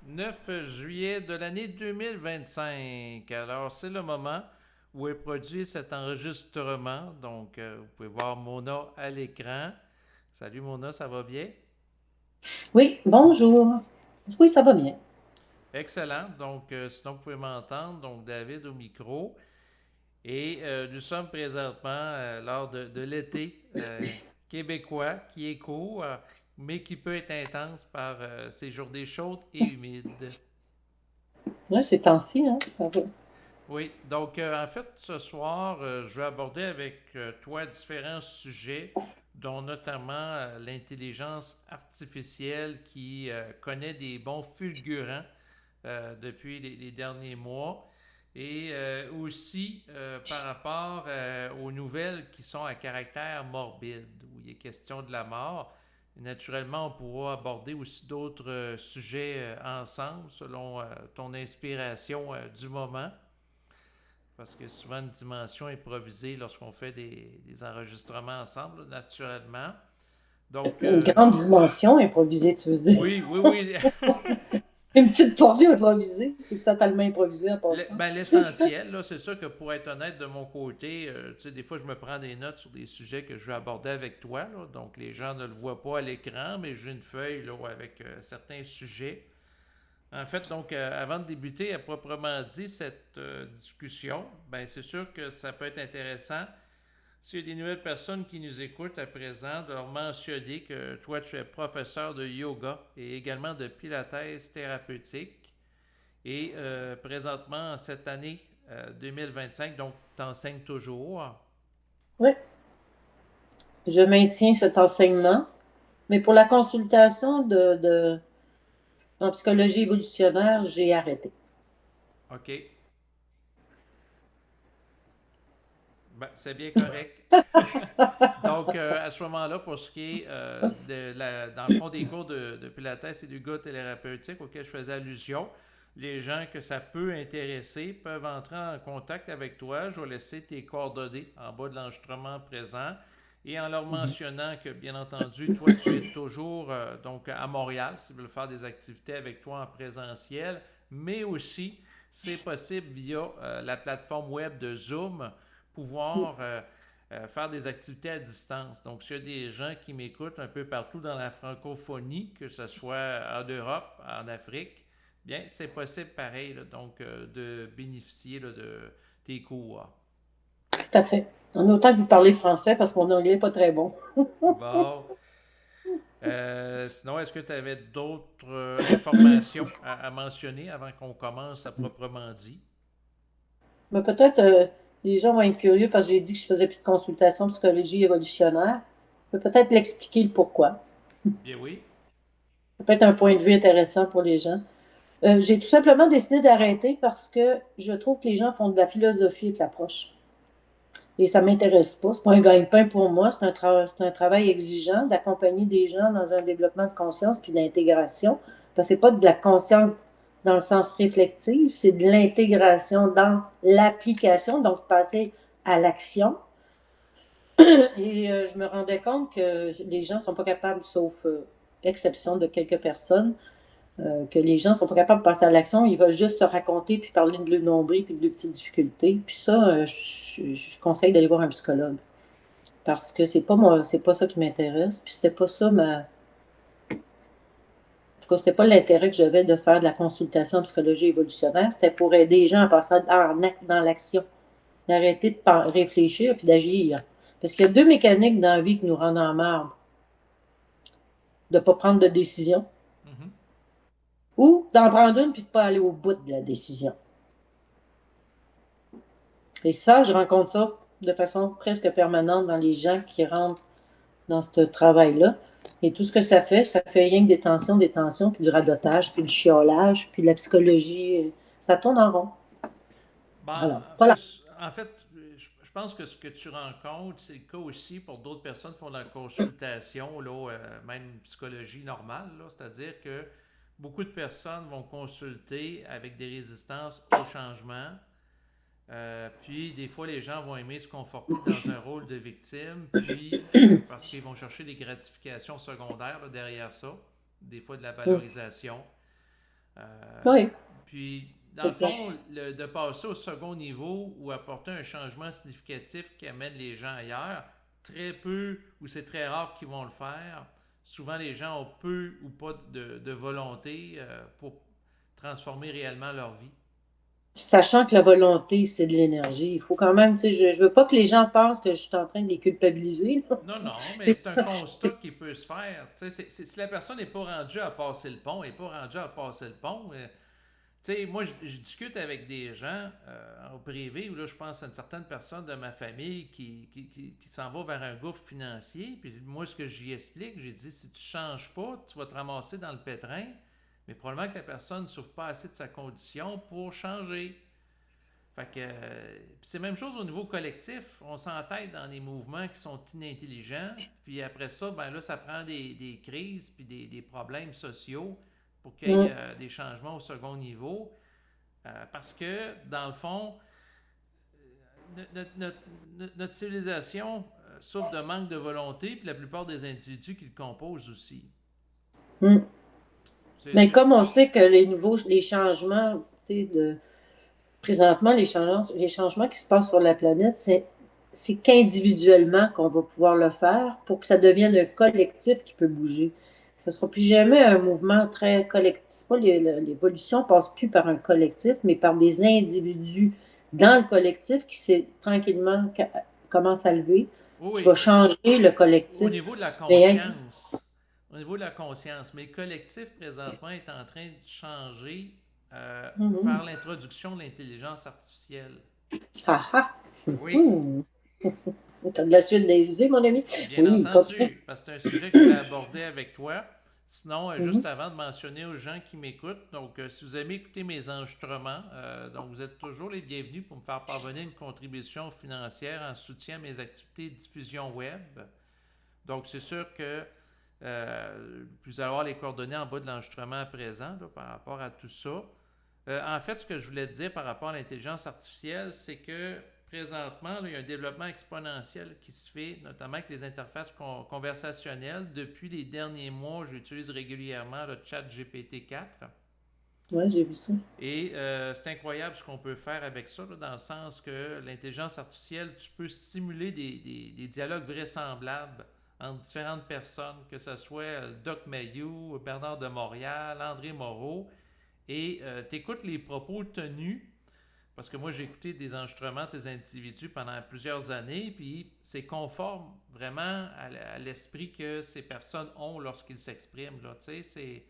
9 juillet de l'année 2025. Alors, c'est le moment où est produit cet enregistrement. Donc, vous pouvez voir Mona à l'écran. Salut Mona, ça va bien? Oui, bonjour. Oui, ça va bien. Excellent. Donc, sinon, vous pouvez m'entendre. Donc, David au micro. Et nous sommes présentement lors de l'été québécois qui est court, mais qui peut être intense par ces journées chaudes et humides. Oui, c'est temps-ci, hein? Ça va. Oui, donc en fait, ce soir, je vais aborder avec toi différents sujets, dont notamment l'intelligence artificielle qui connaît des bons fulgurants depuis les derniers mois, et aussi par rapport aux nouvelles qui sont à caractère morbide, où il est question de la mort. Naturellement, on pourra aborder aussi d'autres sujets ensemble, selon ton inspiration du moment. Parce que souvent une dimension improvisée lorsqu'on fait des enregistrements ensemble, naturellement. Donc, Une grande dimension improvisée, tu veux dire. oui, oui, oui. Une petite portion improvisée, c'est totalement improvisé en passant. Ben, l'essentiel, là, c'est ça que pour être honnête de mon côté, tu sais, des fois, je me prends des notes sur des sujets que je veux aborder avec toi. Là. Donc, les gens ne le voient pas à l'écran, mais j'ai une feuille là, avec certains sujets. En fait, donc, avant de débuter à proprement dit cette discussion, ben, c'est sûr que ça peut être intéressant. S'il y a des nouvelles personnes qui nous écoutent à présent, de leur mentionner que toi, tu es professeur de yoga et également de pilates thérapeutique. Et présentement, cette année 2025, donc, tu enseignes toujours. Oui, je maintiens cet enseignement, mais pour la consultation en psychologie évolutionnaire, j'ai arrêté. OK. Ben, c'est bien correct. Donc, à ce moment-là, pour ce qui est dans le fond des cours de Pilates et du yoga thérapeutique auxquels je faisais allusion, les gens que ça peut intéresser peuvent entrer en contact avec toi. Je vais laisser tes coordonnées en bas de l'enregistrement présent et en leur mentionnant que, bien entendu, toi, tu es toujours donc à Montréal s'ils veulent faire des activités avec toi en présentiel, mais aussi, c'est possible via la plateforme web de Zoom, pouvoir faire des activités à distance. Donc, s'il y a des gens qui m'écoutent un peu partout dans la francophonie, que ce soit en Europe, en Afrique, bien, c'est possible pareil, là, donc, de bénéficier là, de tes cours. Tout à fait. En autant que vous parlez français, parce que mon anglais n'est pas très bon. Bon. Sinon, est-ce que tu avais d'autres informations à mentionner avant qu'on commence à proprement dit? Mais peut-être les gens vont être curieux parce que j'ai dit que je faisais plus de consultation psychologie évolutionnaire. Je peux peut-être l'expliquer le pourquoi. Bien oui. Ça peut être un point de vue intéressant pour les gens. J'ai tout simplement décidé d'arrêter parce que je trouve que les gens font de la philosophie avec l'approche. Et ça ne m'intéresse pas. Ce n'est pas un gagne-pain pour moi. C'est un travail exigeant d'accompagner des gens dans un développement de conscience puis d'intégration. Parce que ce n'est pas de la conscience dans le sens réflectif, c'est de l'intégration dans l'application, donc passer à l'action. Et je me rendais compte que les gens ne sont pas capables, sauf exception de quelques personnes, que les gens ne sont pas capables de passer à l'action, ils veulent juste se raconter puis parler de leur nombril puis de leurs petites difficultés. Puis ça, je conseille d'aller voir un psychologue parce que c'est pas moi, c'est pas ça qui m'intéresse. Puis c'était pas ça en tout cas, c'était pas l'intérêt que j'avais de faire de la consultation en psychologie évolutionnaire. C'était pour aider les gens à passer dans l'action, d'arrêter de réfléchir puis d'agir. Parce qu'il y a deux mécaniques dans la vie qui nous rendent en marbre. De ne pas prendre de décision Mhm. ou d'en prendre une puis de ne pas aller au bout de la décision. Et ça, je rencontre ça de façon presque permanente dans les gens qui rentrent dans ce travail-là. Et tout ce que ça fait rien que des tensions, puis du radotage, puis du chiolage, puis la psychologie, ça tourne en rond. Ben, Alors, voilà. en fait, je pense que ce que tu rencontres, c'est le cas aussi pour d'autres personnes qui font de la consultation, là, même psychologie normale, là, c'est-à-dire que beaucoup de personnes vont consulter avec des résistances au changement, puis des fois les gens vont aimer se conforter dans un rôle de victime, puis parce qu'ils vont chercher des gratifications secondaires là, derrière ça, des fois de la Hum. valorisation. Euh, Oui, Puis, dans le exact. fond, de passer au second niveau ou apporter un changement significatif qui amène les gens ailleurs, très peu ou c'est très rare qu'ils vont le faire. Souvent, les gens ont peu ou pas de volonté pour transformer réellement leur vie. Sachant que la volonté, c'est de l'énergie. Il faut quand même, tu sais, je veux pas que les gens pensent que je suis en train de les culpabiliser, là. Non, non, mais C'est c'est un constat qui peut se faire. Tu sais, si la personne n'est pas rendue à passer le pont, elle n'est pas rendue à passer le pont. Tu sais, moi, je discute avec des gens en privé où là, je pense à une certaine personne de ma famille qui s'en va vers un gouffre financier. Puis moi, ce que j'y explique, j'ai dit, si tu ne changes pas, tu vas te ramasser dans le pétrin. Mais probablement que la personne ne souffre pas assez de sa condition pour changer. Fait que c'est la même chose au niveau collectif. On s'entête dans des mouvements qui sont inintelligents. Puis après ça, ben là, ça prend des crises puis des problèmes sociaux pour qu'il y ait Hum, des changements au second niveau. Parce que, dans le fond, notre civilisation souffre de manque de volonté, puis la plupart des individus qui le composent aussi. hum. C'est, Mais c'est- comme on sait que les changements, tu sais, présentement, les changements qui se passent sur la planète, c'est qu'individuellement qu'on va pouvoir le faire pour que ça devienne un collectif qui peut bouger. Ce ne sera plus jamais un mouvement très collectif. L'évolution ne passe plus par un collectif, mais par des individus dans le collectif qui tranquillement commence à lever, qui va oui, changer le au collectif. niveau de la Mais conscience, au niveau de la conscience, mais le collectif présentement est en train de changer Mhm. par l'introduction de l'intelligence artificielle. Ah ah! Oui, Mhm. T'as de la suite des idées, mon ami? bien Oui, continue. entendu, parce que c'est un sujet que je voulais aborder avec toi. Sinon, juste Mhm. avant de mentionner aux gens qui m'écoutent, donc si vous aimez écouter mes enregistrements, donc vous êtes toujours les bienvenus pour me faire parvenir une contribution financière en soutien à mes activités de diffusion web. Donc, c'est sûr que vous allez avoir les coordonnées en bas de l'enregistrement à présent là, par rapport à tout ça. En fait, ce que je voulais te dire par rapport à l'intelligence artificielle, c'est que présentement, là, il y a un développement exponentiel qui se fait, notamment avec les interfaces conversationnelles. Depuis les derniers mois, j'utilise régulièrement le chat GPT-4. Ouais, j'ai vu ça. Et c'est incroyable ce qu'on peut faire avec ça, là, dans le sens que l'intelligence artificielle, tu peux simuler des dialogues vraisemblables entre différentes personnes, que ce soit Doc Mayou, Bernard de Montréal, André Moreau, et tu écoutes les propos tenus, parce que moi j'ai écouté des enregistrements de ces individus pendant plusieurs années, puis c'est conforme vraiment à l'esprit que ces personnes ont lorsqu'ils s'expriment. Là, tu sais, c'est-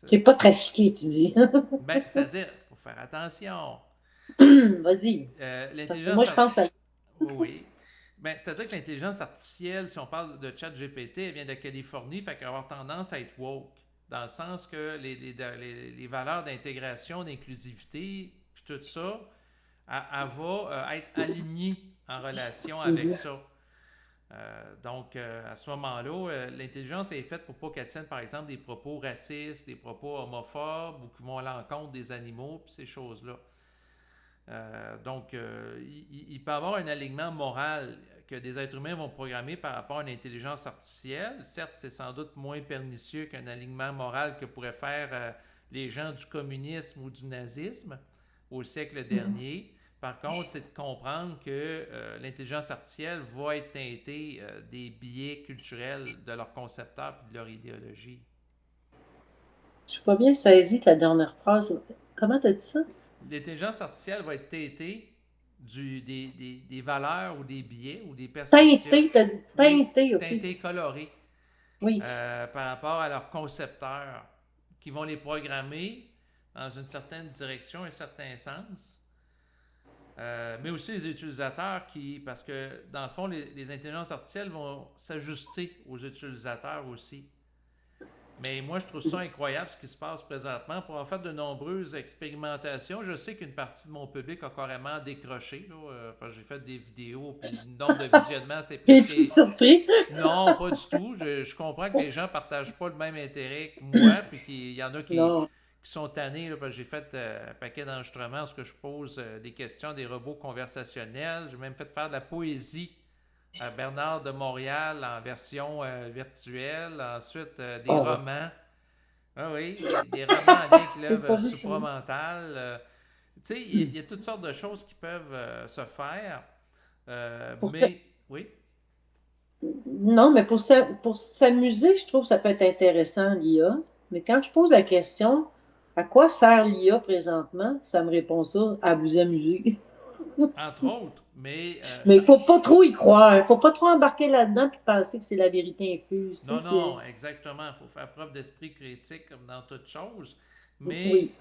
Qui n'est pas trafiqué, tu dis. ben, c'est-à-dire, il faut faire attention. Vas-y. Parce que moi, L'intelligence je pense à. Oui. Ben, c'est-à-dire que l'intelligence artificielle, si on parle de chat GPT, elle vient de Californie, fait qu'elle va avoir tendance à être woke, dans le sens que les valeurs d'intégration, d'inclusivité, puis tout ça, elle va être alignée en relation avec Mhm. ça. Donc, à ce moment-là, l'intelligence est faite pour pas qu'elle tienne, par exemple, des propos racistes, des propos homophobes ou qui vont à l'encontre des animaux, puis ces choses-là. Donc, il peut y avoir un alignement moral que des êtres humains vont programmer par rapport à une intelligence artificielle. Certes, c'est sans doute moins pernicieux qu'un alignement moral que pourraient faire les gens du communisme ou du nazisme au siècle dernier. Par contre, c'est de comprendre que l'intelligence artificielle va être teintée des biais culturels de leurs concepteurs et de leur idéologie. Je suis pas bien saisie de la dernière phrase. Comment t'as dit ça? L'intelligence artificielle va être teintée des valeurs ou des biais ou des perceptions, Teinté, t'as dit oui, teinté, OK. teintées colorées Oui. par rapport à leurs concepteurs qui vont les programmer dans une certaine direction, un certain sens. Mais aussi les utilisateurs parce que dans le fond, les intelligences artificielles vont s'ajuster aux utilisateurs aussi. Mais moi, je trouve ça incroyable ce qui se passe présentement. Pour en faire de nombreuses expérimentations, je sais qu'une partie de mon public a carrément décroché. Là, parce que j'ai fait des vidéos, puis le nombre de visionnements, c'est presque. Es-tu surpris? Non, pas du tout. Je comprends que les gens ne partagent pas le même intérêt que moi, puis qu'il y en a Non. qui sont tannés. Là, parce que j'ai fait un paquet d'enregistrements où je pose des questions à des robots conversationnels. J'ai même fait faire de la poésie à Bernard de Montréal en version virtuelle, ensuite des Oh. romans. Ah oui, des romans en lien avec J'ai l'œuvre pas vu celui-là. supramentale. Tu sais, Hmm. il y a toutes sortes de choses qui peuvent se faire. Pour Mais, oui. Non, mais pour s'amuser, je trouve que ça peut être intéressant, l'IA. Mais quand je pose la question, à quoi sert l'IA présentement? Ça me répond ça, à vous amuser. Entre autres, mais Mais il faut pas trop y croire. Il faut pas trop embarquer là-dedans et penser que c'est la vérité infuse. Tu sais, non, non, exactement. Il faut faire preuve d'esprit critique comme dans toute chose. Mais oui,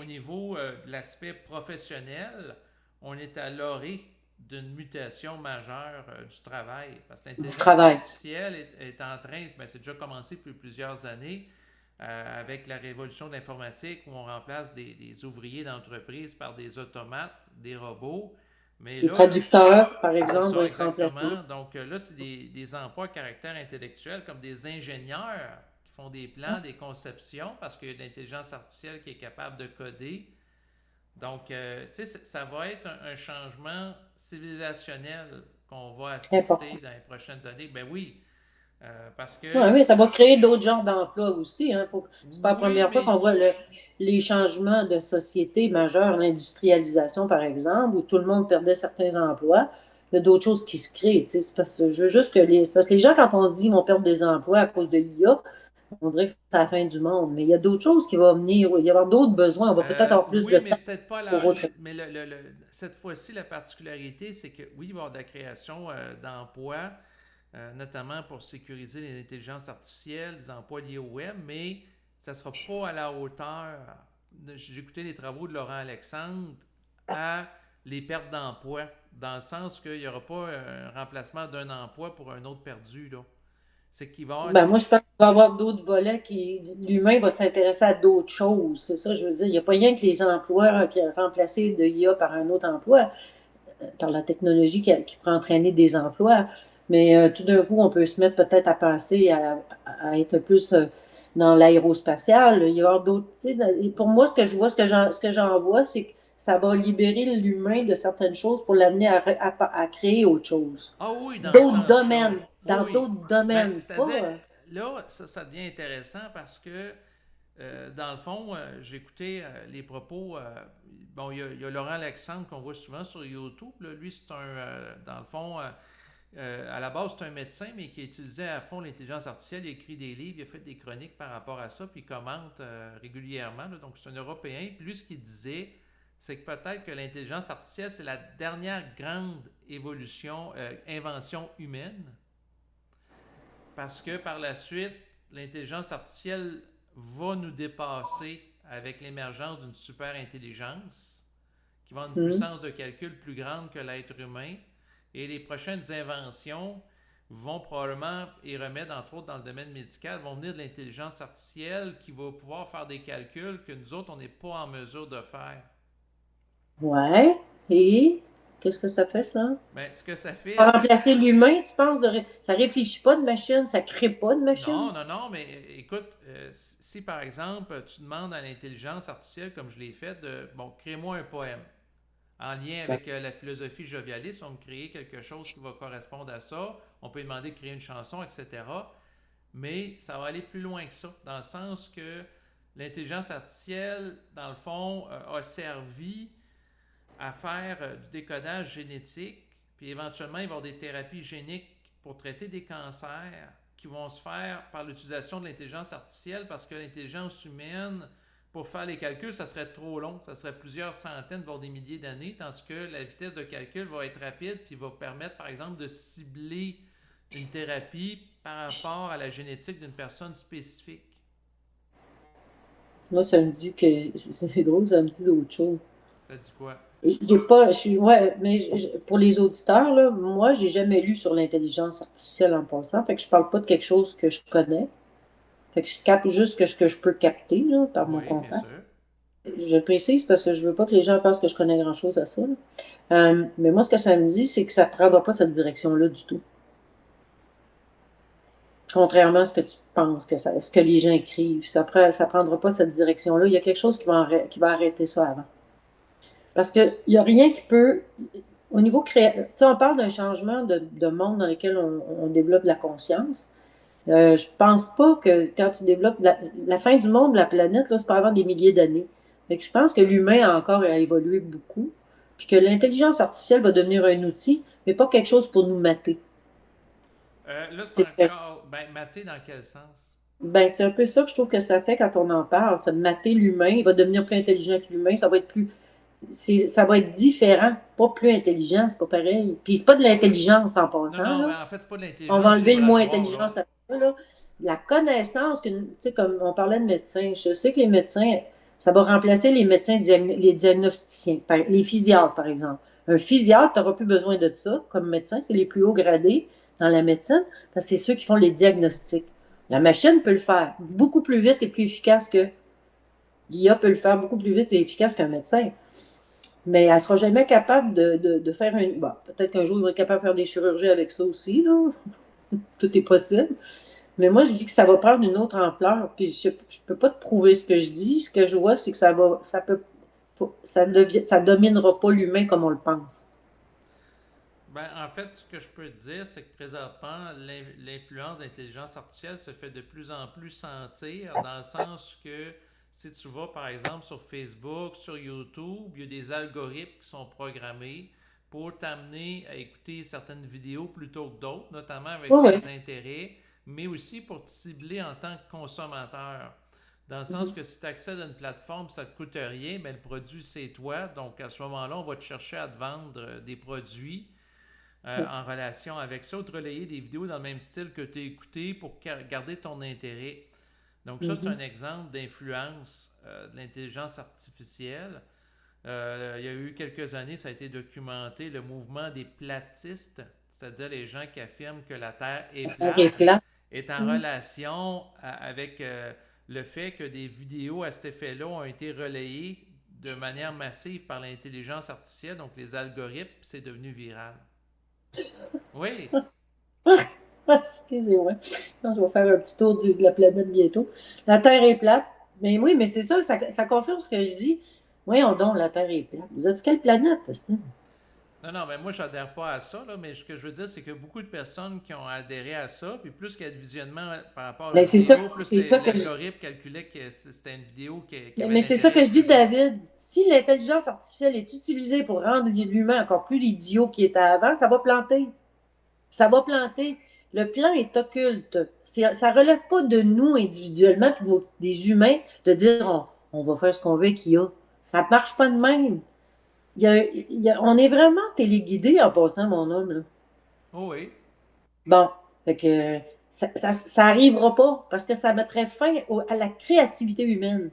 au niveau de l'aspect professionnel, on est à l'orée d'une mutation majeure du travail. Parce que du l'intelligence travail. artificielle est en train, ben, c'est déjà commencé depuis plusieurs années, avec la révolution de l'informatique où on remplace des ouvriers d'entreprise par des automates, des robots. Mais Les là, traducteurs, par c'est exemple, vont ça, être remplacés. exactement. Donc là, c'est des emplois à caractère intellectuel comme des ingénieurs qui font des plans, des conceptions, parce qu'il y a de l'intelligence artificielle qui est capable de coder. Donc, tu sais, ça va être un changement civilisationnel qu'on va assister Important. dans les prochaines années. Ben oui, parce Oui, que, oui, ça va créer d'autres genres d'emplois aussi. Hein. C'est pas la oui, première fois mais qu'on voit les changements de société majeurs, l'industrialisation, par exemple, où tout le monde perdait certains emplois. Il y a d'autres choses qui se créent. Tu sais. C'est parce que je veux juste que c'est parce que les gens, quand on dit qu'ils vont perdre des emplois à cause de l'IA, on dirait que c'est la fin du monde. Mais il y a d'autres choses qui vont venir. Il va y avoir d'autres besoins. On va peut-être avoir plus de Oui, mais temps peut-être pas pour autre chose. mais cette fois-ci, la particularité, c'est que oui, il va y avoir de la création d'emplois, notamment pour sécuriser les intelligences artificielles, des emplois liés au web, mais ça ne sera pas à la hauteur. J'ai écouté les travaux de Laurent Alexandre à les pertes d'emploi, dans le sens qu'il n'y aura pas un remplacement d'un emploi pour un autre perdu, là. C'est qu'il va y avoir Ben, moi, je pense qu'il va y avoir d'autres volets qui. L'humain va s'intéresser à d'autres choses. C'est ça, je veux dire. Il n'y a pas rien que les emplois qui remplacés de IA par un autre emploi, par la technologie qui pourrait entraîner des emplois. Mais tout d'un coup, on peut se mettre peut-être à penser à être plus dans l'aérospatial. Il y avoir d'autres. Tu sais, pour moi, ce que je vois, ce que j'en vois, c'est que ça va libérer l'humain de certaines choses pour l'amener à créer autre chose. ah oui, dans ce D'autres sens-là. domaines. Oui, Dans oui. d'autres Ben, domaines. c'est-à-dire, Pas. là, ça devient intéressant parce que, dans le fond, j'ai écouté les propos. Bon, il y a Laurent Alexandre qu'on voit souvent sur YouTube. Là. Lui, c'est dans le fond, à la base, c'est un médecin, mais qui utilisait à fond l'intelligence artificielle. Il a écrit des livres, il a fait des chroniques par rapport à ça, puis il commente régulièrement. Là. Donc, c'est un Européen. Puis lui, ce qu'il disait, c'est que peut-être que l'intelligence artificielle, c'est la dernière grande évolution, invention humaine, parce que par la suite, l'intelligence artificielle va nous dépasser avec l'émergence d'une super intelligence qui va avoir une Hmm. puissance de calcul plus grande que l'être humain. Et les prochaines inventions vont probablement, et remettre entre autres dans le domaine médical, vont venir de l'intelligence artificielle qui va pouvoir faire des calculs que nous autres, on n'est pas en mesure de faire. Ouais. Et qu'est-ce que ça fait, ça? Mais ce que ça fait, Pour c'est. remplacer l'humain, tu penses? Ça réfléchit pas de machine, ça crée pas de machine. Non, non, non, mais écoute, si par exemple tu demandes à l'intelligence artificielle, comme je l'ai fait, bon, crée-moi un poème. En lien Ben, avec la philosophie jovialiste, on va me créer quelque chose qui va correspondre à ça. On peut demander de créer une chanson, etc. Mais ça va aller plus loin que ça, dans le sens que l'intelligence artificielle, dans le fond, a servi à faire du décodage génétique, puis éventuellement, il va y avoir des thérapies géniques pour traiter des cancers qui vont se faire par l'utilisation de l'intelligence artificielle parce que l'intelligence humaine, pour faire les calculs, ça serait trop long. Ça serait plusieurs centaines, voire des milliers d'années, tandis que la vitesse de calcul va être rapide puis va permettre, par exemple, de cibler une thérapie par rapport à la génétique d'une personne spécifique. moi, ça me dit que c'est drôle, ça me dit d'autres choses. Ça dit quoi? J'ai pas, je suis, ouais, mais pour les auditeurs, là, moi, j'ai jamais lu sur l'intelligence artificielle en passant, fait que je parle pas de quelque chose que je connais. Fait que je capte juste ce que je peux capter, là, par mon Oui, bien contact. sûr. Je précise parce que je veux pas que les gens pensent que je connais grand-chose à ça, là. Mais moi, ce que ça me dit, c'est que ça ne prendra pas cette direction-là du tout. Contrairement à ce que tu penses, ce que les gens écrivent. Ça prendra pas cette direction-là. Il y a quelque chose qui va arrêter ça avant. Parce qu'il n'y a rien qui peut. Au niveau créatif, on parle d'un changement de monde dans lequel on développe de la conscience. Je pense pas que quand tu développes la fin du monde, la planète, là, c'est pas avant des milliers d'années. Fait que je pense que l'humain a encore à évoluer beaucoup, puis que l'intelligence artificielle va devenir un outil, mais pas quelque chose pour nous mater. Là, c'est C'est encore. Ben, maté dans quel sens? ben, c'est un peu ça que je trouve que ça fait quand on en parle, ça de mater l'humain, il va devenir plus intelligent que l'humain, ça va être plus ça va être différent, pas plus intelligent, c'est pas pareil. Puis c'est pas de l'intelligence en Non, passant, non, là. ben, en fait, pas de On va l'intelligence enlever le mot vibratoire, là. intelligence à ça, là. La connaissance, tu sais, comme on parlait de médecins, je sais que les médecins, ça va remplacer les médecins, les diagnosticiens, les physiatres, par exemple. Un physiatre, tu n'auras plus besoin de ça comme médecin, c'est les plus hauts gradés dans la médecine, parce que c'est ceux qui font les diagnostics. La machine peut le faire beaucoup plus vite et plus efficace que l'IA peut le faire beaucoup plus vite et efficace qu'un médecin. Mais elle ne sera jamais capable de faire un. Bon, peut-être qu'un jour, il va être capable de faire des chirurgies avec ça aussi, là. Tout est possible. Mais moi, je dis que ça va prendre une autre ampleur. Puis je ne peux pas te prouver ce que je dis. Ce que je vois, c'est que ça dominera pas l'humain comme on le pense. Ben, en fait, ce que je peux te dire, c'est que présentement, l'influence de l'intelligence artificielle se fait de plus en plus sentir, dans le sens que si tu vas, par exemple, sur Facebook, sur YouTube, il y a des algorithmes qui sont programmés pour t'amener à écouter certaines vidéos plutôt que d'autres, notamment avec Oui, oui. tes intérêts, mais aussi pour te cibler en tant que consommateur. Dans le sens Mhm. que si tu accèdes à une plateforme, ça ne te coûte rien, mais le produit, c'est toi. Donc, à ce moment-là, on va te chercher à te vendre des produits en relation avec ça, ou de relayer des vidéos dans le même style que tu as écouté pour garder ton intérêt. Donc ça, c'est un Mhm. exemple d'influence de l'intelligence artificielle. Il y a eu quelques années, ça a été documenté, le mouvement des platistes, c'est-à-dire les gens qui affirment que la Terre est La terre est plate, plate. est en Mhm. relation avec le fait que des vidéos à cet effet-là ont été relayées de manière massive par l'intelligence artificielle, donc les algorithmes, c'est devenu viral. Oui, Excusez-moi. Non, je vais faire un petit tour de la planète bientôt. La Terre est plate. Mais oui, mais c'est ça, ça confirme ce que je dis. Voyons donc, la Terre est plate. Vous êtes quelle planète, Faustine? non, non, mais moi, je n'adhère pas à ça, là, mais ce que je veux dire, c'est que beaucoup de personnes qui ont adhéré à ça, puis plus qu'il y a de visionnement par rapport à la Mais vidéo, plus c'est ça que je l'algorithme calculait que c'était une vidéo qui avait Mais un c'est ça intérêt que je dis, exclusif. David. Si l'intelligence artificielle est utilisée pour rendre l'humain encore plus idiot qu'il était avant, ça va planter. Ça va planter. Le plan est occulte. Ça ne relève pas de nous individuellement, puis des humains, de dire on va faire ce qu'on veut avec IA. Ça ne marche pas de même. On est vraiment téléguidé en passant, mon homme, là. Oh oui. Bon, fait que ça arrivera pas parce que ça mettrait fin à la créativité humaine.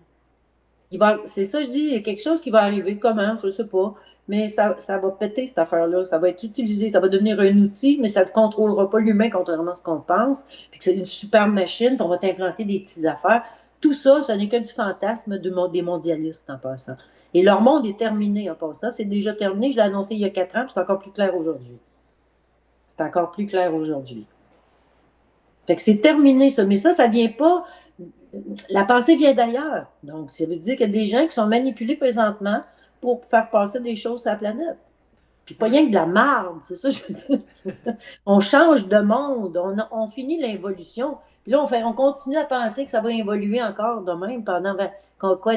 C'est ça, je dis, il y a quelque chose qui va arriver. Comment? Je ne sais pas. Mais ça va péter cette affaire-là. Ça va être utilisé. Ça va devenir un outil, mais ça ne contrôlera pas l'humain, contrairement à ce qu'on pense. Puis que c'est une super machine, puis on va t'implanter des petites affaires. Tout ça, ce n'est que du fantasme des mondialistes en passant. Et leur monde est terminé en passant. C'est déjà terminé. Je l'ai annoncé il y a 4 ans, puis c'est encore plus clair aujourd'hui. C'est encore plus clair aujourd'hui. Fait que c'est terminé, ça. Mais ça vient pas. La pensée vient d'ailleurs. Donc, ça veut dire qu'il y a des gens qui sont manipulés présentement pour faire passer des choses sur la planète. Puis pas Oui. rien que de la marde, c'est ça que je veux dire. On change de monde, on finit l'involution. Puis là, on continue à penser que ça va évoluer encore de même pendant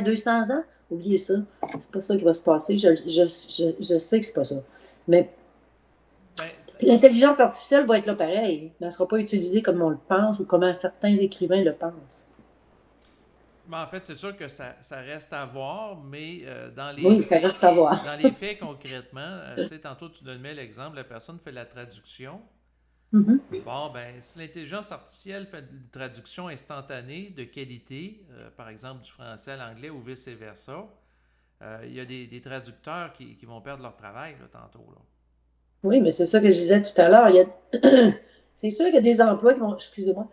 200 ans? Oubliez ça. C'est pas ça qui va se passer. Je sais que c'est pas ça. Mais Ben, l'intelligence artificielle va être là pareil, mais elle ne sera pas utilisée comme on le pense ou comme certains écrivains le pensent. en fait, c'est sûr que ça reste à voir, mais Oui, ça reste à voir. dans les faits concrètement, tu sais, tantôt tu donnais l'exemple, la personne fait la traduction. Mhm. Bon, ben, si l'intelligence artificielle fait une traduction instantanée de qualité, par exemple du français à l'anglais ou vice-versa, il y a des traducteurs qui vont perdre leur travail là, tantôt. Là. Oui, mais c'est ça que je disais tout à l'heure. C'est sûr qu'il y a des emplois qui vont. Excusez-moi.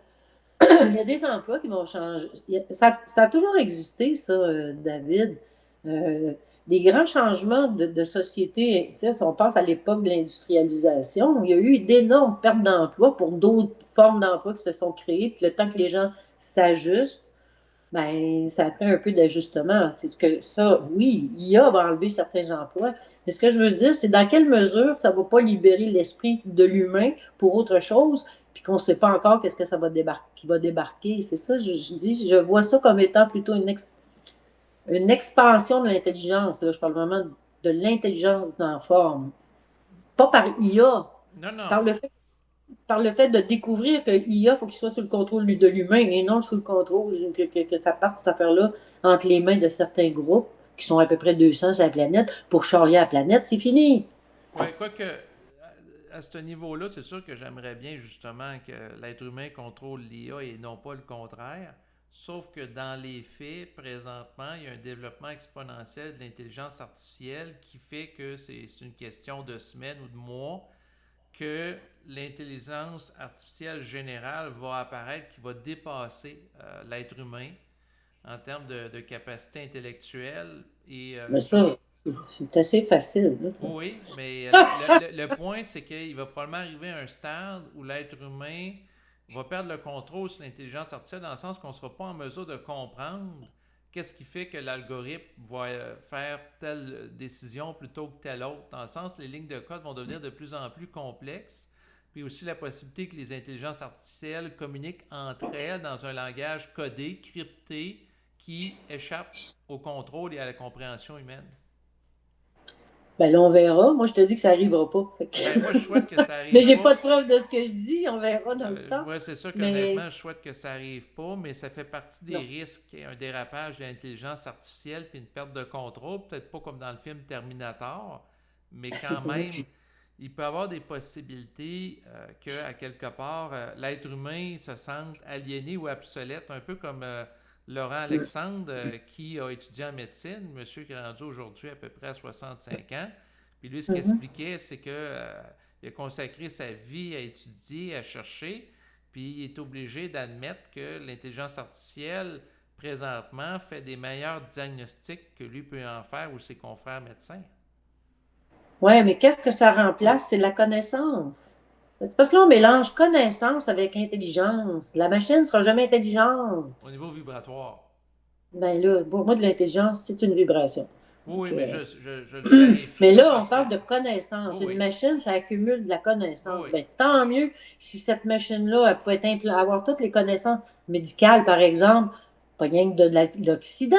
Il y a des emplois qui vont changer. Ça a toujours existé, ça, David. Euh, des grands changements de société. Tu sais, si on pense à l'époque de l'industrialisation, il y a eu d'énormes pertes d'emplois pour d'autres formes d'emplois qui se sont créées. Puis le temps que les gens s'ajustent, ben, ça a pris un peu d'ajustement. C'est ce que ça, oui, l'IA va enlever certains emplois. Mais ce que je veux dire, c'est dans quelle mesure ça ne va pas libérer l'esprit de l'humain pour autre chose, puis qu'on ne sait pas encore qu'est-ce que ça va débarquer, qui va débarquer. C'est ça, je dis, je vois ça comme étant plutôt une expansion de l'intelligence. Là, je parle vraiment de l'intelligence dans la forme. Pas par IA, Non, non. par le fait, par le fait de découvrir que l'IA, il faut qu'il soit sous le contrôle de l'humain et non sous le contrôle, que ça parte, cette affaire-là, entre les mains de certains groupes, qui sont à peu près 200 sur la planète, pour charrier la planète, c'est fini. Oui, quoique, à ce niveau-là, c'est sûr que j'aimerais bien justement que l'être humain contrôle l'IA et non pas le contraire. Sauf que dans les faits, présentement, il y a un développement exponentiel de l'intelligence artificielle qui fait que c'est une question de semaines ou de mois que l'intelligence artificielle générale va apparaître, qui va dépasser l'être humain en termes de capacité intellectuelle. Et Mais ça, ça, c'est assez facile. oui, mais le point, c'est qu'il va probablement arriver à un stade où l'être humain va perdre le contrôle sur l'intelligence artificielle dans le sens qu'on ne sera pas en mesure de comprendre qu'est-ce qui fait que l'algorithme va faire telle décision plutôt que telle autre. Dans le sens, les lignes de code vont devenir de plus en plus complexes. Puis aussi la possibilité que les intelligences artificielles communiquent entre elles dans un langage codé, crypté, qui échappe au contrôle et à la compréhension humaine. Ben là, on verra. Moi, je te dis que ça n'arrivera pas. Ben, moi, je souhaite que ça Mais arrive j'ai pas pas. de preuve de ce que je dis. On verra dans le temps. Moi, c'est sûr Mais qu'honnêtement, je souhaite que ça arrive pas, mais ça fait partie des non. risques, un dérapage de l'intelligence artificielle puis une perte de contrôle. Peut-être pas comme dans le film Terminator, mais quand même, il peut y avoir des possibilités que, à quelque part, l'être humain se sente aliéné ou obsolète, un peu comme Laurent Alexandre, qui a étudié en médecine, monsieur qui est rendu aujourd'hui à peu près à 65 ans. Puis lui, ce qu'il Mhm. expliquait, c'est que il a consacré sa vie à étudier, à chercher, puis il est obligé d'admettre que l'intelligence artificielle, présentement, fait des meilleurs diagnostics que lui peut en faire ou ses confrères médecins. Ouais, mais qu'est-ce que ça remplace? C'est la connaissance. C'est parce que là, on mélange connaissance avec intelligence. La machine ne sera jamais intelligente. Au niveau vibratoire. Ben là, pour moi, de l'intelligence, c'est une vibration. Oui, oui, Donc, mais je le clarifie mais là là, on parce que. parle de connaissance. Oui, Une oui. machine, ça accumule de la Oui, connaissance. oui. Ben, tant mieux si cette machine-là, elle pouvait avoir toutes les connaissances médicales, par exemple, pas rien que de l'Occident,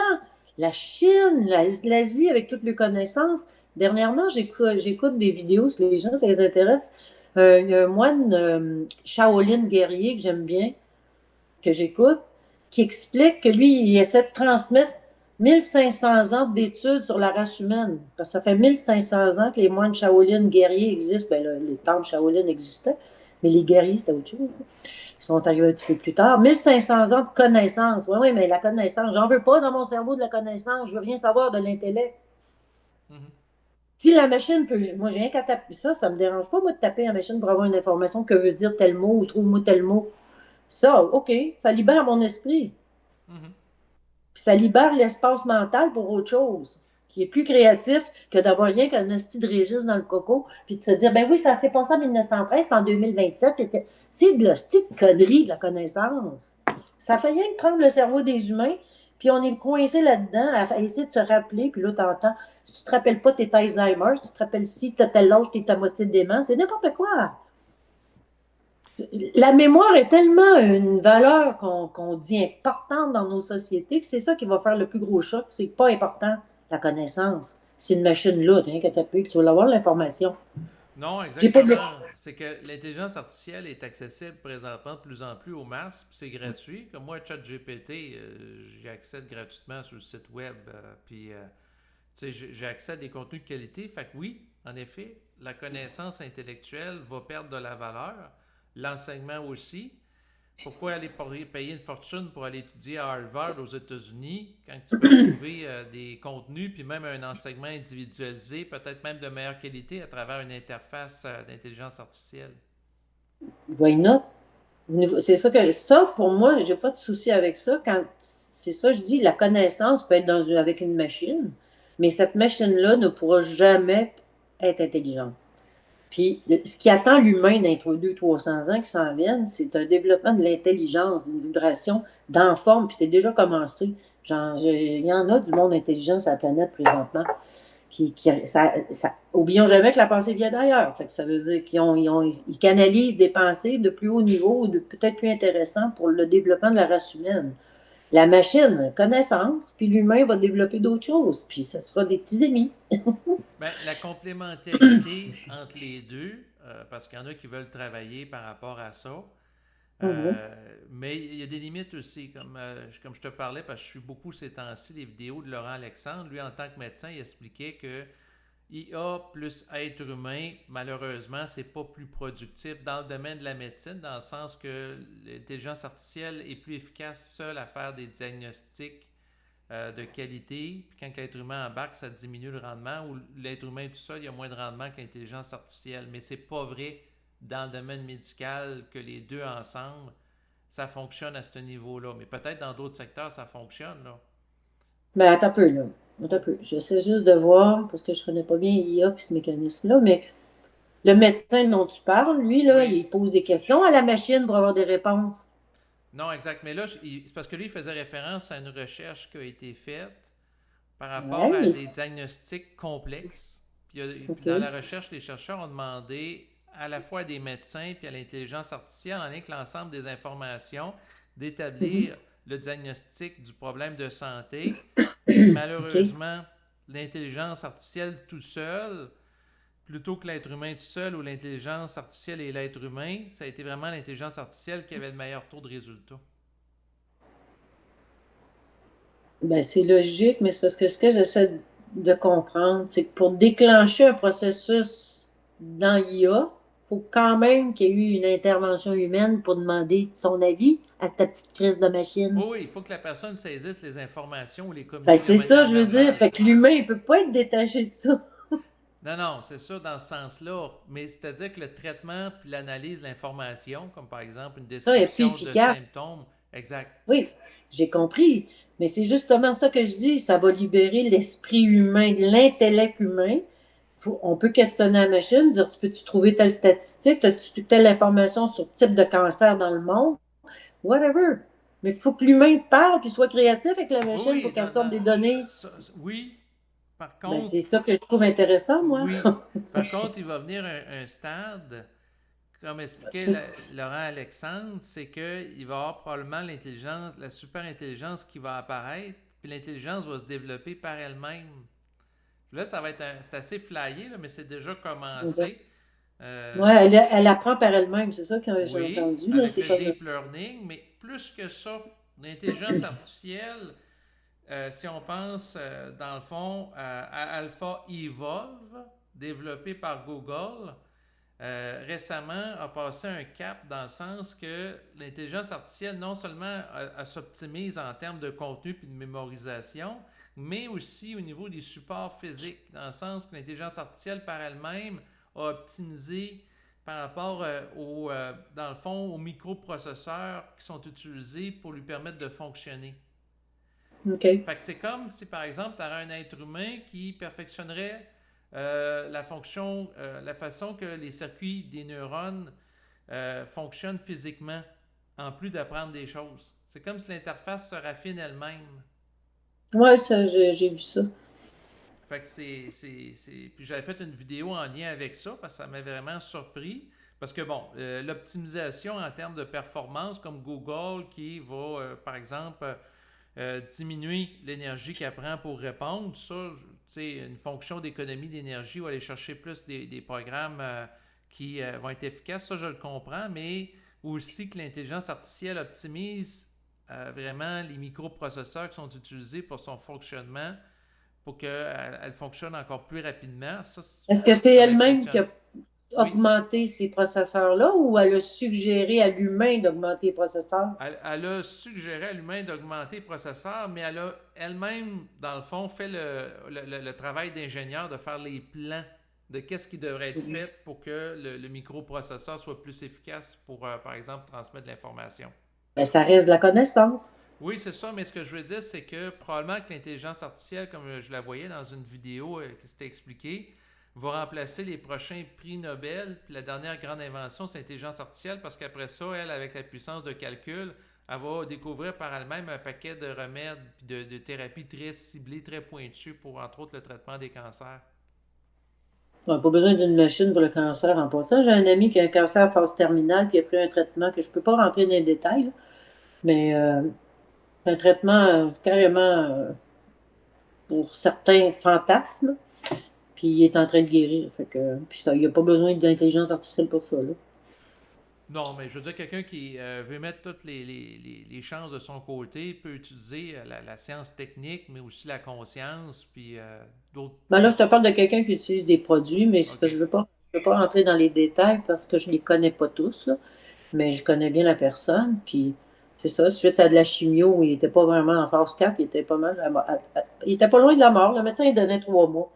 la Chine, l'Asie, avec toutes les connaissances. Dernièrement, j'écoute des vidéos, si les gens, ça les intéresse. Il y a un moine Shaolin guerrier que j'aime bien, que j'écoute, qui explique que lui, il essaie de transmettre 1500 ans d'études sur la race humaine. Parce que ça fait 1500 ans que les moines Shaolin guerriers existent. Ben, là, les temples Shaolin existaient, mais les guerriers, c'était autre chose. Ils sont arrivés un petit peu plus tard. 1500 ans de connaissance. Oui, oui, mais la connaissance, j'en veux pas dans mon cerveau de la connaissance. Je veux rien savoir de l'intellect. Mhm. Si la machine peut. Moi, j'ai rien qu'à taper ça, ça me dérange pas, moi, de taper la machine pour avoir une information que veut dire tel mot ou trouve-moi tel mot. Ça, OK, ça libère mon esprit. Mhm. Puis ça libère l'espace mental pour autre chose, qui est plus créatif que d'avoir rien qu'un hostie de registre dans le coco, puis de se dire, ben oui, ça s'est passé en 1913, puis en 2027, c'est de l'hostie de connerie, de la connaissance. Ça fait rien que prendre le cerveau des humains, puis on est coincé là-dedans à essayer de se rappeler, puis là, t'entends, si tu te rappelles pas, t'es Alzheimer, si tu te rappelles si t'as tel âge, t'es à moitié dément, c'est n'importe quoi. La mémoire est tellement une valeur qu'on dit importante dans nos sociétés que c'est ça qui va faire le plus gros choc. C'est pas important, la connaissance. C'est une machine là, rien qu'à taper, puis tu vas avoir l'information. Non, J'ai pas de... exactement. C'est que l'intelligence artificielle est accessible présentement de plus en plus aux masses, puis c'est gratuit. Comme moi, ChatGPT, j'y accède gratuitement sur le site web, puis tu sais, j'ai accès à des contenus de qualité. Fait que oui, en effet, la connaissance intellectuelle va perdre de la valeur, l'enseignement aussi. Pourquoi aller payer une fortune pour aller étudier à Harvard aux États-Unis quand tu peux retrouver des contenus puis même un enseignement individualisé, peut-être même de meilleure qualité à travers une interface d'intelligence artificielle? Why not? C'est ça que ça, pour moi, j'ai pas de souci avec ça. Quand c'est ça, je dis, la connaissance peut être avec une machine, mais cette machine-là ne pourra jamais être intelligente. Puis, ce qui attend l'humain dans les 200-300 ans qui s'en viennent, c'est un développement de l'intelligence, d'une vibration dans forme, puis c'est déjà commencé. Genre, il y en a du monde intelligent sur la planète présentement. Oublions jamais que la pensée vient d'ailleurs. Fait que ça veut dire ils canalisent des pensées de plus haut niveau, peut-être plus intéressant pour le développement de la race humaine. La machine, connaissance, puis l'humain va développer d'autres choses, puis ce sera des petits amis. Ben, la complémentarité entre les deux, parce qu'il y en a qui veulent travailler par rapport à ça, Mhm. mais il y a des limites aussi, comme je te parlais, parce que je suis beaucoup ces temps-ci les vidéos de Laurent Alexandre. Lui, en tant que médecin, il expliquait que IA plus être humain, malheureusement, c'est pas plus productif dans le domaine de la médecine, dans le sens que l'intelligence artificielle est plus efficace seule à faire des diagnostics de qualité. Puis quand l'être humain embarque, ça diminue le rendement. Ou l'être humain tout seul, il y a moins de rendement que l'intelligence artificielle. Mais c'est pas vrai dans le domaine médical que les deux ensemble, ça fonctionne à ce niveau-là. Mais peut-être dans d'autres secteurs, ça fonctionne, là. Mais attends un peu, là. Attends un peu. J'essaie juste de voir, parce que je connais pas bien l'IA et ce mécanisme-là, mais le médecin dont tu parles, lui, là, Oui. il pose des questions à la machine pour avoir des réponses. Non, exact. Mais là, c'est parce que lui, il faisait référence à une recherche qui a été faite par rapport à Ouais, des diagnostics complexes. Puis dans OK. la recherche, les chercheurs ont demandé à la fois à des médecins puis à l'intelligence artificielle, en lien avec l'ensemble des informations, Mhm. d'établir le diagnostic du problème de santé. Puis OK. malheureusement, l'intelligence artificielle tout seul, plutôt que l'être humain tout seul ou l'intelligence artificielle et l'être humain, ça a été vraiment l'intelligence artificielle qui avait le meilleur taux de résultat. Ben, c'est logique, mais c'est parce que ce que j'essaie de comprendre, c'est que pour déclencher un processus dans l'IA, il faut quand même qu'il y ait eu une intervention humaine pour demander son avis à cette petite crise de machine. Oui, oui, il faut que la personne saisisse les informations ou les Ben, communique de c'est ça, manière je veux dire. verbale. Fait que l'humain, il peut pas être détaché de ça. Non, non, c'est ça dans ce sens-là. Mais c'est-à-dire que le traitement puis l'analyse de l'information, comme par exemple une Ça est plus description de efficace. symptômes, exact. Oui, j'ai compris. Mais c'est justement ça que je dis. Ça va libérer l'esprit humain, l'intellect humain. On peut questionner la machine, dire, tu peux-tu trouver telle statistique? As-tu telle information sur type de cancer dans le monde? Whatever. Mais il faut que l'humain parle puis soit créatif avec la Oui, machine pour oui, qu'elle sorte des données. oui. Par Ben, contre, c'est ça que je trouve intéressant, moi. oui. Par contre, il va venir un stade, comme expliquait Laurent Alexandre, c'est qu'il va y avoir probablement l'intelligence, la super intelligence qui va apparaître, puis l'intelligence va se développer par elle-même. Là, c'est assez flyé, là, mais c'est déjà commencé. Ouais, Euh, elle apprend par elle-même, c'est ça que j'ai oui, entendu, là. avec C'est le comme. deep learning, mais plus que ça, l'intelligence artificielle, si on pense dans le fond à Alpha Evolve, développé par Google, récemment a passé un cap dans le sens que l'intelligence artificielle non seulement elle s'optimise en termes de contenu et de mémorisation, mais aussi au niveau des supports physiques, dans le sens que l'intelligence artificielle par elle-même a optimisé par rapport dans le fond, aux microprocesseurs qui sont utilisés pour lui permettre de fonctionner. OK. Fait que c'est comme si, par exemple, tu aurais un être humain qui perfectionnerait la façon que les circuits des neurones fonctionnent physiquement, en plus d'apprendre des choses. C'est comme si l'interface se raffine elle-même. Ouais, ça, j'ai vu ça. Fait que Puis j'avais fait une vidéo en lien avec ça parce que ça m'a vraiment surpris. Parce que bon, l'optimisation en termes de performance, comme Google qui va, par exemple, diminuer l'énergie qu'elle prend pour répondre, ça, c'est une fonction d'économie d'énergie ou aller chercher plus des programmes qui vont être efficaces, ça je le comprends, mais aussi que l'intelligence artificielle optimise vraiment les microprocesseurs qui sont utilisés pour son fonctionnement pour qu'elle fonctionne encore plus rapidement. Est-ce que c'est Ça elle-même qui m'impressionne. a Oui, augmenté ces processeurs-là ou elle a suggéré à l'humain d'augmenter les processeurs? elle a suggéré à l'humain d'augmenter le processeur, mais elle a elle-même, dans le fond, fait le travail d'ingénieur de faire les plans de qu'est-ce qui devrait être fait pour que le microprocesseur soit plus efficace pour, par exemple, transmettre de l'information. Ben, ça reste de la connaissance. Oui, c'est ça, mais ce que je veux dire, c'est que probablement que l'intelligence artificielle, comme je la voyais dans une vidéo qui s'était expliquée, va remplacer les prochains prix Nobel. Puis la dernière grande invention, c'est l'intelligence artificielle, parce qu'après ça, elle, avec la puissance de calcul, elle va découvrir par elle-même un paquet de remèdes et de thérapies très ciblées, très pointues pour, entre autres, le traitement des cancers. On n'a pas besoin d'une machine pour le cancer en passant. J'ai un ami qui a un cancer à phase terminale, puis il a pris un traitement que je ne peux pas rentrer dans les détails, là, mais un traitement carrément pour certains fantasmes, puis il est en train de guérir. Fait que, puis ça, il n'y a pas besoin d'intelligence artificielle pour ça. Là. Non, mais je veux dire, quelqu'un qui veut mettre toutes les chances de son côté peut utiliser la science technique, mais aussi la conscience, puis d'autres. Ben là, je te parle de quelqu'un qui utilise des produits, mais OK. je veux pas rentrer dans les détails parce que je ne les connais pas tous, là, mais je connais bien la personne. Puis c'est ça, suite à de la chimio, il n'était pas vraiment en phase 4, il était pas mal il était pas loin de la mort. Le médecin, il donnait 3 mois.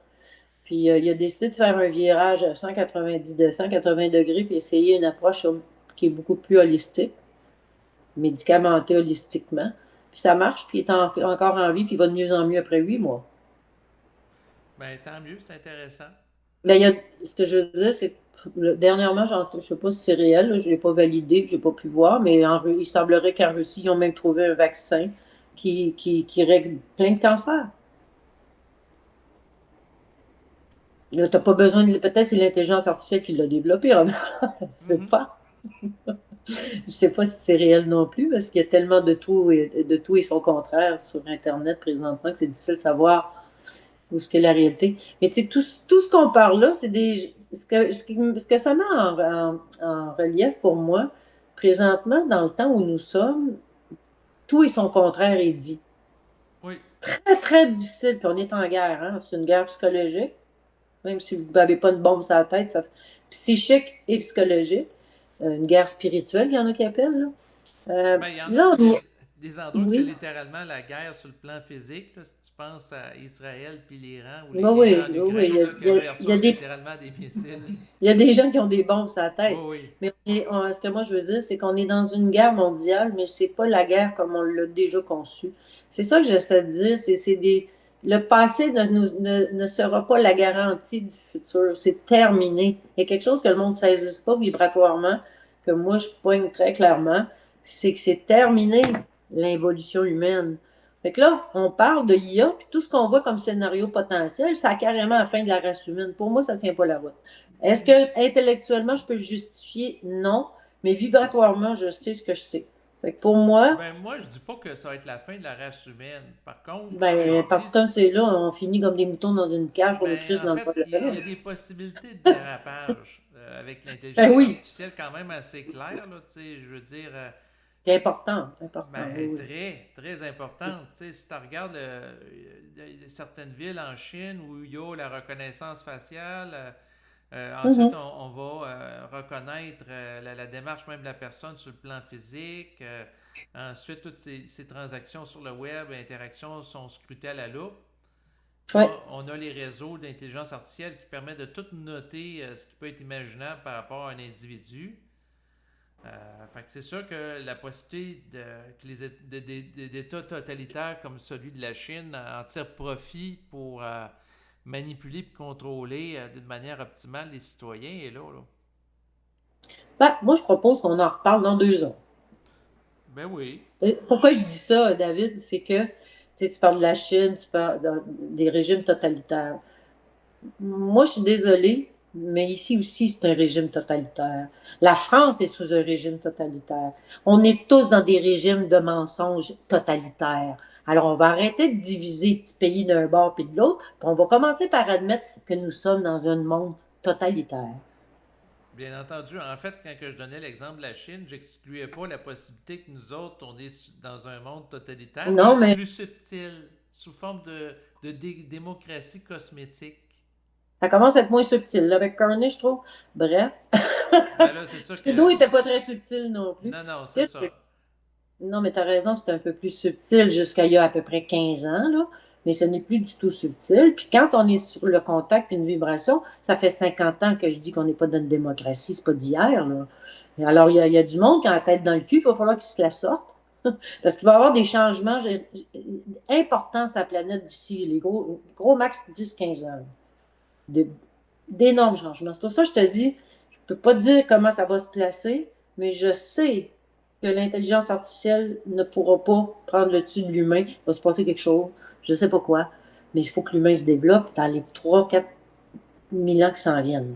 Puis il a décidé de faire un virage à 180 degrés, puis essayer une approche qui est beaucoup plus holistique, médicamentée holistiquement. Puis ça marche, puis il est encore en vie, puis il va de mieux en mieux après 8 mois. Ben, tant mieux, c'est intéressant. Mais ce que je veux dire, c'est que dernièrement, je ne sais pas si c'est réel, là, je ne l'ai pas validé, je n'ai pas pu voir, mais il semblerait qu'en Russie, ils ont même trouvé un vaccin qui règle plein de cancers. Tu n'as pas besoin de. Peut-être c'est l'intelligence artificielle qui l'a développé, hein, je ne sais Mhm. pas. Je ne sais pas si c'est réel non plus, parce qu'il y a tellement de tout et son contraire sur Internet présentement que c'est difficile de savoir où ce qu'est la réalité. Mais tu sais, tout ce qu'on parle là, c'est des. Ce que ça met en relief pour moi, présentement, dans le temps où nous sommes, tout et son contraire est dit. Oui. Très, très difficile, puis on est en guerre, hein? C'est une guerre psychologique, même si vous n'avez pas de bombe sur la tête, psychique et psychologique. Une guerre spirituelle, il y en a qui appellent, là. Ben, il y en a Là, des endroits que c'est oui, littéralement la guerre sur le plan physique. Là, si tu penses à Israël puis l'Iran, ou oui, les gens oui, en oui, Ukraine là, qui il y a reçoivent des littéralement des missiles. Il y a des gens qui ont des bombes sur la Oui, tête. oui. Mais ce que moi je veux dire, c'est qu'on est dans une guerre mondiale, mais c'est pas la guerre comme on l'a déjà conçue. C'est ça que j'essaie de dire. Le passé ne sera pas la garantie du futur. C'est terminé. Il y a quelque chose que le monde ne saisisse pas vibratoirement, que moi je poigne très clairement, c'est que c'est terminé l'involution humaine. Fait que là, on parle de l'IA, puis tout ce qu'on voit comme scénario potentiel, c'est carrément la fin de la race humaine. Pour moi, ça ne tient pas la route. Est-ce que intellectuellement, je peux le justifier? Non. Mais vibratoirement, je sais ce que je sais. Fait que pour moi, Ben, moi, je dis pas que ça va être la fin de la race humaine. Par contre, ce que je ben, dis, parti comme c'est là, on finit comme des moutons dans une cage, on est ben, triste en dans le fait, pas de il la y a des possibilités de dérapage avec Ben l'intelligence oui, artificielle quand même assez claire, là, tu sais, je veux dire, c'est si- important, oui, ben, oui. très, très importante. Tu sais, si tu regardes certaines villes en Chine où il y a la reconnaissance faciale, ensuite Mhm. on va reconnaître la démarche même de la personne sur le plan physique. Ensuite, toutes ces transactions sur le web et interactions sont scrutées à la loupe. Ouais. Là, on a les réseaux d'intelligence artificielle qui permettent de tout noter ce qui peut être imaginable par rapport à un individu. Fait que c'est sûr que la possibilité que des États totalitaires comme celui de la Chine en tirent profit pour manipuler et contrôler d'une manière optimale les citoyens est là, là. Ben, moi, je propose qu'on en reparle dans 2 ans. Ben oui. Pourquoi je dis ça, David? C'est que tu parles de la Chine, tu parles des régimes totalitaires. Moi, je suis désolée, mais ici aussi, c'est un régime totalitaire. La France est sous un régime totalitaire. On est tous dans des régimes de mensonges totalitaires. Alors, on va arrêter de diviser les petits pays d'un bord puis de l'autre, puis on va commencer par admettre que nous sommes dans un monde totalitaire. Bien entendu. En fait, quand que je donnais l'exemple de la Chine, j'excluais pas la possibilité que nous autres, on est dans un monde totalitaire, Non, mais mais plus subtil, sous forme de démocratie cosmétique. ça commence à être moins subtil. Là, avec Carney, je trouve. Bref. Ben là, c'est sûr Trudeau que. n'était pas très subtil non plus. Non, non, c'est Qu'est-ce que ça. Non, mais tu as raison, c'est un peu plus subtil jusqu'à il y a à peu près 15 ans, là. Mais ce n'est plus du tout subtil. Puis quand on est sur le contact et une vibration, ça fait 50 ans que je dis qu'on n'est pas dans une démocratie, c'est pas d'hier, là. Et alors, il y a du monde qui a la tête dans le cul, il va falloir qu'il se la sorte. Parce qu'il va y avoir des changements importants sur la planète d'ici, les gros max 10-15 ans. De- D'énormes changements. C'est pour ça que je te dis, je ne peux pas te dire comment ça va se placer, mais je sais que l'intelligence artificielle ne pourra pas prendre le dessus de l'humain. Il va se passer quelque chose, je ne sais pas quoi, mais il faut que l'humain se développe dans les 3 4 000 ans qui s'en viennent.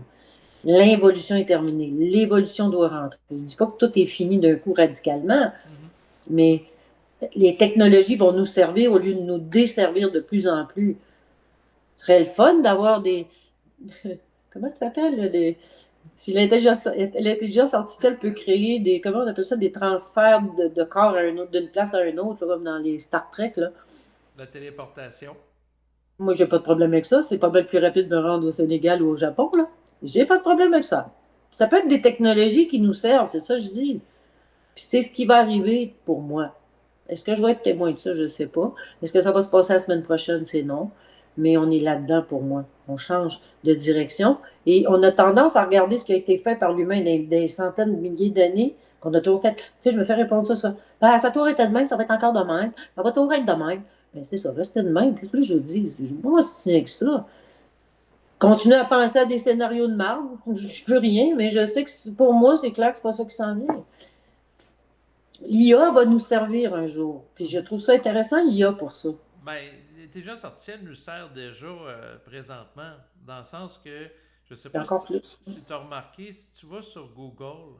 L'involution est terminée. L'évolution doit rentrer. Je ne dis pas que tout est fini d'un coup radicalement, Mhm. mais les technologies vont nous servir au lieu de nous desservir de plus en plus. Ce serait le fun d'avoir des. Comment ça s'appelle? Si l'intelligence artificielle peut créer des. Comment on appelle ça? Des transferts de corps à un autre, d'une place à une autre, là, comme dans les Star Trek. Là. La téléportation. Moi, j'ai pas de problème avec ça. C'est pas mal plus rapide de me rendre au Sénégal ou au Japon. Là. J'ai pas de problème avec ça. Ça peut être des technologies qui nous servent, c'est ça que je dis. Puis c'est ce qui va arriver pour moi. Est-ce que je vais être témoin de ça? Je ne sais pas. Est-ce que ça va se passer la semaine prochaine? C'est non. Mais on est là-dedans pour moi. On change de direction et on a tendance à regarder ce qui a été fait par l'humain des centaines de milliers d'années, qu'on a toujours fait. Tu sais, je me fais répondre ça. Ben, ça a toujours été de même, ça va être encore de même. Ça va toujours être de même. Ben, c'est ça, rester de même. Qu'est-ce que je dis? Je ne veux pas m'ostiner avec ça. Continuer à penser à des scénarios de marbre. Je ne veux rien, mais je sais que pour moi, c'est clair que c'est pas ça qui s'en vient. L'IA va nous servir un jour. Puis je Mhm. trouve ça intéressant, l'IA, pour ça. Ben, l'intelligence artificielle nous sert déjà présentement, dans le sens que, je ne sais Et pas encore plus. si tu as remarqué, si tu vas sur Google,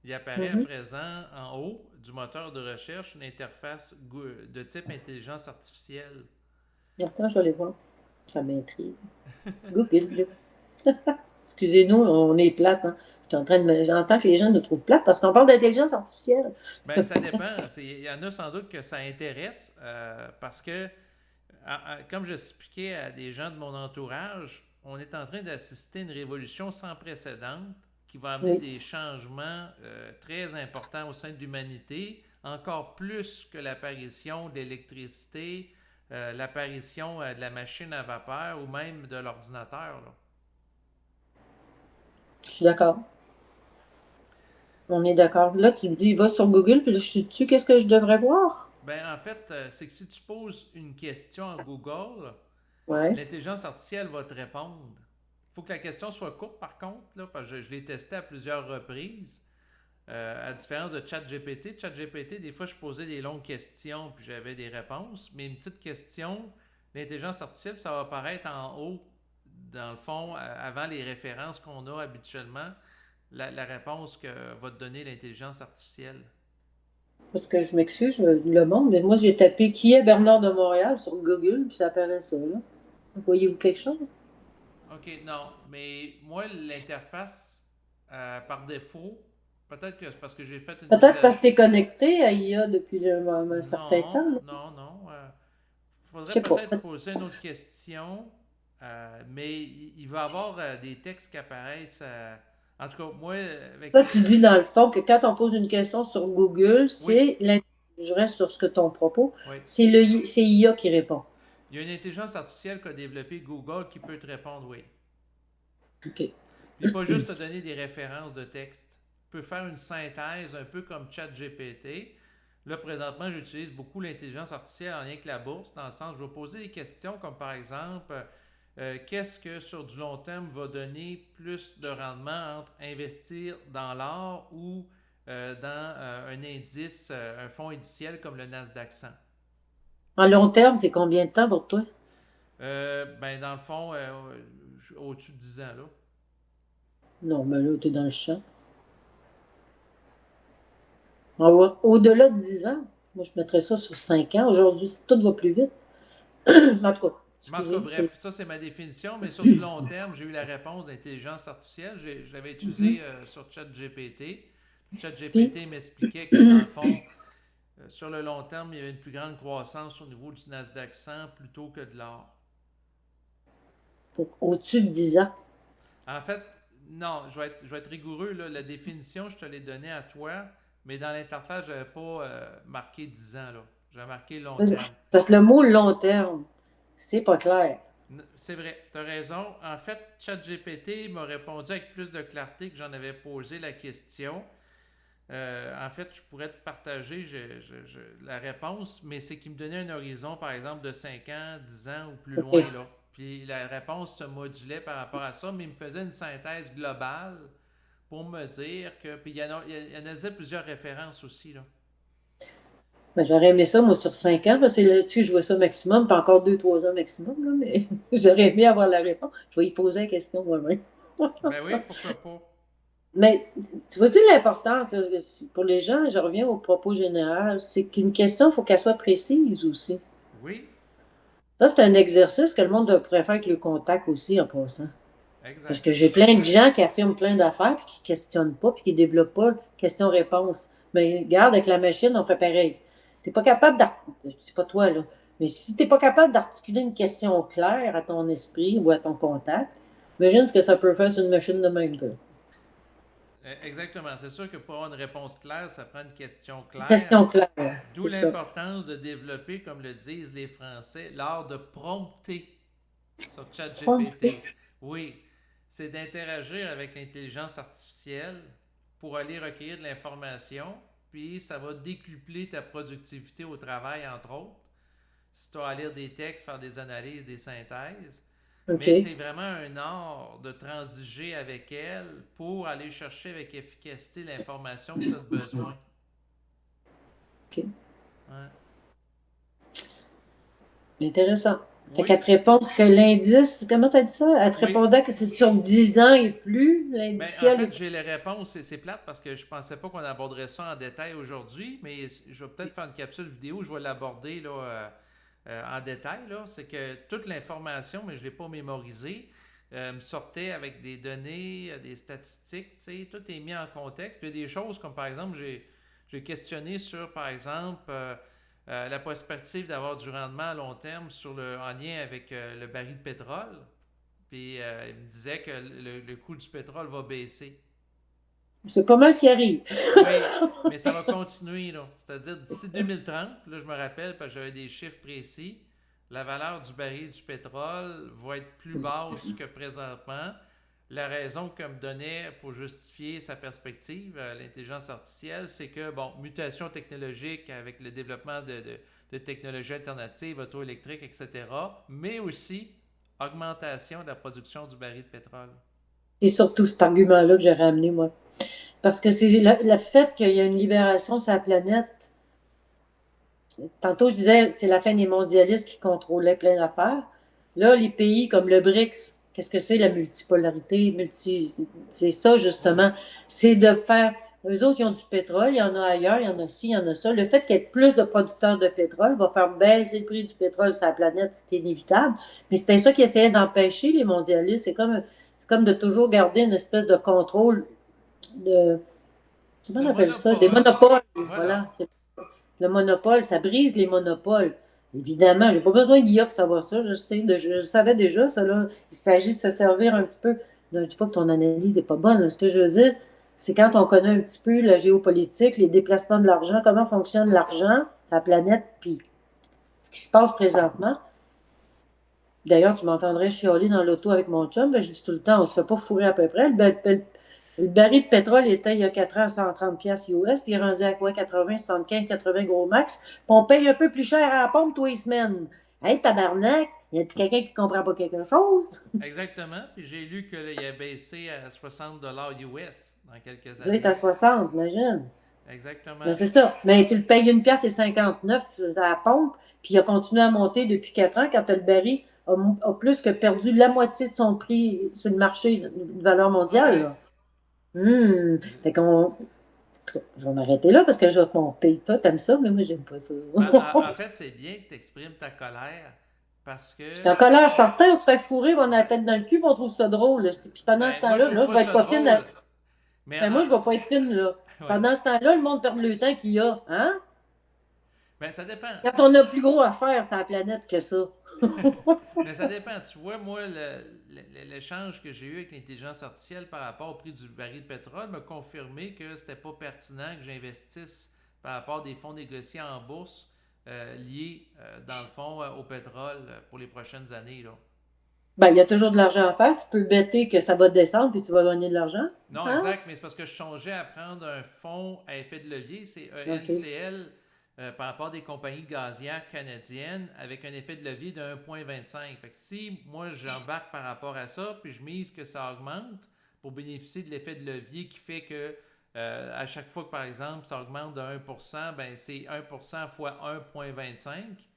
il apparaît à Mhm. présent en haut du moteur de recherche une interface de type intelligence artificielle. Attends, je vais aller voir. Ça m'intrigue. Google. Excusez-nous, on est plate. Hein. J'entends que les gens nous trouvent plates parce qu'on parle d'intelligence artificielle. Ben, ça dépend. Il y en a sans doute que ça intéresse parce que, comme j'expliquais à des gens de mon entourage, on est en train d'assister à une révolution sans précédent qui va amener Oui. des changements très importants au sein de l'humanité, encore plus que l'apparition de l'électricité, l'apparition de la machine à vapeur ou même de l'ordinateur. Là. Je suis d'accord. On est d'accord. Là, tu me dis, va sur Google, puis là, je suis dessus, qu'est-ce que je devrais voir? Ben, en fait, c'est que si tu poses une question à Google, Ouais. l'intelligence artificielle va te répondre. Il faut que la question soit courte, par contre, là, parce que je l'ai testé à plusieurs reprises. À différence de ChatGPT. ChatGPT, des fois, je posais des longues questions puis j'avais des réponses. Mais une petite question, l'intelligence artificielle, ça va apparaître en haut, dans le fond, avant les références qu'on a habituellement, la réponse que va te donner l'intelligence artificielle. Parce que je m'excuse, le monde, mais moi, j'ai tapé qui est Bernard de Montréal sur Google, puis ça apparaît ça, là. Voyez-vous quelque chose? OK, non. Mais moi, l'interface, par défaut, peut-être que c'est parce que j'ai fait une mise Peut-être à... parce que tu es connecté à IA depuis un certain temps. Non, Là. non, non. Je Faudrait sais pas. peut-être poser une autre question, mais il va y avoir des textes qui apparaissent. En tout cas, moi, avec. Là, tu dis dans le fond que quand on pose une question sur Google, Oui, je reste sur ce que ton propos, oui. c'est IA qui répond. Il y a une intelligence artificielle qu'a développée Google qui peut te répondre oui. OK. Puis pas juste te donner des références de texte. Il peut faire une synthèse un peu comme ChatGPT. Là, présentement, j'utilise beaucoup l'intelligence artificielle en lien avec la bourse, dans le sens où je vais poser des questions comme par exemple, qu'est-ce que sur du long terme va donner plus de rendement entre investir dans l'or ou dans un indice, un fonds indiciel comme le Nasdaq 100? En long terme, c'est combien de temps pour toi? Ben, dans le fond, au-dessus de 10 ans, là. Non, mais là, tu es dans le champ. Au-delà de 10 ans, moi, je mettrais ça sur 5 ans. Aujourd'hui, tout va plus vite. En tout cas, Mais en tout cas, excusez. bref, ça c'est ma définition, mais sur du long terme, j'ai eu la réponse d'intelligence artificielle. Je l'avais utilisé sur ChatGPT. Puis, ChatGPT m'expliquait que dans le fond, sur le long terme, il y avait une plus grande croissance au niveau du Nasdaq 100 plutôt que de l'or. au-dessus de 10 ans. En fait, non, je vais être rigoureux. Là. La définition, je te l'ai donnée à toi, mais dans l'interface, je n'avais pas marqué 10 ans. Là. J'avais marqué long terme. Parce que le mot long terme, c'est pas clair. C'est vrai, tu as raison. En fait, ChatGPT m'a répondu avec plus de clarté que j'en avais posé la question. En fait, je pourrais te partager la réponse, mais c'est qu'il me donnait un horizon, par exemple, de 5 ans, 10 ans ou plus loin. OK. Là. Puis la réponse se modulait par rapport à ça, mais il me faisait une synthèse globale pour me dire que. Puis il y en a plusieurs références aussi, là. Ben, j'aurais aimé ça, moi, sur 5 ans, parce que c'est là-dessus que je vois ça maximum, pas encore 2, 3 ans maximum, là, mais j'aurais aimé avoir la réponse. Je vais y poser la question moi-même. Ben oui, pourquoi pas? Mais tu vois-tu l'importance, là, pour les gens, je reviens au propos général, c'est qu'une question, il faut qu'elle soit précise aussi. Oui, Ça, c'est un exercice que le monde pourrait faire avec le contact aussi en passant. Parce exact. que j'ai plein de gens qui affirment plein d'affaires, puis qui ne questionnent pas, puis qui ne développent pas question-réponse. Mais regarde, avec la machine, on fait pareil. T'es pas capable d'articuler, je dis pas toi, là, mais si tu n'es pas capable d'articuler une question claire à ton esprit ou à ton contact, imagine ce que ça peut faire sur une machine de même. Là. Exactement. C'est sûr que pour avoir une réponse claire, ça prend une question Une claire. question claire, D'où c'est ça. l'importance de développer, comme le disent les Français, l'art de prompter sur ChatGPT. Oui, c'est d'interagir avec l'intelligence artificielle pour aller recueillir de l'information, puis ça va décupler ta productivité au travail, entre autres, si tu as à lire des textes, faire des analyses, des synthèses. Mais OK. c'est vraiment un art de transiger avec elle pour aller chercher avec efficacité l'information que tu as besoin. OK. Ouais. Intéressant. Fait qu'elle Oui, te répond que l'indice, comment tu as dit ça? Elle te oui. répondait que c'est sur 10 ans et plus, Mais en l'indiciel fait, est j'ai les réponses. C'est plate parce que je pensais pas qu'on aborderait ça en détail aujourd'hui, mais je vais peut-être faire une capsule vidéo. Je vais l'aborder là, en détail. Là. C'est que toute l'information, mais je ne l'ai pas mémorisée, me sortait avec des données, des statistiques. Tout est mis en contexte. Puis il y a des choses comme par exemple, j'ai questionné sur, par exemple, la perspective d'avoir du rendement à long terme en lien avec le baril de pétrole. Puis il me disait que le coût du pétrole va baisser. c'est pas mal ce qui arrive. Oui, mais ça va continuer, là. C'est-à-dire d'ici 2030, là je me rappelle, parce que j'avais des chiffres précis, la valeur du baril du pétrole va être plus basse que présentement. La raison que me donnait pour justifier sa perspective, l'intelligence artificielle, c'est que, bon, mutation technologique avec le développement de technologies alternatives, auto-électriques, etc., mais aussi augmentation de la production du baril de pétrole. C'est surtout cet argument-là que j'ai ramené, moi. Parce que c'est le fait qu'il y a une libération sur la planète. Tantôt, je disais, c'est la fin des mondialistes qui contrôlaient plein d'affaires. Là, les pays comme le BRICS, qu'est-ce que c'est la multipolarité? C'est ça, Oui, justement. C'est de faire. Eux autres, ils ont du pétrole, il y en a ailleurs, il y en a ci, il y en a ça. Le fait qu'il y ait plus de producteurs de pétrole va faire baisser le prix du pétrole sur la planète, c'est inévitable. Mais c'était ça qui essayait d'empêcher les mondialistes. C'est comme de toujours garder une espèce de contrôle de. Comment de on appelle ça? Des monopole. monopoles. Voilà. Voilà. Le monopole, ça brise les monopoles. Évidemment, j'ai pas besoin d'IA pour savoir ça. Je le savais déjà, ça là. Il s'agit de se servir un petit peu. Je ne dis pas que ton analyse n'est pas bonne. Là. Ce que je veux dire, c'est quand on connaît un petit peu la géopolitique, les déplacements de l'argent, comment fonctionne l'argent, sa planète, puis ce qui se passe présentement. D'ailleurs, tu m'entendrais chialer dans l'auto avec mon chum. Ben, je dis tout le temps, on se fait pas fourrer à peu près. Le baril de pétrole était il y a 4 ans à 130 pièces US, puis il est rendu à quoi? 80, 75, 80 gros max. Puis on paye un peu plus cher à la pompe tous les semaines. Hey, tabarnak! Y a-t-il quelqu'un qui comprend pas quelque chose? Exactement. Puis j'ai lu qu'il a baissé à 60 $ US dans quelques Là, il est à années. 60, imagine. Ben, Exactement. c'est ça. Mais tu le payes 1 pièce et 59 à la pompe, puis il a continué à monter depuis 4 ans quand le baril a plus que perdu la moitié de son prix sur le marché de valeur Oui, mondiale. oui. Là. Fait qu'on. Je vais m'arrêter là parce que je vais te monter. Toi, t'aimes ça, mais moi, j'aime pas ça. Ben, en fait, c'est bien que tu exprimes ta colère parce Je que, suis en colère, certain, on se fait fourrer, on a la ben, tête dans le cul, puis on trouve ça drôle. Là. Puis pendant ce moi, je temps-là, trouve là, je pas vais être ça pas fine. drôle. Mais, Ben, moi, je vais pas être fine, là. ouais. Pendant ce temps-là, le monde perd le temps qu'il y a. Hein? Ben, ça dépend. Quand on a plus gros à faire sur la planète que ça. Mais ça dépend. Tu vois, moi, l'échange que j'ai eu avec l'intelligence artificielle par rapport au prix du baril de pétrole m'a confirmé que c'était pas pertinent que j'investisse par rapport à des fonds négociés en bourse liés, dans le fond, au pétrole pour les prochaines années. Là. Ben, il y a toujours de l'argent à faire. Tu peux bêter que ça va descendre, puis tu vas gagner de l'argent. Non, Hein? exact, mais c'est parce que je songeais à prendre un fonds à effet de levier, c'est OK. ENCL, par rapport à des compagnies gazières canadiennes, avec un effet de levier de 1,25. Fait que si moi j'embarque par rapport à ça, puis je mise que ça augmente, pour bénéficier de l'effet de levier qui fait que à chaque fois que, par exemple, ça augmente de 1%, ben c'est 1% fois 1,25.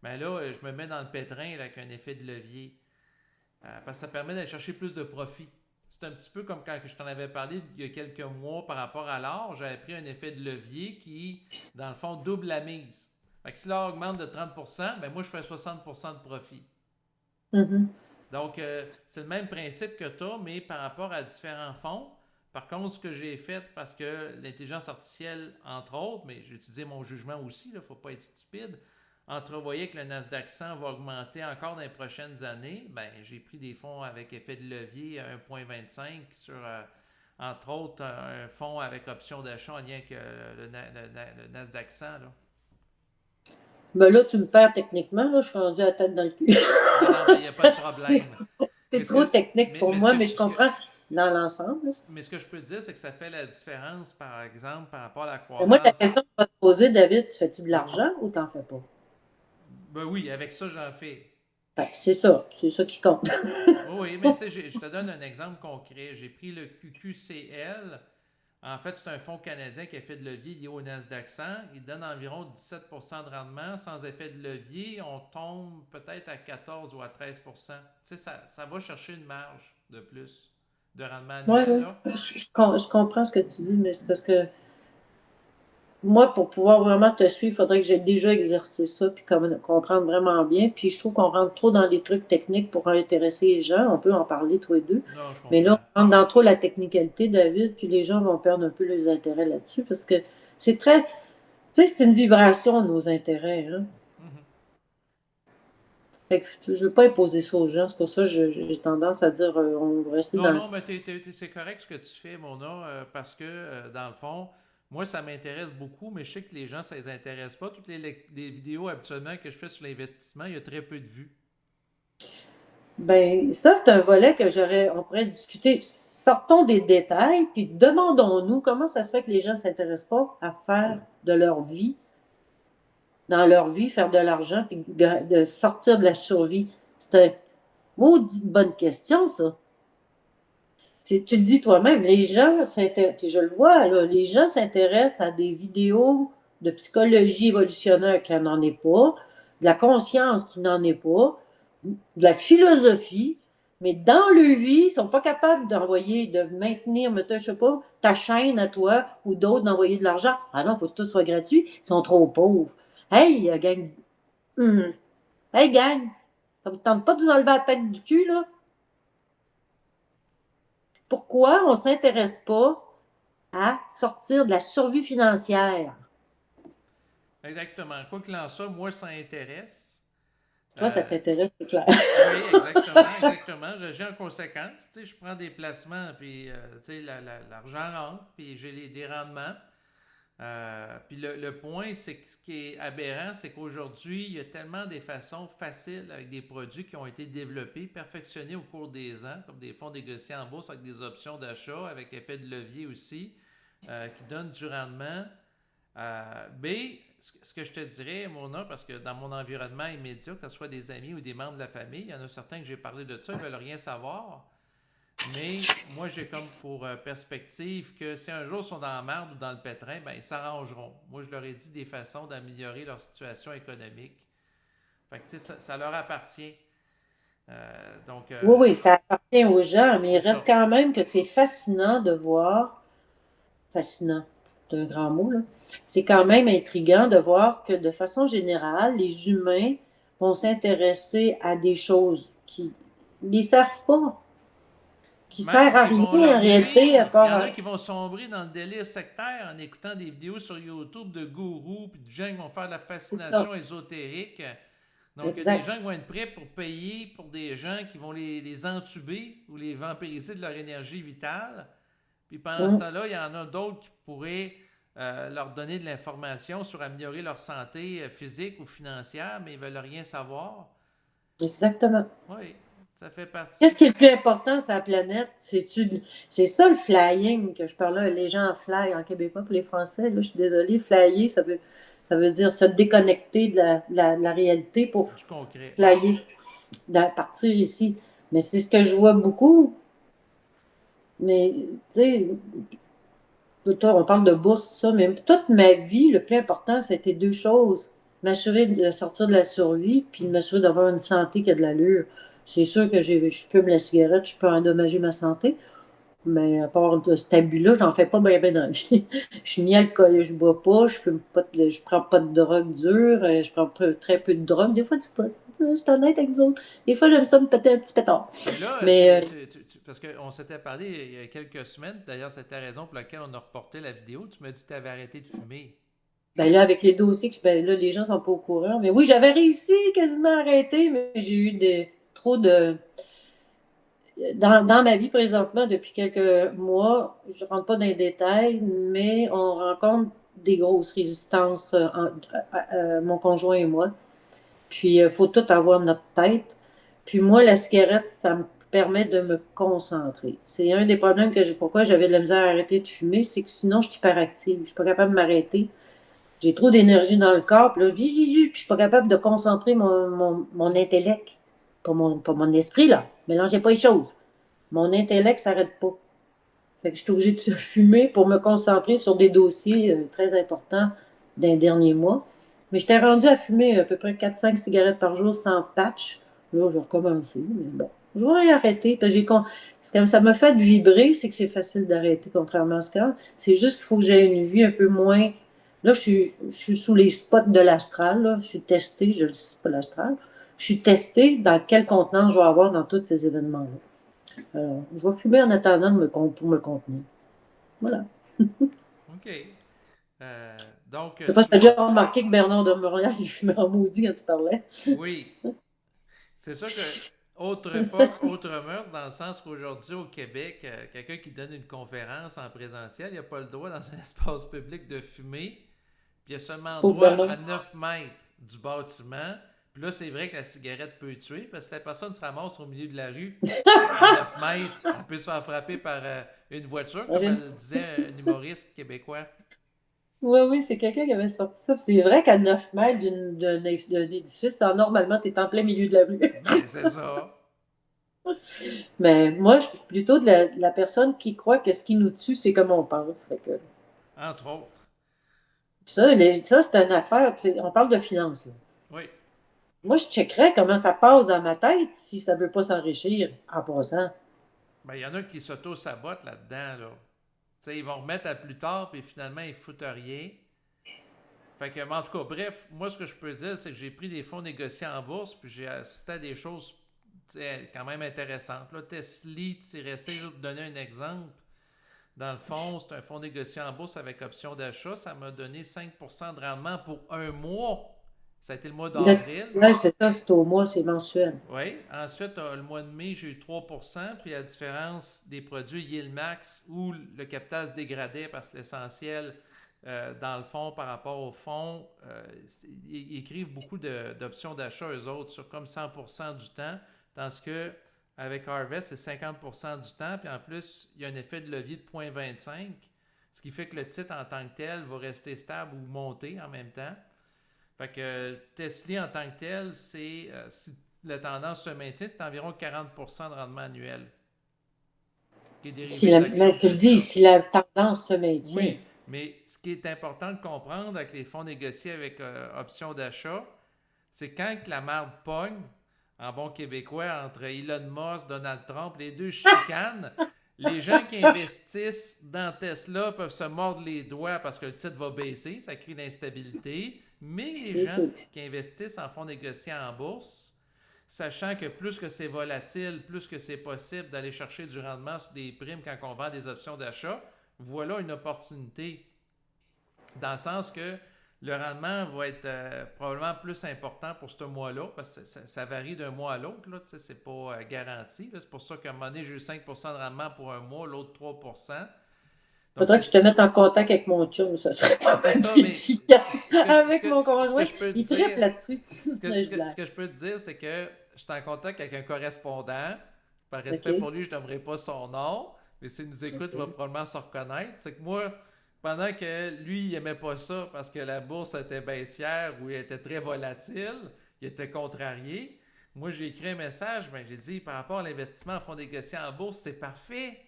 Ben là, je me mets dans le pétrin là, avec un effet de levier. Parce que ça permet d'aller chercher plus de profit. C'est un petit peu comme quand je t'en avais parlé il y a quelques mois par rapport à l'or. J'avais pris un effet de levier qui, dans le fond, double la mise. Fait que si l'or augmente de 30%, ben moi, je fais 60% de profit. Mhm. Donc, c'est le même principe que toi, mais par rapport à différents fonds. Par contre, ce que j'ai fait, parce que l'intelligence artificielle, entre autres, mais j'ai utilisé mon jugement aussi, il ne faut pas être stupide, entrevoyait que le Nasdaq 100 va augmenter encore dans les prochaines années, ben, j'ai pris des fonds avec effet de levier à 1,25 sur, entre autres, un fonds avec option d'achat en lien avec le Nasdaq 100. Là. Ben là, tu me perds techniquement, là, je suis rendue à la tête dans le cul. Non, non, mais il n'y a pas de problème. C'est Mais ce trop que, technique pour ce moi, que, mais je comprends dans l'ensemble. mais ce que je peux te dire, c'est que ça fait la différence, par exemple, par rapport à la Mais moi, la croissance. question que je vais te poser, David, tu fais-tu de Oui. l'argent ou t'en fais pas? Ben oui, avec ça, j'en fais. Ben, c'est ça qui compte. Oui, oui, mais tu sais, je te donne un exemple concret. J'ai pris le QQCL. En fait, c'est un fonds canadien qui a fait de levier lié au Nasdaq 100. Il donne environ 17% de rendement. Sans effet de levier, on tombe peut-être à 14 ou à 13%. Tu sais, ça va chercher une marge de plus de rendement Oui, annuel, oui. là. Je comprends ce que tu dis, mais c'est parce que moi, pour pouvoir vraiment te suivre, il faudrait que j'ai déjà exercé ça puis comprendre vraiment bien. Puis je trouve qu'on rentre trop dans les trucs techniques pour intéresser les gens. On peut en parler tous les deux. Non, je Mais là, comprends. on rentre dans trop la technicalité, David, puis les gens vont perdre un peu leurs intérêts là-dessus parce que c'est très, tu sais, c'est une vibration, nos intérêts, hein. Mhm. Fait que je ne veux pas imposer ça aux gens. C'est pour ça que j'ai tendance à dire on va rester Non, dans. non, mais c'est correct ce que tu fais, Mona, parce que, dans le fond, moi, ça m'intéresse beaucoup, mais je sais que les gens, ça les intéresse pas. Toutes les vidéos habituellement que je fais sur l'investissement, il y a très peu de vues. Ben, ça, c'est un volet que on pourrait discuter. Sortons des détails, puis demandons-nous comment ça se fait que les gens ne s'intéressent pas à faire de leur vie, dans leur vie, faire de l'argent, puis de sortir de la survie. C'est une maudite bonne question, ça. Tu le dis toi-même, les gens s'intéressent, je le vois, là, les gens s'intéressent à des vidéos de psychologie évolutionnaire qui n'en est pas, de la conscience qui n'en est pas, de la philosophie, mais dans leur vie, ils ne sont pas capables d'envoyer, de maintenir, je sais pas, ta chaîne à toi ou d'autres d'envoyer de l'argent. Ah non, il faut que tout soit gratuit. Ils sont trop pauvres. Hey, gang. Hum. Hey, gang. Ça vous tente pas de vous enlever la tête du cul, là? Pourquoi on ne s'intéresse pas à sortir de la survie financière? Exactement. Quoi qu'il en soit, moi, ça intéresse. Toi, ça Euh, t'intéresse, c'est clair. oui, exactement, exactement. J'agis en conséquence. Tu sais, je prends des placements, puis tu sais, l'argent rentre, puis j'ai des rendements. Puis le point, c'est que ce qui est aberrant, c'est qu'aujourd'hui, il y a tellement des façons faciles avec des produits qui ont été développés, perfectionnés au cours des ans, comme des fonds négociés en bourse avec des options d'achat, avec effet de levier aussi, qui donnent du rendement. Mais ce que je te dirais, Mona, parce que dans mon environnement immédiat, que ce soit des amis ou des membres de la famille, il y en a certains que j'ai parlé de ça, ils ne veulent rien savoir. Mais moi, j'ai comme pour perspective que si un jour ils sont dans la merde ou dans le pétrin, ben, ils s'arrangeront. Moi, je leur ai dit des façons d'améliorer leur situation économique. Fait que, tu sais, ça leur appartient. Donc, Oui, oui, ça appartient aux gens, mais il c'est reste ça. quand même que c'est fascinant de voir, fascinant, c'est un grand mot, là. C'est quand même intriguant de voir que de façon générale, les humains vont s'intéresser à des choses qui ne les servent pas, qui ne servent Même à qui rien vont en leur réalité, à nuire. Il y part. en a qui vont sombrer dans le délire sectaire en écoutant des vidéos sur YouTube de gourous puis de gens qui vont faire de la C'est ça, fascination ésotérique. Donc, il y a des exact. gens qui vont être prêts pour payer pour des gens qui vont les entuber ou les vampiriser de leur énergie vitale. Puis pendant ce Hum, temps-là, il y en a d'autres qui pourraient leur donner de l'information sur améliorer leur santé physique ou financière, mais ils ne veulent rien savoir. exactement. Oui, ça fait Qu'est-ce partie. qui est le plus important sur la planète? C'est ça le flying que je parlais. Les gens fly en québécois pour les Français. Là, je suis désolée, flyer, ça veut dire se déconnecter de la réalité pour Du concret, oui. flyer, partir ici. Mais c'est ce que je vois beaucoup. Mais, tu sais, toi, on parle de bourse, tout ça, mais toute ma vie, le plus important, c'était deux choses. M'assurer de sortir de la survie, puis de Mhm. m'assurer d'avoir une santé qui a de l'allure. C'est sûr que je fume la cigarette, je peux endommager ma santé, mais à part de cet abus-là, j'en fais pas bien dans la vie. Je suis ni alcoolique, je bois pas, je fume pas, je prends pas de drogue dure, je prends très peu de drogue, des fois du pot. Je suis honnête avec vous autres. Des fois, j'aime ça me péter un petit pétard. Mais là, Mais parce qu'on s'était parlé il y a quelques semaines, d'ailleurs, c'était la raison pour laquelle on a reporté la vidéo. Tu m'as dit que tu avais arrêté de fumer. ben là, avec les dossiers, ben là, les gens sont pas au courant. Mais oui, j'avais réussi quasiment à arrêter, mais j'ai eu trop de. Dans ma vie présentement, depuis quelques mois, je ne rentre pas dans les détails, mais on rencontre des grosses résistances, mon conjoint et moi. Puis, il faut tout avoir dans notre tête. Puis, moi, la cigarette, ça me permet de me concentrer. C'est un des problèmes que j'ai. Pourquoi j'avais de la misère à arrêter de fumer, c'est que sinon, je suis hyperactive. Je ne suis pas capable de m'arrêter. J'ai trop d'énergie dans le corps, puis là, puis je suis pas capable de concentrer mon intellect. Pas mon esprit, là. Mélangez pas les choses. Mon intellect s'arrête pas. Fait que je suis obligée de fumer pour me concentrer sur des dossiers très importants d'un dernier mois. Mais j'étais rendue à fumer à peu près 4-5 cigarettes par jour sans patch. Là, je vais recommencer, mais bon. Je vais arrêter. Ce que ça me fait vibrer, c'est que c'est facile d'arrêter, contrairement à ce que c'est juste qu'il faut que j'aie une vie un peu moins. Là, je suis sous les spots de l'astral. Là. Je suis testée, je le sais pas l'astral. Je suis testée dans quel contenant je vais avoir dans tous ces événements-là. Je vais fumer en attendant pour me contenir. Voilà. OK. Donc, Je sais pas si tu as déjà remarqué que Bernard de Montréal, il fumait en maudit quand tu parlais. oui. C'est sûr que autre époque, autre mœurs, dans le sens qu'aujourd'hui au Québec, quelqu'un qui donne une conférence en présentiel, il n'a pas le droit dans un espace public de fumer. Puis il a seulement le Pauvre droit à Bernard. 9 mètres du bâtiment. Puis là, c'est vrai que la cigarette peut tuer parce que la personne se ramasse au milieu de la rue à 9 mètres. Elle peut se faire frapper par une voiture, comme Imagine. elle disait un humoriste québécois. Oui, oui, c'est quelqu'un qui avait sorti ça. C'est vrai qu'à 9 mètres d'un édifice, normalement, tu es en plein milieu de la rue. Ben, c'est ça. Mais moi, je suis plutôt de la personne qui croit que ce qui nous tue, c'est comme on pense. Fait que, Entre autres. ça, c'est une affaire. On parle de finances, là. Oui. Moi, je checkerais comment ça passe dans ma tête si ça ne veut pas s'enrichir en passant. Ben, il y en a qui s'auto-sabotent là-dedans, là. Tu sais, ils vont remettre à plus tard, puis finalement, ils foutent rien. Fait que, mais en tout cas, bref, moi, ce que je peux dire, c'est que j'ai pris des fonds négociés en bourse, puis j'ai assisté à des choses quand même intéressantes. Là, Tesla-C, pour donner un exemple, dans le fond, c'est un fonds négocié en bourse avec option d'achat. Ça m'a donné 5% de rendement pour un mois. Ça a été le mois d'avril. Là, c'est ça, c'est au mois, c'est mensuel. Oui. Ensuite, le mois de mai, j'ai eu 3%. Puis, à la différence des produits Yield Max où le capital se dégradait parce que l'essentiel, dans le fond, par rapport au fonds, ils écrivent beaucoup d'options d'achat, eux autres, sur comme 100% du temps. Tandis que avec Harvest, c'est 50% du temps. Puis, en plus, il y a un effet de levier de 0,25, ce qui fait que le titre en tant que tel va rester stable ou monter en même temps. Fait que Tesla en tant que tel, si la tendance se maintient, c'est environ 40% de rendement annuel qui est dérivé de Mais l'action tu le dis, Tesla. si la tendance se maintient. Oui, mais ce qui est important de comprendre avec les fonds négociés avec option d'achat, c'est quand que la marde pogne, en bon québécois, entre Elon Musk, Donald Trump, les deux chicanes, les gens qui investissent dans Tesla peuvent se mordre les doigts parce que le titre va baisser, ça crée l'instabilité. Mais les C'est gens sûr. qui investissent en fonds négociés en bourse, sachant que plus que c'est volatile, plus que c'est possible d'aller chercher du rendement sur des primes quand on vend des options d'achat, voilà une opportunité. Dans le sens que le rendement va être probablement plus important pour ce mois-là, parce que ça varie d'un mois à l'autre. Là, c'est pas garanti. Là. C'est pour ça qu'à un moment donné, j'ai eu 5% de rendement pour un mois, l'autre 3%. Donc, Faudrait que je te mette en contact avec mon chum, ça serait pas c'est mal ça, plus mais efficace. ce Avec que, mon ce que conjoint, je peux te il tripe dire, là-dessus. ce que, Non, ce je que, ce blague. que je peux te dire, c'est que je suis en contact avec un correspondant. Par respect OK? pour lui, je n'aimerais pas son nom, mais s'il nous écoute, il va probablement se reconnaître. C'est que moi, pendant que lui, il n'aimait pas ça parce que la bourse était baissière ou elle était très volatile, il était contrarié. Moi, j'ai écrit un message, ben, j'ai dit par rapport à l'investissement en fonds négociés en bourse, c'est parfait.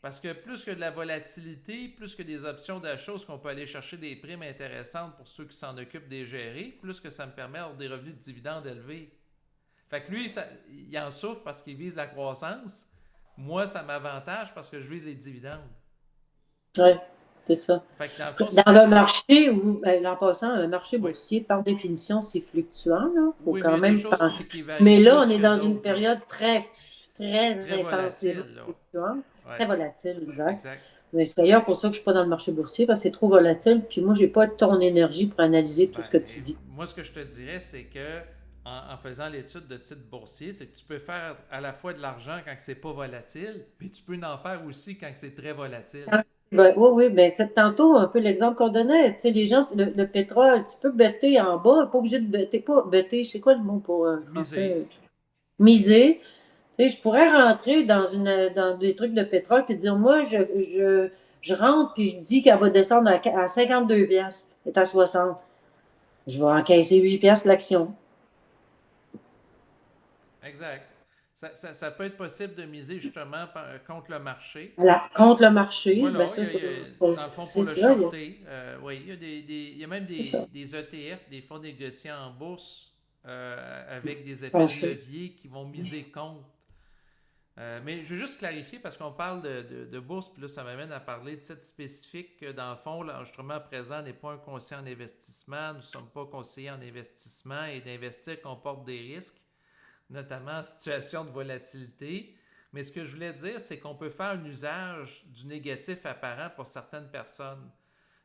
Parce que plus que de la volatilité, plus que des options d'achat, où qu'on peut aller chercher des primes intéressantes pour ceux qui s'en occupent des gérer, plus que ça me permet d'avoir des revenus de dividendes élevés. Fait que lui, il en souffre parce qu'il vise la croissance. Moi, ça m'avantage parce que je vise les dividendes. Oui, c'est ça. Fait que dans le fond, Dans un marché où, l'an passant, un marché oui. boursier, par définition, c'est fluctuant, là. Faut Oui, mais il y quand a des même choses penser. qui varient Mais là, on plus est que dans une d'autres, là. période très, très Très intensément volatile, là. fluctuante, Oui, très volatile, exact. exact. Mais c'est d'ailleurs pour ça que je ne suis pas dans le marché boursier, parce que c'est trop volatile, puis moi, j'ai pas ton énergie pour analyser tout Ben, ce que tu dis. moi, ce que je te dirais, c'est que en faisant l'étude de titre boursier, c'est que tu peux faire à la fois de l'argent quand c'est pas volatile, puis tu peux en faire aussi quand c'est très volatile. Ben, oui, oui, ben, c'est tantôt un peu l'exemple qu'on donnait. Tu sais, les gens, le pétrole, tu peux better en bas, pas obligé de better, pas better, c'est quoi le mot pour Miser. français? Miser. Tu sais, je pourrais rentrer dans des trucs de pétrole puis dire, moi, je rentre puis je dis qu'elle va descendre à 52 piastres, elle est à 60. Je vais encaisser 8 piastres l'action. Exact. Ça peut être possible de miser justement contre le marché. Voilà. Contre le marché, ben Voilà, ça, dans le fond, pour c'est le ça. shorter, oui, il y a même C'est ça. des ETF, des fonds négociés en bourse, avec des effets de Penché. levier qui vont miser contre. Mais je veux juste clarifier parce qu'on parle de bourse, puis là, ça m'amène à parler de titres spécifiques que, dans le fond, l'enregistrement présent n'est pas un conseiller en investissement. Nous ne sommes pas conseillers en investissement et d'investir comporte des risques, notamment en situation de volatilité. Mais ce que je voulais dire, c'est qu'on peut faire un usage du négatif apparent pour certaines personnes,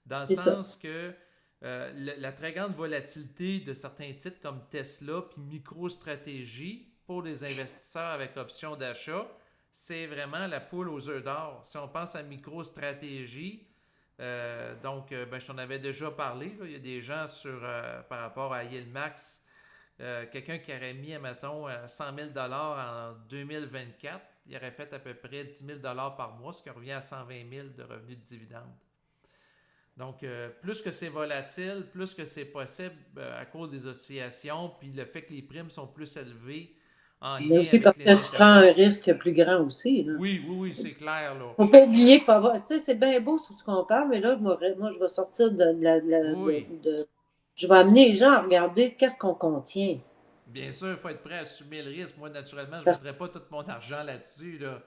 dans le C'est ça. sens que la très grande volatilité de certains titres comme Tesla puis MicroStratégie pour les investisseurs avec option d'achat, c'est vraiment la poule aux œufs d'or. Si on pense à MicroStratégie, ben, je t'en avais déjà parlé, là. Il y a des gens par rapport à Yilmax, quelqu'un qui aurait mis, mettons, 100 000 en 2024, il aurait fait à peu près 10 000 par mois, ce qui revient à 120 000 de revenus de dividendes. Donc, plus que c'est volatile, plus que c'est possible à cause des oscillations, puis le fait que les primes sont plus élevées en Mais lien aussi avec parce les que tu prends un intervales. risque plus grand aussi, là. Oui, oui, oui, c'est clair, là. Faut pas oublier qu'il faut avoir. Tu sais, c'est bien beau tout ce qu'on parle, mais là, moi, je vais sortir Oui, je vais amener les gens à regarder qu'est-ce qu'on contient. bien sûr, il faut être prêt à assumer le risque. Moi, naturellement, je ne Parce- mettrai pas tout mon argent là-dessus, là.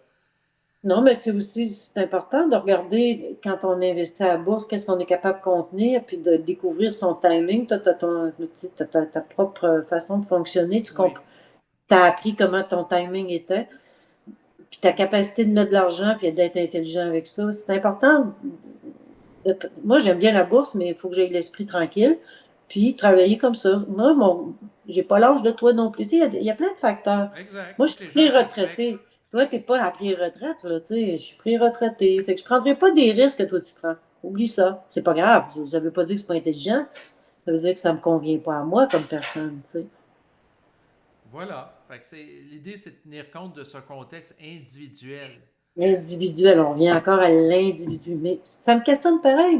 Non, mais c'est important de regarder quand on investit à la bourse, qu'est-ce qu'on est capable de contenir, puis de découvrir son timing. Toi, tu as ta propre façon de fonctionner. Oui, As appris comment ton timing était, puis ta capacité de mettre de l'argent, puis d'être intelligent avec ça. C'est important. Moi, j'aime bien la bourse, mais il faut que j'aie l'esprit tranquille, puis travailler comme ça. Moi, j'ai pas l'âge de toi non plus. Tu sais, il y a plein de facteurs. exact. Il Moi, faut je que suis les gens se respectent. pré-retraitée. Toi, tu n'es pas à pré-retraite, là, tu sais, je suis pré-retraitée. Fait que je ne prendrai pas des risques que toi, tu prends. Oublie ça. C'est pas grave. Ça ne veut pas dire que c'est pas intelligent. Ça veut dire que ça ne me convient pas à moi comme personne, tu sais. Voilà. Fait que l'idée, c'est de tenir compte de ce contexte individuel. L'individuel, on revient encore à l'individu. Mais ça me questionne pareil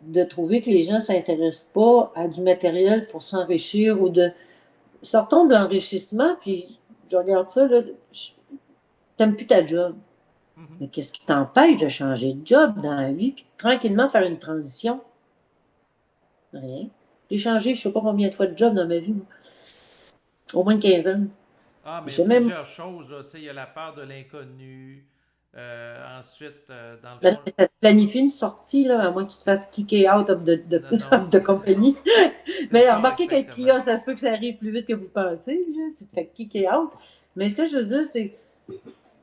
de trouver que les gens ne s'intéressent pas à du matériel pour s'enrichir ou de. Sortons de l'enrichissement, puis je regarde ça, là, t'aimes plus ta job. Mhm. Mais qu'est-ce qui t'empêche de changer de job dans la vie, puis tranquillement faire une transition? Rien. J'ai changé, je sais pas combien de fois de job dans ma vie, moi. Au moins une quinzaine. Ah, mais il y a J'ai même. plusieurs choses, là. Tu sais, il y a la peur de l'inconnu. Ensuite, dans le Ben, fond, ça se planifie une sortie, là, à c'est, moins que tu te c'est- fasses kicker out non, non, of the compagnie. c'est Mais ça, remarquez qu'être exactement. client, ça se peut que ça arrive plus vite que vous pensez, là. Tu te fais kicker out. Mais ce que je veux dire,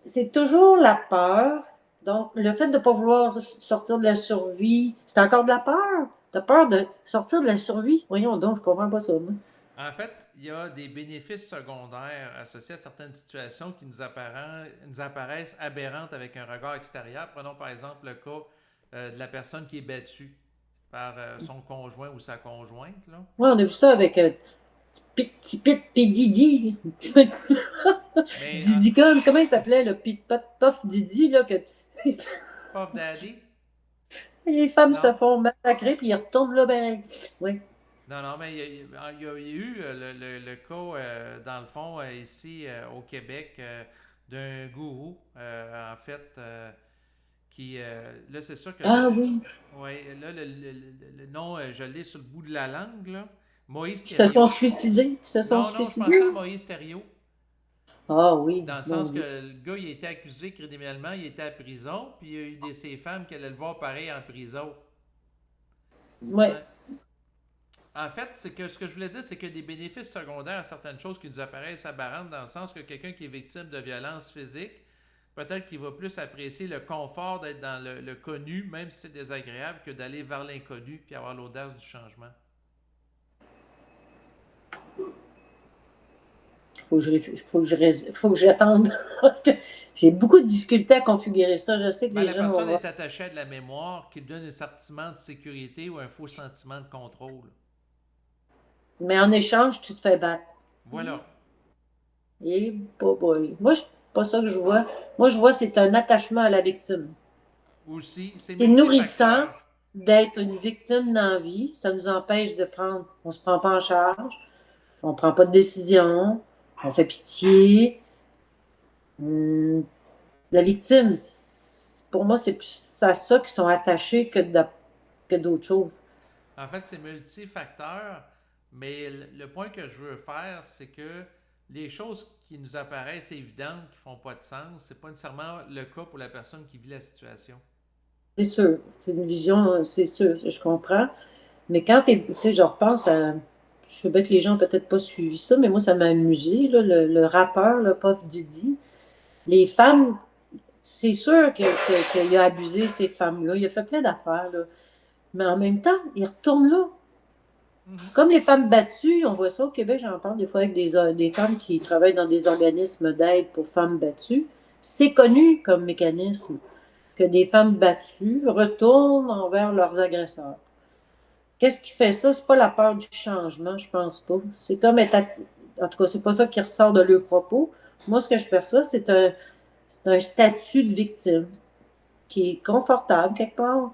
c'est toujours la peur. Donc, le fait de ne pas vouloir sortir de la survie, c'est encore de la peur. Tu as peur de sortir de la survie. Voyons donc, je comprends pas ça, moi. En fait, il y a des bénéfices secondaires associés à certaines situations qui nous apparaissent aberrantes avec un regard extérieur. Prenons par exemple le cas de la personne qui est battue par son conjoint ou sa conjointe, là. Ouais, on a vu ça avec Petit Pit et Didi. Mais, Didi, comment il s'appelait, le Pit Pot Puff Didi, là, que Puff Daddy, les femmes se non? font massacrer, puis ils retournent là, ben. Oui. Non, non, mais il y a eu le cas, dans le fond, ici au Québec, d'un gourou, en fait. Là, c'est sûr que Ah oui, ouais, là, le nom, je l'ai sur le bout de la langue, là. Moïse qui se sont Thériault. suicidés, qui se sont Non, non, je suicidés. pensais à Moïse Thériault. Ah oui, Dans le mon sens que Dieu. le gars, il a été accusé criminellement, il était à prison, puis il y a eu ses femmes qui allaient le voir pareil en prison. Ouais. Ouais. En fait, c'est que ce que je voulais dire, c'est qu'il y a des bénéfices secondaires à certaines choses qui nous apparaissent aberrantes, dans le sens que quelqu'un qui est victime de violence physique, peut-être qu'il va plus apprécier le confort d'être dans le connu, même si c'est désagréable, que d'aller vers l'inconnu puis avoir l'audace du changement. Faut que j'attende. Parce que j'ai beaucoup de difficultés à configurer ça. Je sais que Ben, les la gens vont personne voir. est attachée à de la mémoire qui lui donne un sentiment de sécurité ou un faux sentiment de contrôle. Mais en échange, tu te fais battre. Voilà. Et boy. Moi, c'est pas ça que je vois. Moi, je vois c'est un attachement à la victime. Aussi, c'est C'est nourrissant multifacteur. d'être une victime dans la vie. Ça nous empêche de prendre. On se prend pas en charge. On prend pas de décision. On fait pitié. Hum, La victime, pour moi, c'est plus à ça qu'ils sont attachés que d'autres choses. En fait, c'est multifacteur, mais le point que je veux faire, c'est que les choses qui nous apparaissent évidentes, qui font pas de sens, c'est pas nécessairement le cas pour la personne qui vit la situation. C'est sûr. C'est une vision, c'est sûr, je comprends. Mais quand tu sais, je repense à. Je sais bien que les gens n'ont peut-être pas suivi ça, mais moi, ça m'a amusé, là, le rappeur, le Puff Diddy. Les femmes, c'est sûr qu'il a abusé ces femmes-là. Il a fait plein d'affaires, là. Mais en même temps, il retourne là. Mhm. Comme les femmes battues, on voit ça au Québec, j'en parle des fois avec des femmes qui travaillent dans des organismes d'aide pour femmes battues. C'est connu comme mécanisme que des femmes battues retournent envers leurs agresseurs. Qu'est-ce qui fait ça? C'est pas la peur du changement, je pense pas. C'est comme en tout cas, c'est pas ça qui ressort de leurs propos. Moi, ce que je perçois, c'est un statut de victime qui est confortable quelque part.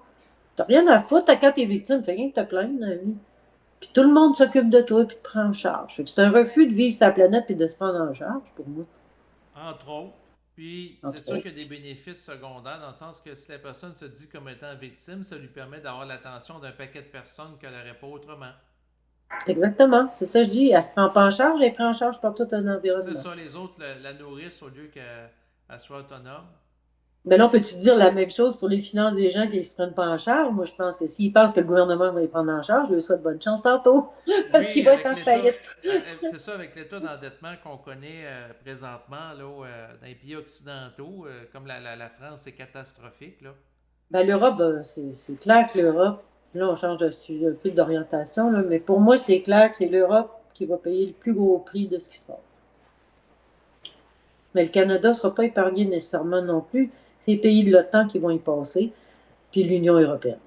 T'as rien à foutre quand t'es victime, fais rien que te plaindre dans la vie. Puis tout le monde s'occupe de toi et te prend en charge. C'est un refus de vivre sa planète et de se prendre en charge pour moi. Entre autres. Puis, c'est Entre sûr autres. qu'il y a des bénéfices secondaires dans le sens que si la personne se dit comme étant victime, ça lui permet d'avoir l'attention d'un paquet de personnes qu'elle n'aurait pas autrement. Exactement. C'est ça que je dis. Elle se prend pas en charge, elle prend en charge par tout un C'est environnement. ça, les autres la nourrissent au lieu qu'elle soit autonome. Mais là, on peut-tu dire la même chose pour les finances des gens qui ne se prennent pas en charge? Moi, je pense que s'ils pensent que le gouvernement va les prendre en charge, je lui souhaite bonne chance tantôt, parce qu'il Oui, va être avec en l'état, faillite. c'est ça, avec l'état d'endettement qu'on connaît présentement là, dans les pays occidentaux, comme la France, c'est catastrophique. Là. Ben, l'Europe, c'est clair que l'Europe, là, on change de sujet, un peu d'orientation, là, mais pour moi, c'est clair que c'est l'Europe qui va payer le plus gros prix de ce qui se passe. Mais le Canada ne sera pas épargné nécessairement non plus. C'est les pays de l'OTAN qui vont y passer, puis l'Union européenne.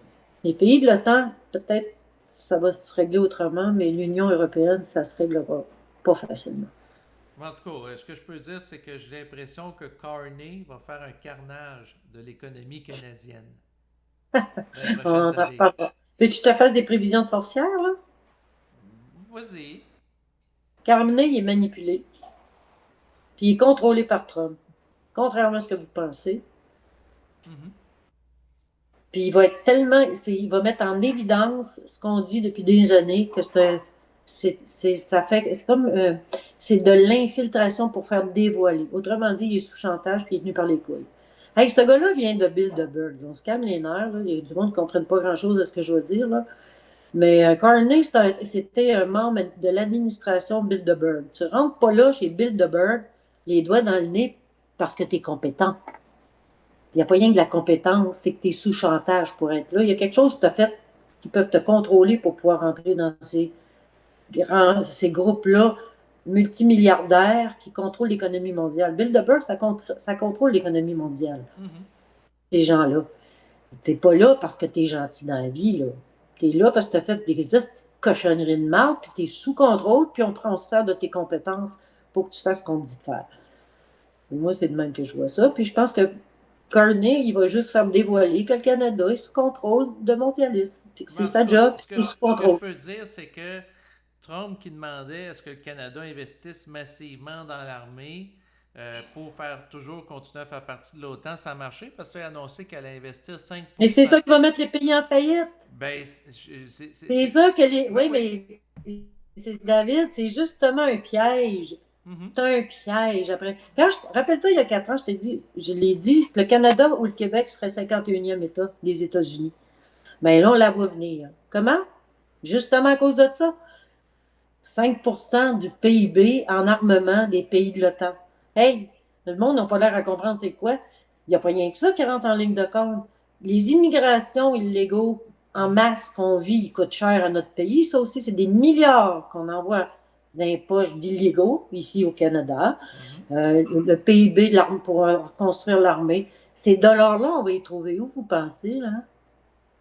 Les pays de l'OTAN, peut-être, ça va se régler autrement, mais l'Union européenne, ça se réglera pas facilement. Mais en tout cas, ce que je peux dire, c'est que j'ai l'impression que Carney va faire un carnage de l'économie canadienne dans les On prochaines en années. reparlera. Veux-tu que je te fasse des prévisions de sorcières, là? Vas-y. Carmenet, il est manipulé, puis il est contrôlé par Trump, contrairement à ce que vous pensez. Mhm. Puis il va être tellement, il va mettre en évidence ce qu'on dit depuis des années, que ça fait, c'est comme, c'est de l'infiltration pour faire dévoiler. Autrement dit, il est sous chantage puis il est tenu par les couilles. Hey, ce gars-là vient de Bilderberg. On se calme les nerfs, là. Il y a du monde qui ne comprenne pas grand-chose de ce que je veux dire, là. Mais Carney, c'était un membre de l'administration Bilderberg. Tu rentres pas là chez Bilderberg, les doigts dans le nez, parce que tu es compétent. Il n'y a pas rien que de la compétence, c'est que tu es sous chantage pour être là. Il y a quelque chose que tu as fait qui peuvent te contrôler pour pouvoir entrer dans ces groupes-là multimilliardaires qui contrôlent l'économie mondiale. Bilderberg, ça contrôle l'économie mondiale, Mhm. ces gens-là. Tu n'es pas là parce que tu es gentil dans la vie, là. Tu es là parce que tu as fait des cochonneries de marde, puis tu es sous contrôle, puis on se sert de tes compétences pour que tu fasses ce qu'on te dit de faire. Et moi, c'est de même que je vois ça. Puis je pense que Carney, il va juste faire dévoiler que le Canada est sous contrôle de mondialisme. Puis que Mais c'est en tout sa cas, job, puis il est sous ce que je contrôle. peux dire, c'est que Trump qui demandait est-ce que le Canada investisse massivement dans l'armée, pour faire toujours continuer à faire partie de l'OTAN. Ça a marché parce qu'elle a annoncé qu'elle allait investir Et c'est 5%. ça qui va mettre les pays en faillite. Ben, C'est ça que les. ben Oui, oui. mais David, c'est justement un piège. Mhm. C'est un piège. Après, rappelle-toi, il y a 4 ans, je t'ai dit, je l'ai dit, le Canada ou le Québec serait 51e État des États-Unis. Mais là, on la voit venir. Comment? Justement à cause de ça. 5% du PIB en armement des pays de l'OTAN. Hey, le monde n'a pas l'air à comprendre c'est quoi. Il n'y a pas rien que ça qui rentre en ligne de compte. Les immigrations illégaux en Mhm. masse qu'on vit, ils coûtent cher à notre pays. Ça aussi, c'est des milliards qu'on envoie dans les poches d'illégaux ici au Canada. Mhm. Le PIB de pour reconstruire l'armée. Ces dollars-là, on va les trouver où, vous pensez, là?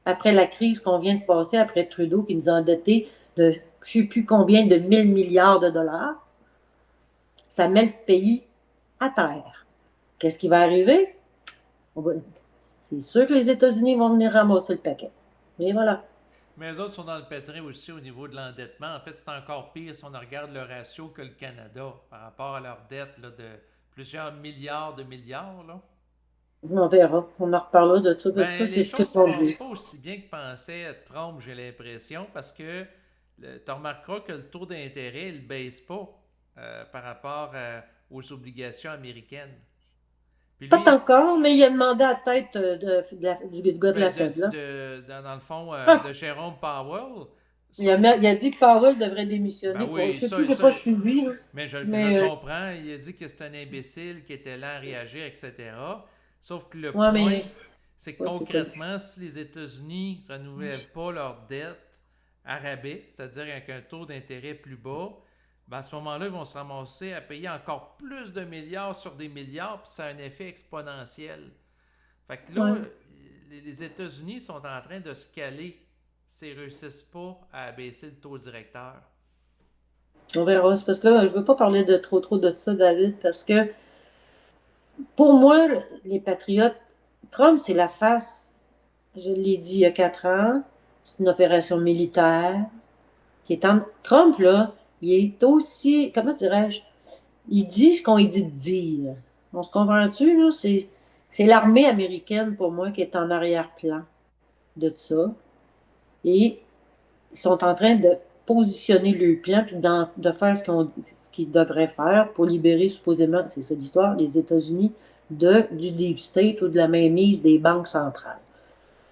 Après la crise qu'on vient de passer, après Trudeau qui nous a endettés de je ne sais plus combien de 1 000 milliards de dollars, ça met le pays à terre. Qu'est-ce qui va arriver? C'est sûr que les États-Unis vont venir ramasser le paquet. Et voilà. Mais les autres sont dans le pétrin aussi au niveau de l'endettement. En fait, c'est encore pire si on regarde le ratio que le Canada par rapport à leur dette là, de plusieurs milliards de milliards. Là. On verra. On en reparlera de ça. Ça, Ben, c'est les ce que choses tu as passent vu. pas aussi bien que pensait Trump, j'ai l'impression, parce que tu remarqueras que le taux d'intérêt ne baisse pas par rapport aux obligations américaines. Puis Pas lui, encore, mais il a demandé à la tête du gars de ben la Fed. Là. dans le fond, de Ah! Jérôme Powell, Il a, sauf, il a dit que Powell devrait ben démissionner. Je ne oui, sais plus, je n'ai pas suivi. Là. mais je le Mais, comprends. Il a dit que c'est un imbécile qui était lent à réagir, etc. Sauf que le ouais, point, mais, c'est que ouais, c'est quoi? concrètement, si les États-Unis ne renouvellent pas leur dette à rabais, c'est-à-dire avec un taux d'intérêt plus bas, ben à ce moment-là, ils vont se ramasser à payer encore plus de milliards sur des milliards, puis ça a un effet exponentiel. Fait que là, Ouais. les États-Unis sont en train de se caler s'ils ne réussissent pas à baisser le taux directeur. On verra. C'est parce que là, je ne veux pas parler de trop de ça, David, parce que pour moi, les patriotes, Trump, c'est la face, je l'ai dit il y a 4 ans, c'est une opération militaire qui est en... Trump, là, il est aussi, comment dirais-je, il dit ce qu'on lui dit de dire. On se comprend-tu, là? C'est l'armée américaine, pour moi, qui est en arrière-plan de ça. Et ils sont en train de positionner le plan puis de faire ce qu'ils devraient faire pour libérer supposément, c'est ça l'histoire, les États-Unis du deep state ou de la mainmise des banques centrales.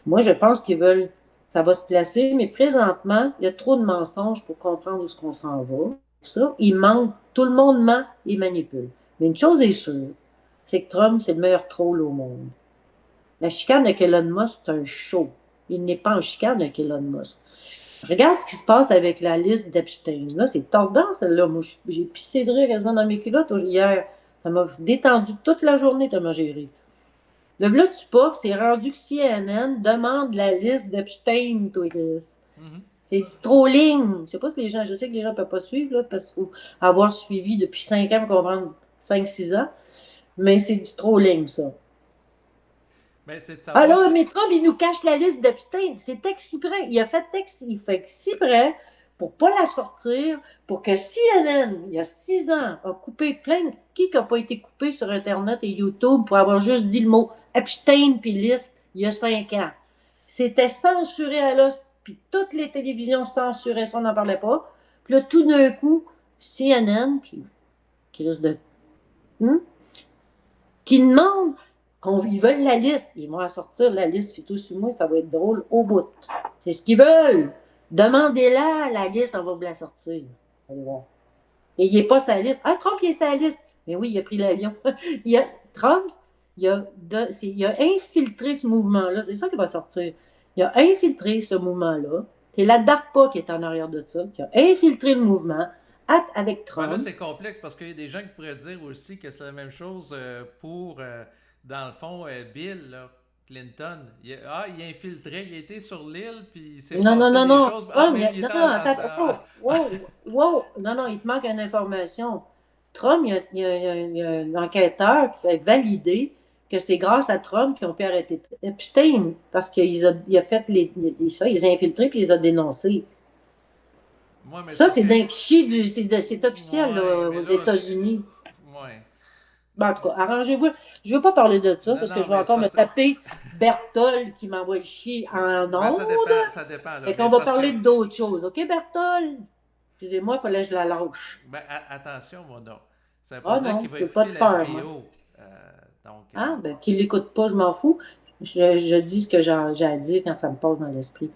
Moi, je pense qu'ils veulent, ça va se placer, mais présentement, il y a trop de mensonges pour comprendre où est-ce qu'on s'en va. Ça, il manque, tout le monde ment et manipule. Mais une chose est sûre, c'est que Trump, c'est le meilleur troll au monde. La chicane avec Elon Musk, c'est un show. Il n'est pas en chicane avec Elon Musk. Regarde ce qui se passe avec la liste d'Epstein. Là, c'est tordant, celle-là. Moi, j'ai pissé de rire quasiment dans mes culottes hier. Ça m'a détendu toute la journée tellement j'ai ri. Le là, tu pas que c'est rendu que CNN demande la liste d'Epstein, toi, Chris. Mhm. C'est du trolling. Je sais pas si les gens, je sais que les gens ne peuvent pas suivre, là, parce qu'il faut avoir suivi depuis 5 ans pour comprendre 5-6 ans. Mais c'est du trolling, ça. Ben, c'est de Ah savoir là, si. mais Trump, il nous cache la liste d'Epstein. C'est exprès. Il fait exprès pour pas la sortir, pour que CNN, il y a 6 ans, a coupé plein de... Qui n'a pas été coupé sur Internet et YouTube pour avoir juste dit le mot Epstein puis liste il y a 5 ans? C'était censuré à l'os, puis toutes les télévisions censuraient ça, on n'en parlait pas. Puis là, tout d'un coup, CNN, qui risque de... Hmm? Qui demandent qu'ils veulent la liste. Ils vont sortir la liste, puis tout sur moi, ça va être drôle au bout. C'est ce qu'ils veulent. Demandez-la, la liste, on va vous la sortir. Allez voir. Et il n'est pas sa liste. Ah, Trump, il est sa liste. Mais oui, il a pris l'avion. Trump, il a infiltré ce mouvement-là. C'est ça qui va sortir. Il a infiltré ce mouvement-là. C'est la DARPA qui est en arrière de ça, qui a infiltré le mouvement avec Ben là, Trump. c'est complexe parce qu'il y a des gens qui pourraient dire aussi que c'est la même chose pour, dans le fond, Bill là, Clinton. Il a infiltré, il était sur l'île, puis il s'est Non, non, passé non, des non. choses. Ah, Trump, mais il non, était non, attends, attends. Wow, wow. Non, non, il te manque une information. Trump, il y a un enquêteur qui fait valider que c'est grâce à Trump qu'ils ont pu arrêter Epstein parce il a fait ça, il les a infiltrés puis il les a dénoncés. Moi, mais c'est Ça, parce c'est que. d'un fichier c'est officiel Ouais, là, mais aux là. États-Unis. Ouais. Ben, en tout cas, arrangez-vous. Je ne veux pas parler de ça Non, parce que non, je vais mais c'est encore me parce que taper Berthold qui m'envoie chier en ben, ondes. ça dépend, là. Fait Mais qu'on c'est va parce que, parler d'autres choses. OK, Berthold? Excusez-moi, il fallait que je la lâche. ben, attention, mon nom. Ça veut pas Ah dire non, qu'il va je ne veux pas écouter te la faire, moi. vidéo. Donc, Ah, ben, qu'il l'écoute pas, je m'en fous. Je dis ce que j'ai à dire quand ça me passe dans l'esprit.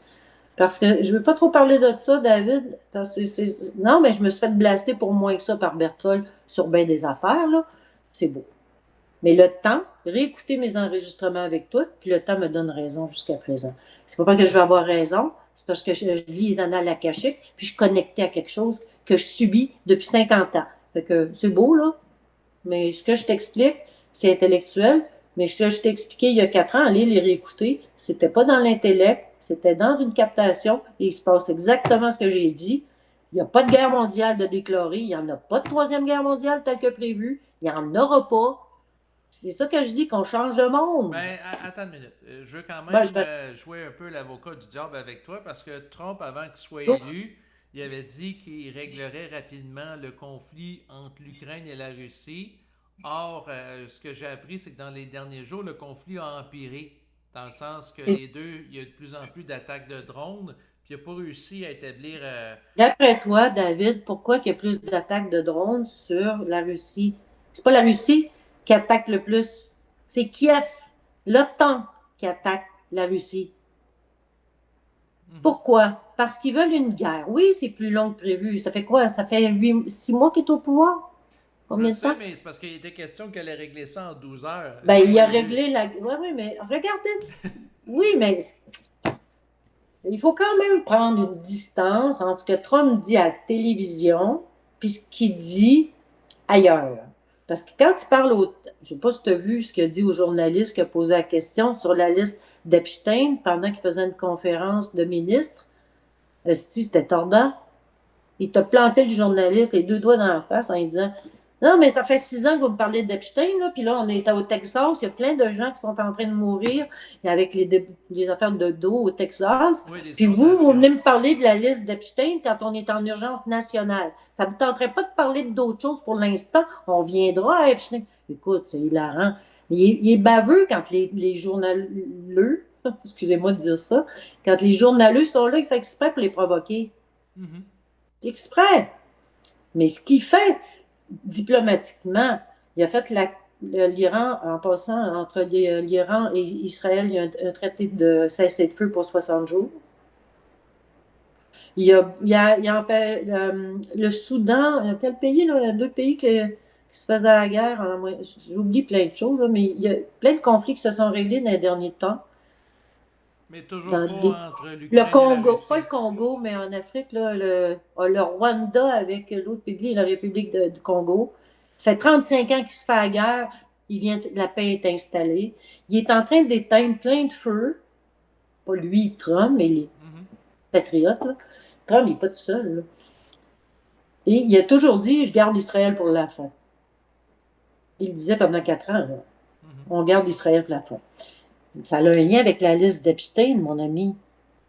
Parce que je veux pas trop parler de ça, David. Parce que non, mais je me suis fait blaster pour moins que ça par Berthold sur bien des affaires, là. C'est beau. Mais le temps, réécouter mes enregistrements avec toi, puis le temps me donne raison jusqu'à présent. C'est pas parce que je vais avoir raison, c'est parce que je lis les annales akashiques, puis je suis connecté à quelque chose que je subis depuis 50 ans. Fait que c'est beau, là, mais ce que je t'explique, c'est intellectuel. Mais ce que je t'ai expliqué il y a 4 ans, allez les réécouter, c'était pas dans l'intellect, c'était dans une captation et il se passe exactement ce que j'ai dit. Il n'y a pas de guerre mondiale de déclarer, il n'y en a pas de troisième guerre mondiale telle que prévu, il n'y en aura pas. C'est ça que je dis, qu'on change de monde. ben, attends une minute. Je veux quand Ben, même je vais... jouer un peu l'avocat du diable avec toi parce que Trump, avant qu'il soit Oh, élu, il avait dit qu'il réglerait rapidement le conflit entre l'Ukraine et la Russie. Or, ce que j'ai appris, c'est que dans les derniers jours, le conflit a empiré, dans le sens que les deux, il y a de plus en plus d'attaques de drones, puis il n'a pas réussi à établir. d'après toi, David, pourquoi il y a plus d'attaques de drones sur la Russie? C'est pas la Russie qui attaque le plus, c'est Kiev, l'OTAN qui attaque la Russie. Mhm. Pourquoi? Parce qu'ils veulent une guerre. Oui, c'est plus long que prévu. Ça fait quoi? Ça fait 6 mois qu'il est au pouvoir? Je Combien de sais, temps? mais c'est parce qu'il était question qu'elle allait régler ça en 12 heures, Ben, une il fois a élu. réglé la... Oui, oui, mais regardez. Oui, mais il faut quand même prendre une distance entre ce que Trump dit à la télévision puis ce qu'il dit ailleurs. Parce que quand il parle au... Je ne sais pas si tu as vu ce qu'il a dit au journaliste qui a posé la question sur la liste d'Epstein pendant qu'il faisait une conférence de ministres. C'était tordant. Il t'a planté le journaliste les deux doigts dans la face en lui disant non, mais ça fait 6 ans que vous me parlez d'Epstein, là, puis là, on est au Texas, il y a plein de gens qui sont en train de mourir avec les affaires de dos au Texas. Oui, les Puis vous inondations. venez me parler de la liste d'Epstein quand on est en urgence nationale. Ça ne vous tenterait pas de parler d'autres choses pour l'instant? On viendra à Epstein. Écoute, c'est hilarant. Il est baveux quand les journaleux, excusez-moi de dire ça, quand les journaleux sont là, il fait exprès pour les provoquer. Mhm. Exprès. Mais ce qu'il fait diplomatiquement, il a fait l'Iran, en passant entre l'Iran et Israël, il y a un traité de cessez-le-feu pour 60 jours. Le Soudan, quel pays, là, il y a deux pays qui se faisaient la guerre. J'oublie plein de choses, là, mais il y a plein de conflits qui se sont réglés dans les derniers temps. Mais toujours Dans pas entre le l'Ukraine et la Congo, pas le Russie. Congo, mais en Afrique, là, le Rwanda avec l'autre pays, la République du Congo. Ça fait 35 ans qu'il se fait la guerre. La paix est installée. Il est en train d'éteindre plein de feux. Pas lui, Trump, mais les Mhm. patriotes. Là. Trump, il n'est pas tout seul. Là. Et il a toujours dit, je garde Israël pour la fin. Il le disait pendant 4 ans. Là. Mhm. On garde Israël pour la fin. Ça a un lien avec la liste d'Epstein, mon ami.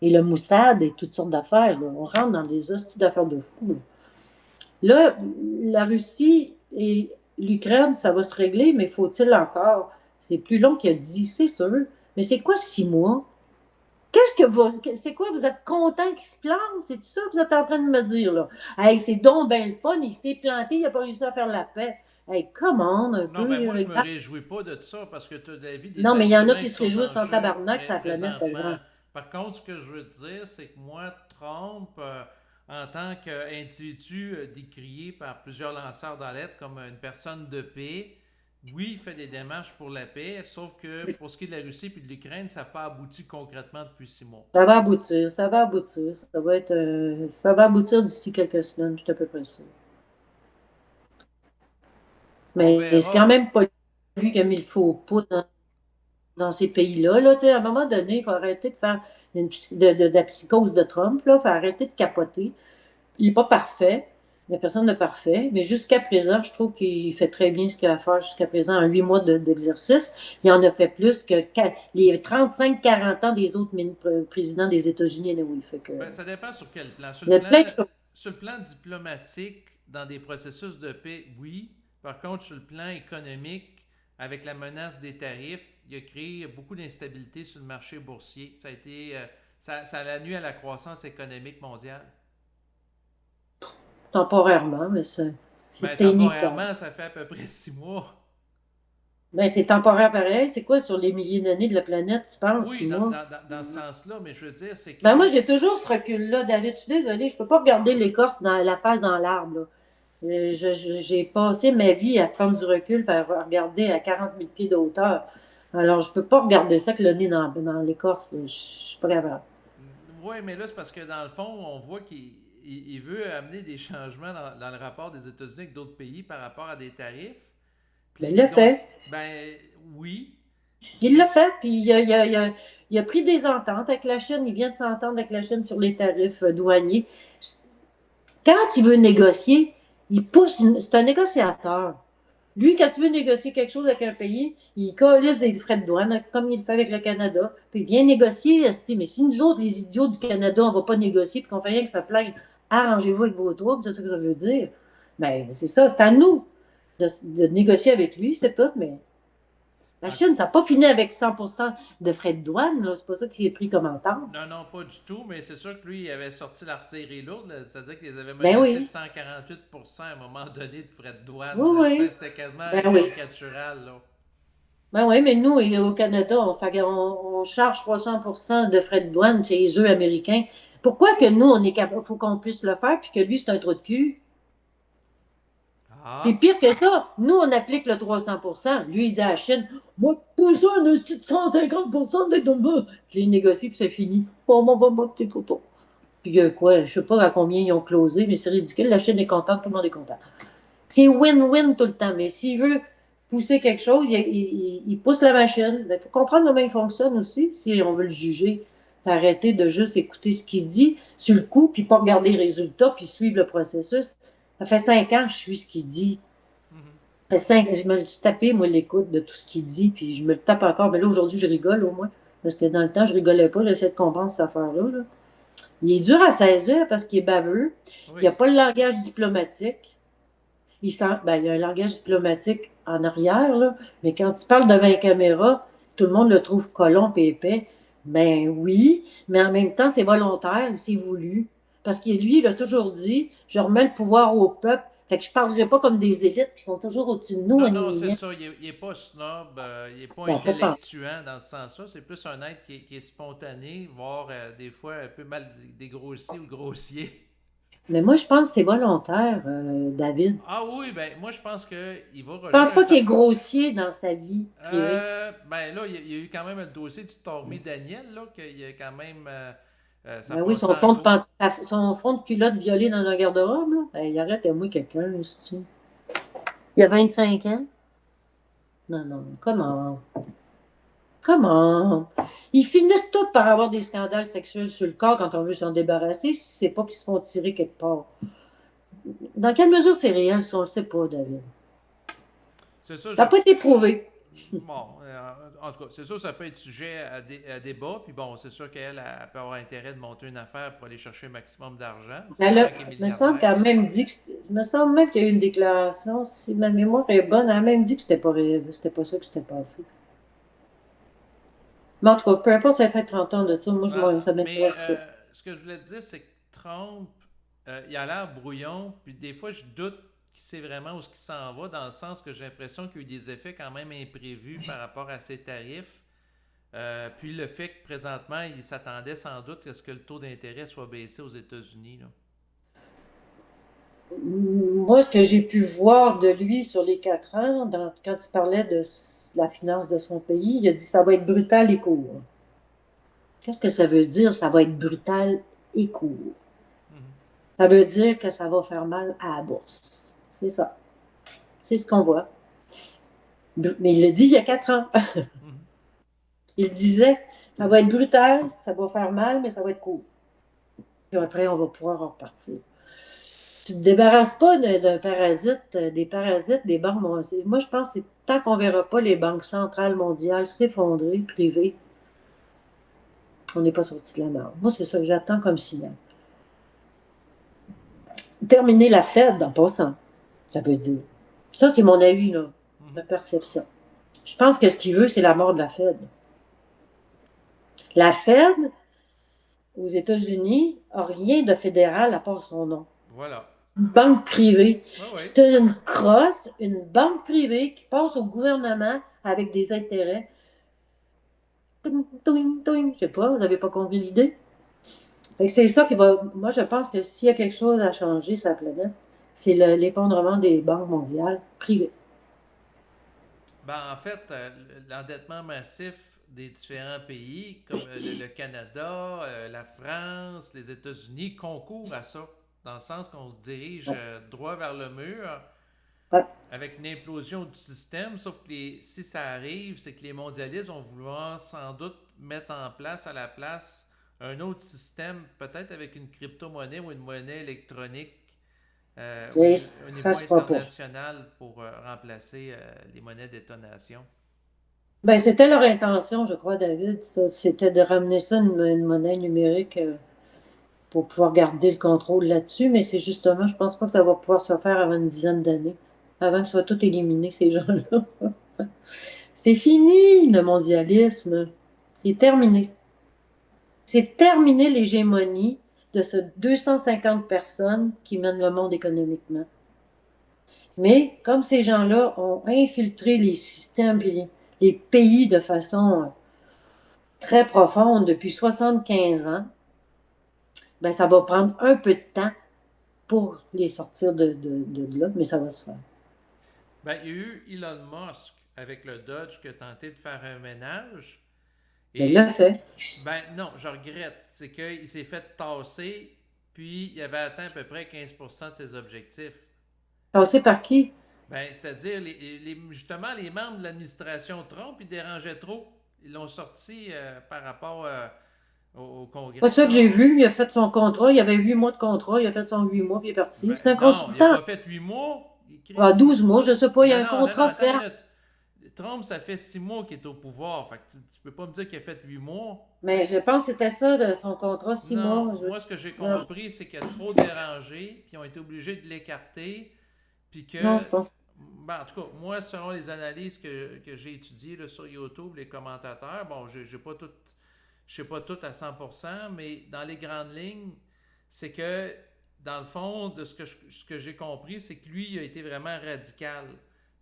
Et le Moussad et toutes sortes d'affaires. Là. On rentre dans des hosties d'affaires de fous. Là, la Russie et l'Ukraine, ça va se régler, mais faut-il encore? C'est plus long qu'il a dit, c'est sûr. Mais c'est quoi 6 mois? C'est quoi? Vous êtes content qu'il se plante? C'est ça que vous êtes en train de me dire, là? Hey, c'est donc bien le fun, il s'est planté, il n'a pas réussi à faire la paix. Hey, commande un Non, peu. mais moi, je me réjouis pas de ça parce que tu as, David, des Non, mais il y en êtres a humains qui qui se sont réjouissent en en jeu tabarnak sur la planète, par présentement. exemple. Par contre, ce que je veux te dire, c'est que moi, Trump, en tant qu'individu décrié par plusieurs lanceurs d'alerte comme une personne de paix, oui, il fait des démarches pour la paix, sauf que pour ce qui est de la Russie et de l'Ukraine, ça n'a pas abouti concrètement depuis 6 mois. Ça va aboutir, ça va aboutir. Ça va aboutir d'ici quelques semaines, je suis à peu près sûr. On Mais c'est quand verra. même pas lui qui a mis le faux pas dans ces pays-là. Là, à un moment donné, il faut arrêter de faire de la psychose de Trump. Il faut arrêter de capoter. Il n'est pas parfait. Il n'y a personne de parfait. Mais jusqu'à présent, je trouve qu'il fait très bien ce qu'il a à faire jusqu'à présent en 8 mois d'exercice. Il en a fait plus que les 35-40 ans des autres présidents des États-Unis. Oui, fait que, Ben, ça dépend sur quel plan. il y a plein de choses. Sur le plan diplomatique, dans des processus de paix, oui. Par contre, sur le plan économique, avec la menace des tarifs, il a créé beaucoup d'instabilité sur le marché boursier. Ça a été, ça a nuit à la croissance économique mondiale. Temporairement, mais Ben, c'est inévitable. temporairement, ça fait à peu près 6 mois. Ben, c'est temporaire pareil. C'est quoi sur les milliers d'années de la planète, tu penses, Oui, 6 mois? dans ce sens-là, mais je veux dire, c'est Ben, moi, que. j'ai toujours ce recul-là, David. Je suis désolée, je peux pas regarder l'écorce dans la face dans l'arbre, là. J'ai passé ma vie à prendre du recul et à regarder à 40 000 pieds de hauteur. Alors, je peux pas regarder ça que le nez dans l'écorce, là. Je suis pas capable. Oui, mais là, c'est parce que dans le fond, on voit qu'il veut amener des changements dans le rapport des États-Unis avec d'autres pays par rapport à des tarifs. Puis Mais là, il l'a fait. ben oui, Il l'a mais fait, puis il a pris des ententes avec la Chine. Il vient de s'entendre avec la Chine sur les tarifs douaniers. Quand il veut négocier, c'est un négociateur. Lui, quand tu veux négocier quelque chose avec un pays, il coalise des frais de douane, comme il le fait avec le Canada, puis il vient négocier. Mais si nous autres, les idiots du Canada, on ne va pas négocier, puis qu'on fait rien que ça plaindre, arrangez-vous avec vos troupes, c'est ça que ça veut dire. Mais c'est ça, c'est à nous de négocier avec lui, c'est tout, mais la en- Chine, ça n'a pas fini avec 100% de frais de douane, là. C'est pas ça qui est pris comme entente. non, non, pas du tout, mais c'est sûr que lui, il avait sorti l'artillerie lourde, c'est-à-dire qu'il les avait Ben menacés de oui, 148% à un moment donné de frais de douane. oui, Là. Tu sais, oui, c'était quasiment ben oui. caricatural. Là. Ben oui, mais nous, au Canada, on charge 300% de frais de douane chez les œufs américains. Pourquoi que nous, on est capable, faut qu'on puisse le faire, puis que lui, c'est un trou de cul? Puis Ah, pire que ça, nous, on applique le 300%. Lui, il dit à la Chine, moi, pousse un esti de 150% de dommage. Puis il négocie, puis c'est fini. Oh, mon petit poupon. Puis quoi, je sais pas à combien ils ont closé, mais c'est ridicule. La Chine est contente, tout le monde est content. C'est win-win tout le temps. Mais s'il veut pousser quelque chose, il pousse la machine. Il faut comprendre comment il fonctionne aussi, si on veut le juger. Arrêter de juste écouter ce qu'il dit sur le coup, puis pas regarder les résultats, puis suivre le processus. Ça fait 5 ans que je suis ce qu'il dit. mhm. Ça fait 5, je me le suis tapé, moi, l'écoute de tout ce qu'il dit, puis je me le tape encore. Mais là, aujourd'hui, je rigole au moins. Parce que dans le temps, je rigolais pas, j'essayais de comprendre cette affaire-là. Là. Il est dur à saisir parce qu'il est baveux. Il n'a Oui. pas le langage diplomatique. Il y a un langage diplomatique en arrière, là, mais quand il parle devant une caméra, tout le monde le trouve colon et épais. Ben oui, mais en même temps, c'est volontaire, c'est voulu. Parce que lui, il a toujours dit, je remets le pouvoir au peuple. Fait que je ne parlerai pas comme des élites qui sont toujours au-dessus de nous. Non, non, c'est ça. Il est pas snob, il est pas Ben, pas tant. intellectuant dans ce sens-là. C'est plus un être qui est spontané, voire des fois un peu mal dégrossi ou grossier. Mais moi, je pense que c'est volontaire, David. Ah oui, ben moi je pense qu'il va Je pense rejoindre un pas qu'il est certain. grossier dans sa vie privée. Ben là, il y a eu quand même le dossier du Stormy Daniel, là, qu'il y a quand même. Ça Ben oui, passait en cours. son fond de culotte violé dans un garde-robe, là. Ben, il arrête, moi, quelqu'un, aussi. Il y a 25 ans. Non, non, comment? Comment? Ils finissent tous par avoir des scandales sexuels sur le corps quand on veut s'en débarrasser, si c'est pas qu'ils se font tirer quelque part. Dans quelle mesure c'est réel, ça, on le sait pas, David. C'est ça, Ça n'a pas été prouvé. bon, en tout cas, c'est sûr ça peut être sujet à débat. Puis bon, c'est sûr qu'elle peut avoir intérêt de monter une affaire pour aller chercher un maximum d'argent. C'est Elle sûr a, qu'elle est me semble milliardaire. qu'elle a même dit que il me semble même qu'il y a eu une déclaration, si ma mémoire est bonne, elle a même dit que c'était pas réel, c'était pas ça qui s'était passé. Mais en tout cas, peu importe, ça fait 30 ans de ça, moi, ça Mais m'intéresse pas. ce que je voulais te dire, c'est que Trump, il a l'air brouillon. Puis des fois, je doute qu'il sait vraiment où ce qu'il s'en va, dans le sens que j'ai l'impression qu'il y a eu des effets quand même imprévus par rapport à ses tarifs. Puis le fait que présentement, il s'attendait sans doute à ce que le taux d'intérêt soit baissé aux États-Unis. Là. Moi, ce que j'ai pu voir de lui sur les 4 ans, quand il parlait de la finance de son pays, il a dit ça va être brutal et court. Qu'est-ce que ça veut dire, ça va être brutal et court? Mhm. Ça veut dire que ça va faire mal à la bourse. C'est ça. C'est ce qu'on voit. Mais il l'a dit il y a 4 ans. Mhm. Il disait, ça va être brutal, ça va faire mal, mais ça va être court. Puis après, on va pouvoir en repartir. Tu ne te débarrasses pas d'un parasite, des parasites, des banques. Moi, je pense que tant qu'on ne verra pas les banques centrales mondiales s'effondrer, privées, on n'est pas sorti de la merde. Moi, c'est ça que j'attends comme signal. Terminer la Fed en passant, ça veut dire. Ça, c'est mon avis, là, ma Mhm. perception. Je pense que ce qu'il veut, c'est la mort de la Fed. La Fed, aux États-Unis, a rien de fédéral à part son nom. Voilà. Une banque privée. Oui, oui. C'est une crosse, une banque privée qui passe au gouvernement avec des intérêts. Toing, toing, toing. Je sais pas, vous n'avez pas compris l'idée? Fait que c'est ça qui va. Moi, je pense que s'il y a quelque chose à changer sur la planète, c'est l'effondrement des banques mondiales privées. Ben, en fait, l'endettement massif des différents pays, comme le Canada, la France, les États-Unis, concourent à ça, dans le sens qu'on se dirige Ouais. droit vers le mur Ouais. avec une implosion du système, sauf que si ça arrive, c'est que les mondialistes vont vouloir sans doute mettre en place à la place un autre système, peut-être avec une crypto-monnaie ou une monnaie électronique Et au ça niveau se fera pas. international pour remplacer les monnaies détonation. Ben, c'était leur intention, je crois, David. C'était de ramener ça une monnaie numérique pour pouvoir garder le contrôle là-dessus. Mais c'est justement, je pense pas que ça va pouvoir se faire avant une dizaine d'années, avant que soit tout éliminé, ces gens-là. C'est fini, le mondialisme. C'est terminé. C'est terminé l'hégémonie de ce 250 personnes qui mènent le monde économiquement. Mais comme ces gens-là ont infiltré les systèmes et les pays de façon très profonde depuis 75 ans, ben, ça va prendre un peu de temps pour les sortir de là, mais ça va se faire. Ben, il y a eu Elon Musk avec le Dodge qui a tenté de faire un ménage. Il l'a Et, fait. ben non, je regrette. C'est qu'il s'est fait tasser, puis il avait atteint à peu près 15% de ses objectifs. Passé par qui? Ben, c'est-à-dire, justement, les membres de l'administration Trump, ils dérangeaient trop. Ils l'ont sorti par rapport au Pas Congrès, ça que là. j'ai vu. Il a fait son contrat. Il y avait 8 mois de contrat. Il a fait son 8 mois, puis il est parti. Ben, C'est un non, il n'a consultant. pas fait 8 mois. Ah, 12 mois, je sais pas. Il y a Non, un non, non, non, contrat attends une ferme. minute. Trump, ça fait 6 mois qu'il est au pouvoir. Fait que tu peux pas me dire qu'il a fait 8 mois. Tu Mais sais. je pense que c'était ça, de son contrat, 6 mois. Non, moi, ce que j'ai Non, compris, c'est qu'il a trop dérangé, puis ils ont été obligés de l'écarter, puis non, que, je pense. ben, en tout cas, moi, selon les analyses que j'ai étudiées là, sur YouTube, les commentateurs, bon, j'ai pas tout, je sais pas tout à 100%, mais dans les grandes lignes, c'est que, dans le fond, de ce que j'ai compris, c'est que lui, il a été vraiment radical,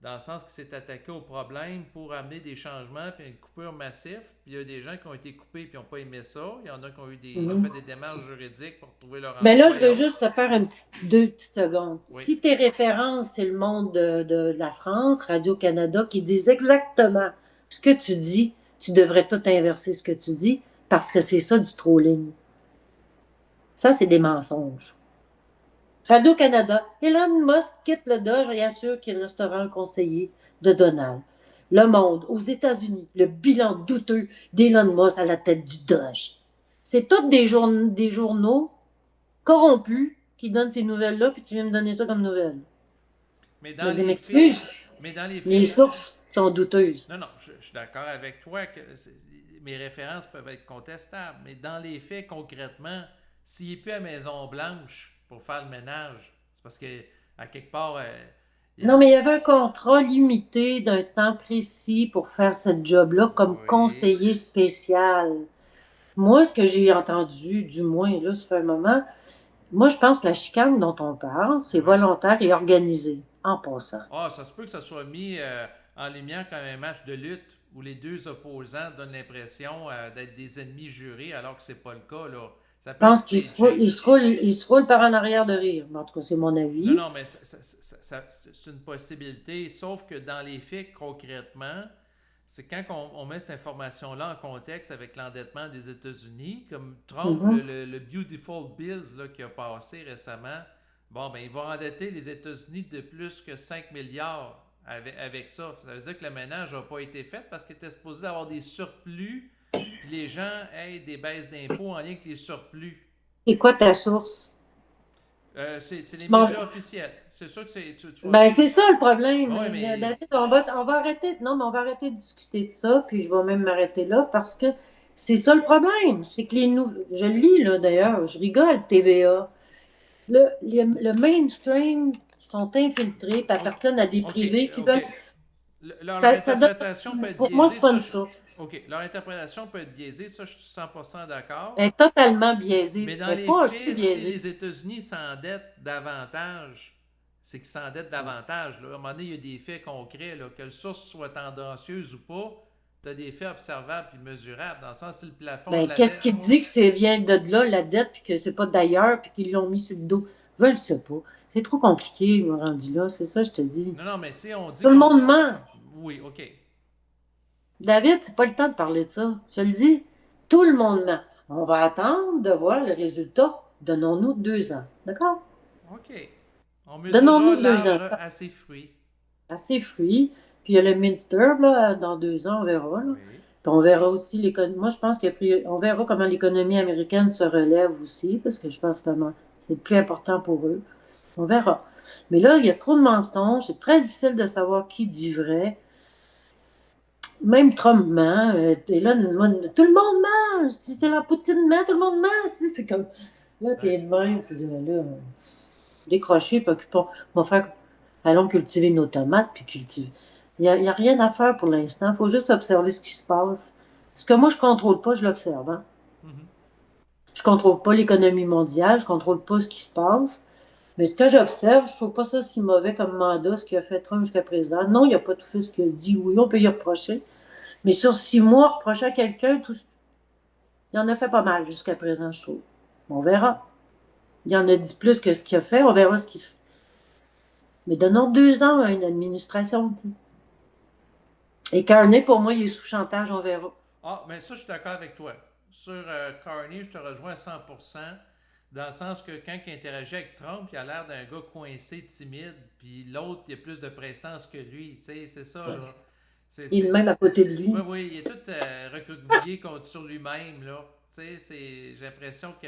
dans le sens qu'il s'est attaqué au problème pour amener des changements, puis une coupure massive. Puis il y a des gens qui ont été coupés puis qui n'ont pas aimé ça. Il y en a qui ont fait Mhm. des démarches juridiques pour trouver leur Mais là, emploi je et veux autres. juste te faire 2 petites secondes. Oui. Si tes références, c'est le monde de la France, Radio-Canada, qui disent exactement ce que tu dis, tu devrais tout inverser ce que tu dis, parce que c'est ça du trolling. Ça, c'est des mensonges. Radio-Canada, Elon Musk quitte le Dodge et assure qu'il restera un conseiller de Donald. Le Monde, aux États-Unis, le bilan douteux d'Elon Musk à la tête du Dodge. C'est tous des journaux corrompus qui donnent ces nouvelles-là, puis tu viens me donner ça comme nouvelle. Mais Je dans dis, les faits, m'excuse, mais dans les les faits, sources sont douteuses. non, non, je suis d'accord avec toi que mes références peuvent être contestables, mais dans les faits, concrètement, s'il n'est plus à Maison-Blanche pour faire le ménage, c'est parce que, à quelque part, il y Non, a- mais il y avait un contrat limité d'un temps précis pour faire ce job-là comme oui, conseiller spécial. Moi, ce que j'ai entendu, du moins, là, ça fait un moment, moi, je pense que la chicane dont on parle, c'est oui. volontaire et organisé, en passant. Ah, ça se peut que ça soit mis en lumière comme un match de lutte où les deux opposants donnent l'impression d'être des ennemis jurés alors que c'est pas le cas, là. Ça Je peut être pense qu'il stagé. il se roule par en arrière de rire. En tout cas, c'est mon Non, avis. non, mais c'est une possibilité, sauf que dans les faits, concrètement, c'est quand on met cette information-là en contexte avec l'endettement des États-Unis, comme Trump, Mhm. le Beautiful Bills là, qui a passé récemment, bon, ben, il va endetter les États-Unis de plus que 5 milliards avec ça. Ça veut dire que le ménage n'a pas été fait parce qu'il était supposé avoir des surplus, puis les gens aient des baisses d'impôts en lien avec les surplus. C'est quoi ta source? C'est les Bon, médias officiels. C'est sûr que c'est. ben, c'est ça le problème. Ouais, mais. David, on va arrêter, non, mais on va arrêter de discuter de ça, puis je vais même m'arrêter là parce que c'est ça le problème. C'est que je le lis là d'ailleurs, je rigole, TVA. Le mainstream qui sont infiltrés, puis OK, appartiennent à des OK, privés qui veulent. OK. Leur Ça donne, interprétation peut être pour moi, c'est biaisée, pas ça. une source. OK, leur interprétation peut être biaisée, ça, je suis 100% d'accord. Elle est totalement biaisée. Mais dans Elle n'est les pas un peu faits, si biaisée. les États-Unis s'endettent davantage, c'est qu'ils s'endettent davantage. Là. À un moment donné, il y a des faits concrets, là, que le source soit tendancieuse ou pas, tu as des faits observables et mesurables. Dans le sens, si le plafond de Ben, la qu'est-ce dette. qui dit que c'est vient de là, la dette, puis que c'est pas d'ailleurs, puis qu'ils l'ont mis sur le dos? Je le sais pas. C'est trop compliqué, me rendu là. C'est ça, je te dis. Non, non, mais si on dit Tout le qu'on. monde ment. Oui, OK. David, c'est pas le temps de parler de ça. Je te le dis. Tout le monde ment. On va attendre de voir le résultat. Donnons-nous 2 ans. D'accord? OK. On mesurera Donnons-nous 2 ans. l'arbre à ses fruits. Assez fruits. Puis il y a le midterm, là, dans 2 ans, on verra. Là. Oui. Puis on verra aussi l'économie. Moi, je pense on verra comment l'économie américaine se relève aussi, parce que je pense que c'est le plus important pour eux. On verra. Mais là, il y a trop de mensonges. C'est très difficile de savoir qui dit vrai. Même Trump ment. Et là, tout le monde ment. Si c'est la Poutine ment, tout le monde ment. Si, c'est comme. Là, Ouais. t'es de même. Tu dis, là, décrocher, puis occupons. On va faire. Allons cultiver nos tomates, puis cultiver. Il y a rien à faire pour l'instant. Il faut juste observer ce qui se passe. Ce que moi, je ne contrôle pas, je l'observe. Hein. Mhm. Je ne contrôle pas l'économie mondiale, je ne contrôle pas ce qui se passe. Mais ce que j'observe, je ne trouve pas ça si mauvais comme mandat, ce qu'il a fait Trump jusqu'à présent. Non, il n'a pas tout fait ce qu'il a dit. Oui, on peut y reprocher. Mais sur 6 mois, reprocher à quelqu'un, il en a fait pas mal jusqu'à présent, je trouve. On verra. Il en a dit plus que ce qu'il a fait, on verra ce qu'il fait. Mais donnons 2 ans à une administration. Tu sais. Et Carney, pour moi, il est sous chantage, on verra. Ah, mais ça, je suis d'accord avec toi. Sur Carney, je te rejoins à 100%, dans le sens que quand il interagit avec Trump, il a l'air d'un gars coincé, timide, puis l'autre, il a plus de prestance que lui. Tu sais, c'est ça, là. Il est de même à côté de Oui, lui. oui, il est tout recroquevillé sur lui-même, là. Tu sais, j'ai l'impression que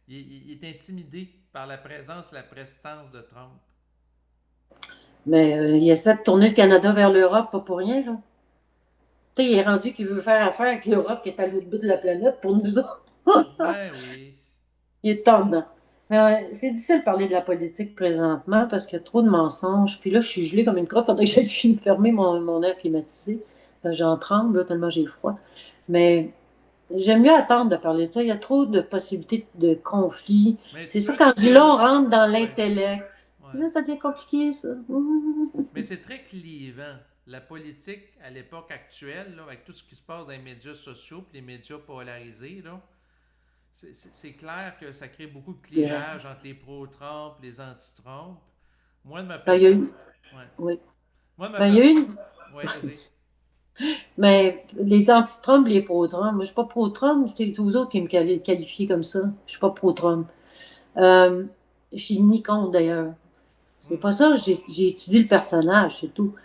il est intimidé par la présence, la prestance de Trump. Mais il essaie de tourner le Canada vers l'Europe, pas pour rien, là. Tu sais, il est rendu qu'il veut faire affaire avec l'Europe qui est à l'autre bout de la planète pour nous autres. Ben oui. Il est tendant. Mais ouais, c'est difficile de parler de la politique présentement parce qu'il y a trop de mensonges. Puis là, je suis gelée comme une crotte. Faudrait que j'aille fini de fermer mon air climatisé. J'en tremble là, tellement j'ai froid. Mais j'aime mieux attendre de parler de ça. Il y a trop de possibilités de conflits. Mais C'est tu ça vois, quand tu je dis là, on viens. rentre dans Oui, l'intellect. oui. Là, ça devient compliqué, ça. Mais c'est très clivant. La politique à l'époque actuelle, là, avec tout ce qui se passe dans les médias sociaux et les médias polarisés, là, c'est clair que ça crée beaucoup de Yeah. clivages entre les pro-Trump et les anti-Trump. Moi, de ma Ben, il y a perspective. eu, Ouais. oui. Moi, de ma Ben, il y a perspective. eu Oui, vas-y. Mais les anti-Trump, les pro-Trump, moi, je suis pas pro-Trump, c'est vous autres qui me qualifiez comme ça. Je suis pas pro-Trump. Je suis ni contre, d'ailleurs. C'est Hmm. pas ça, j'ai étudié le personnage, c'est tout.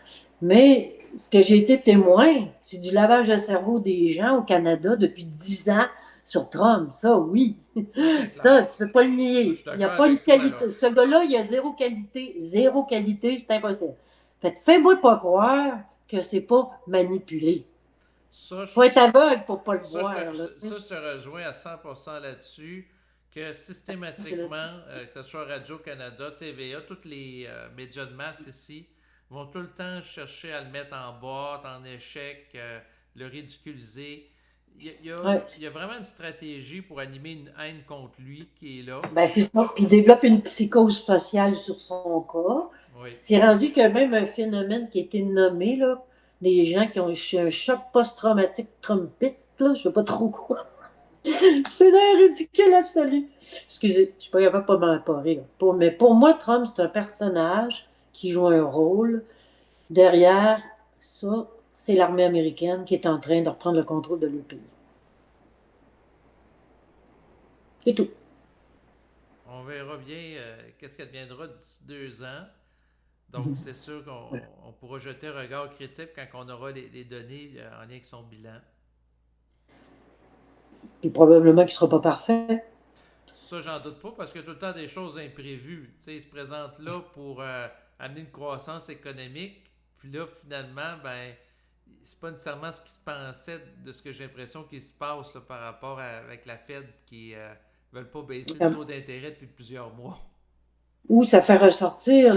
Mais ce que j'ai été témoin, c'est du lavage de cerveau des gens au Canada depuis 10 ans sur Trump. Ça, oui. Ça, c'est Ça, clair. tu peux pas le Je nier. suis Il n'y a d'accord pas une avec toi, là. qualité. Ce gars-là, il a zéro qualité. Zéro qualité, c'est impossible. Fait, fais-moi pas croire que c'est pas manipulé. Ça, Faut être aveugle pour pas le Ça, je voir, là. te, ça, je te rejoins à 100% là-dessus, que systématiquement, que ce soit Radio-Canada, TVA, tous les médias de masse ici, vont tout le temps chercher à le mettre en boîte, en échec, le ridiculiser. Ouais. Il y a vraiment une stratégie pour animer une haine contre lui qui est là. Ben, c'est ça. Puis il développe une psychose sociale sur son cas. Oui. C'est rendu que même un phénomène qui a été nommé, là, des gens qui ont eu un choc post-traumatique trumpiste, là, je sais pas trop quoi. C'est d'un ridicule absolu. Excusez, je suis pas capable de pas m'en rire. Mais pour moi, Trump, c'est un personnage qui joue un rôle. Derrière ça, c'est l'armée américaine qui est en train de reprendre le contrôle de leur pays. C'est tout. On verra bien qu'est-ce qu'elle deviendra d'ici 2 ans. Donc, c'est sûr qu'on pourra jeter un regard critique quand on aura les données en lien avec son bilan. Puis probablement qu'il ne sera pas parfait. Ça, j'en doute pas parce qu'il y a tout le temps des choses imprévues. Tu sais, il se présente là pour amener une croissance économique. Puis là, finalement, ben, c'est pas nécessairement ce qui se pensait de ce que j'ai l'impression qu'il se passe là, par rapport avec la Fed qui veulent pas baisser le taux d'intérêt depuis plusieurs mois. Ou ça fait ressortir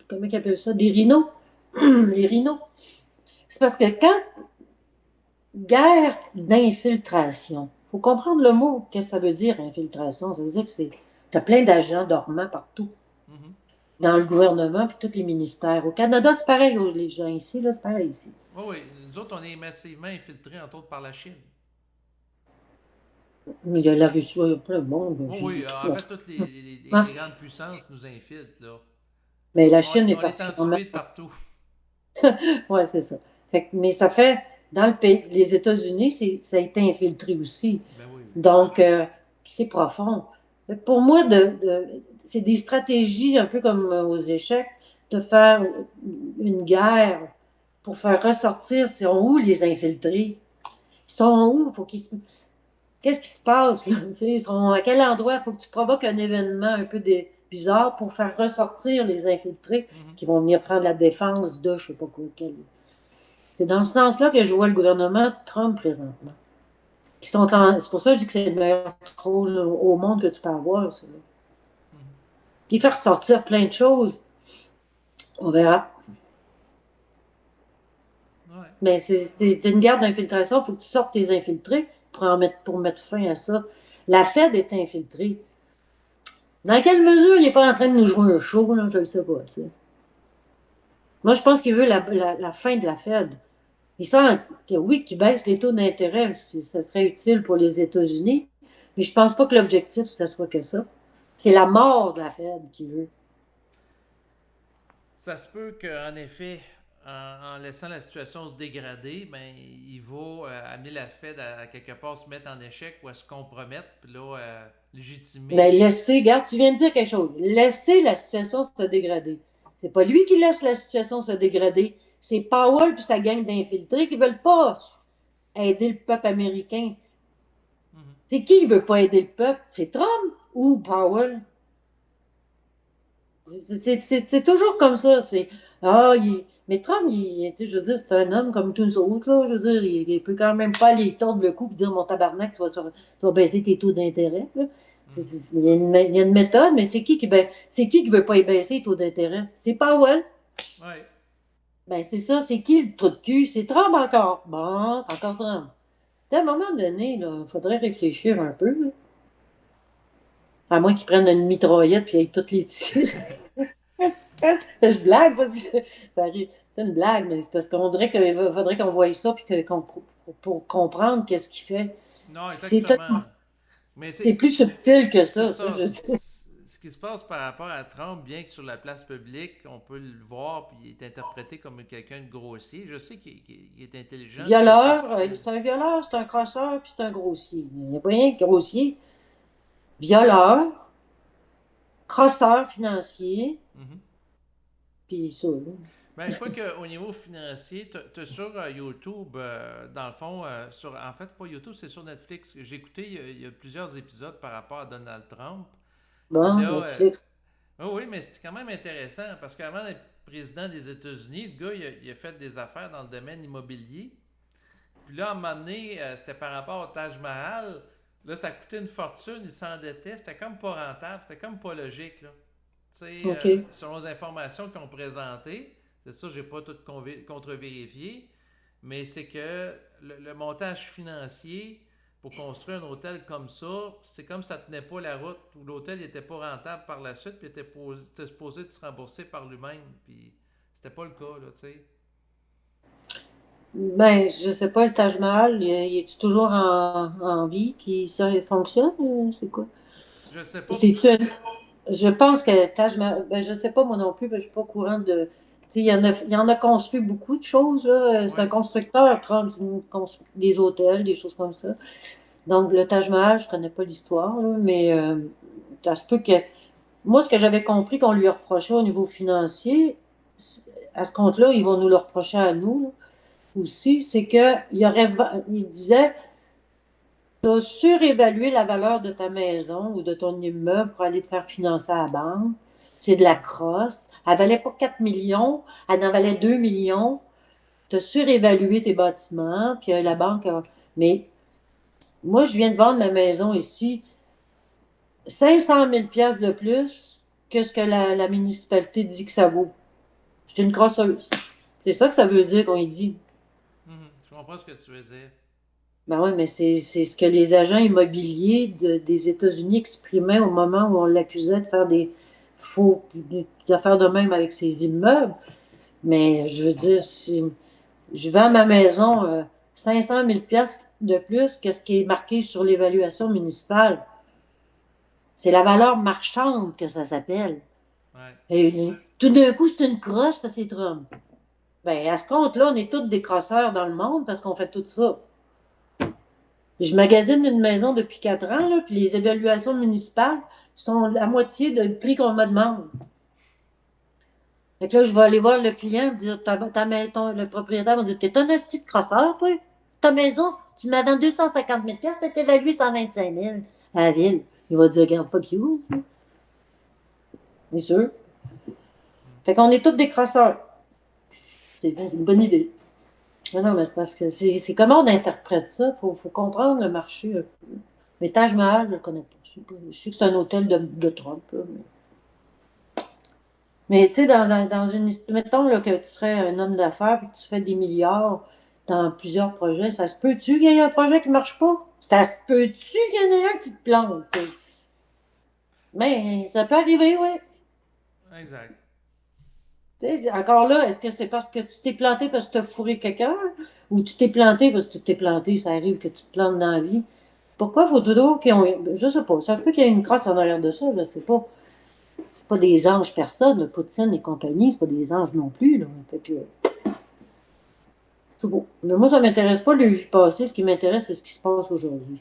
comment ils appellent ça, des rhinos. Les rhinos. C'est parce que quand guerre d'infiltration, il faut comprendre le mot, qu'est-ce que ça veut dire, infiltration. Ça veut dire que tu as plein d'agents dormants partout, Mhm. dans le gouvernement puis tous les ministères. Au Canada, c'est pareil, les gens ici, là, c'est pareil ici. Oui, oui. Nous autres, on est massivement infiltrés, entre autres, par la Chine. Mais il y a la Russie, il y a plein de monde. Oui, J'ai oui. des trucs En à fait, toutes hein? les grandes puissances nous infiltrent, là. Mais la Chine est On est particulièrement. entubés de partout. Oui, c'est ça. Mais ça fait, dans le pays, les États-Unis, ça a été infiltré aussi. Ben oui. Donc, c'est profond. Fait que pour moi, c'est des stratégies un peu comme aux échecs, de faire une guerre pour faire ressortir, sont où les infiltrés? Ils sont où? Qu'est-ce qui se passe, là? Tu sais, ils sont à quel endroit? Il faut que tu provoques un événement un peu bizarre pour faire ressortir les infiltrés Mhm. qui vont venir prendre la défense de je sais pas quoi. C'est dans ce sens-là que je vois le gouvernement Trump présentement. C'est pour ça que je dis que c'est le meilleur contrôle au monde que tu peux avoir. Ça. Mhm. Qui fait ressortir plein de choses. On verra. Ouais. Mais c'est une guerre d'infiltration. Il faut que tu sortes tes infiltrés pour mettre fin à ça. La Fed est infiltrée. Dans quelle mesure il n'est pas en train de nous jouer un show, là, je ne sais pas. Tu sais. Moi, je pense qu'il veut la fin de la Fed. Il sent que oui, qu'il baisse les taux d'intérêt, ça serait utile pour les États-Unis, mais je ne pense pas que l'objectif, ce soit que ça. C'est la mort de la Fed qu'il veut. Ça se peut qu'en effet, en laissant la situation se dégrader, ben, il va amener la Fed à quelque part se mettre en échec ou à se compromettre, puis là, Mais légitimer. regarde, tu viens de dire quelque chose. Laisser la situation se dégrader. C'est pas lui qui laisse la situation se dégrader. C'est Powell et sa gang d'infiltrés qui veulent pas aider le peuple américain. Mhm. C'est qui veut pas aider le peuple? C'est Trump ou Powell? C'est toujours comme ça. Mais Trump, je veux dire, c'est un homme comme tous les autres. Là, je veux dire, il peut quand même pas aller tordre le cou et dire mon tabarnak, tu vas baisser tes taux d'intérêt. Là. Mhm. Il y a une méthode, mais c'est qui veut pas y baisser les taux d'intérêt? C'est Powell. Ouais. Ben, c'est ça, c'est qui le trou de cul? C'est Trump encore. Bon, c'est encore Trump. À un moment donné, il faudrait réfléchir un peu. Là. À moins qu'ils prennent une mitraillette et aillent toutes les tirs. C'est une blague, parce que c'est une blague, mais c'est parce qu'on dirait qu'il faudrait qu'on voie ça puis pour comprendre qu'est-ce qu'il fait. Non, C'est exactement. Mais c'est plus subtil que c'est ça, ça. je veux dire. Ce qui se passe par rapport à Trump, bien que sur la place publique, on peut le voir puis il est interprété comme quelqu'un de grossier. Je sais qu'il est intelligent puis il est Violeur, subtil. c'est un violeur, c'est un crosseur, puis c'est un grossier. Il n'y a pas rien de grossier. Violeur, crosseur financier, Mhm. puis ça. Là. Ben, quoi qu'au niveau financier, tu sur YouTube, dans le fond, en fait, pas YouTube, c'est sur Netflix. J'ai écouté, il y a plusieurs épisodes par rapport à Donald Trump. Puis Bon, là, Netflix. oh oui, mais c'était quand même intéressant parce qu'avant d'être président des États-Unis, le gars, il a fait des affaires dans le domaine immobilier. Puis là, à un moment donné, c'était par rapport au Taj Mahal. Là, ça coûtait une fortune, il s'endettait. C'était comme pas rentable, c'était comme pas logique, là. Tu sais, OK. selon les informations qu'ils ont présentées, c'est ça, j'ai pas tout contre-vérifié, mais c'est que le montage financier pour construire un hôtel comme ça, c'est comme ça tenait pas la route, où l'hôtel n'était pas rentable par la suite, puis était supposé de se rembourser par lui-même, puis c'était pas le cas, là, tu sais. Ben, je sais pas, le Taj Mahal, il est toujours en vie, puis ça, il fonctionne? C'est quoi? Je sais pas. C'est Je pense que Taj Mahal, ben, je sais pas moi non plus, parce que je suis pas au courant de. Tu sais, il y en a construit beaucoup de choses, là. C'est un Ouais. constructeur, Trump, des hôtels, des choses comme ça. Donc, le Taj Mahal, je connais pas l'histoire, là, mais ça se peut que. Moi, ce que j'avais compris qu'on lui reprochait au niveau financier, à ce compte-là, ils vont nous le reprocher à nous là, aussi, c'est il disait tu as surévalué la valeur de ta maison ou de ton immeuble pour aller te faire financer à la banque. C'est de la crosse. Elle valait pas 4 millions, elle en valait 2 millions. Tu as surévalué tes bâtiments, puis la banque a... Mais moi, je viens de vendre ma maison ici, 500 000 piastres de plus. que ce que la municipalité dit que ça vaut. Je suis une crosseuse. C'est ça que ça veut dire qu'on y dit. Mhm. Je comprends ce que tu veux dire. Ben oui, mais c'est ce que les agents immobiliers des États-Unis exprimaient au moment où on l'accusait de faire des affaires de même avec ses immeubles. Mais je veux dire, si je vends ma maison 500 000 piastres de plus que ce qui est marqué sur l'évaluation municipale, c'est la valeur marchande que ça s'appelle. Ouais. Et tout d'un coup, c'est une crosse parce que c'est Trump. Ben, à ce compte-là, on est tous des crosseurs dans le monde parce qu'on fait tout ça. Je magasine une maison depuis 4 ans, là, puis les évaluations municipales sont la moitié du prix qu'on me demande. Fait que là, je vais aller voir le client et dire, le propriétaire va dire, t'es un esti de crosseur, toi? Ta maison, tu m'as vendu 250 000 mais t'es évalué 125 000 à la ville. Il va dire, regarde, fuck you. Bien sûr. Mhm. Fait qu'on est tous des crosseurs. C'est une bonne idée. Mais non, mais c'est parce que c'est comment on interprète ça. Faut comprendre le marché. Mais Taj Mahal, je ne le connais pas. Je sais que c'est un hôtel de Trump. Là, mais tu sais, mettons là, que tu serais un homme d'affaires et que tu fais des milliards dans plusieurs projets, ça se peut-tu qu'il y ait un projet qui ne marche pas? Ça se peut-tu qu'il y en ait un qui te plante? Mais ça peut arriver, oui. Exact. Encore là, est-ce que c'est parce que tu t'es planté parce que tu as fourré quelqu'un ou tu t'es planté parce que tu t'es planté, ça arrive que tu te plantes dans la vie? Pourquoi faut toujours qu'ils ont. Je sais pas, ça se peut qu'il y ait une crasse en arrière de ça, je sais pas. C'est pas des anges personne, Poutine et compagnie, c'est pas des anges non plus, là. Fait que, c'est beau. Mais moi, ça m'intéresse pas le vie passée, ce qui m'intéresse, c'est ce qui se passe aujourd'hui.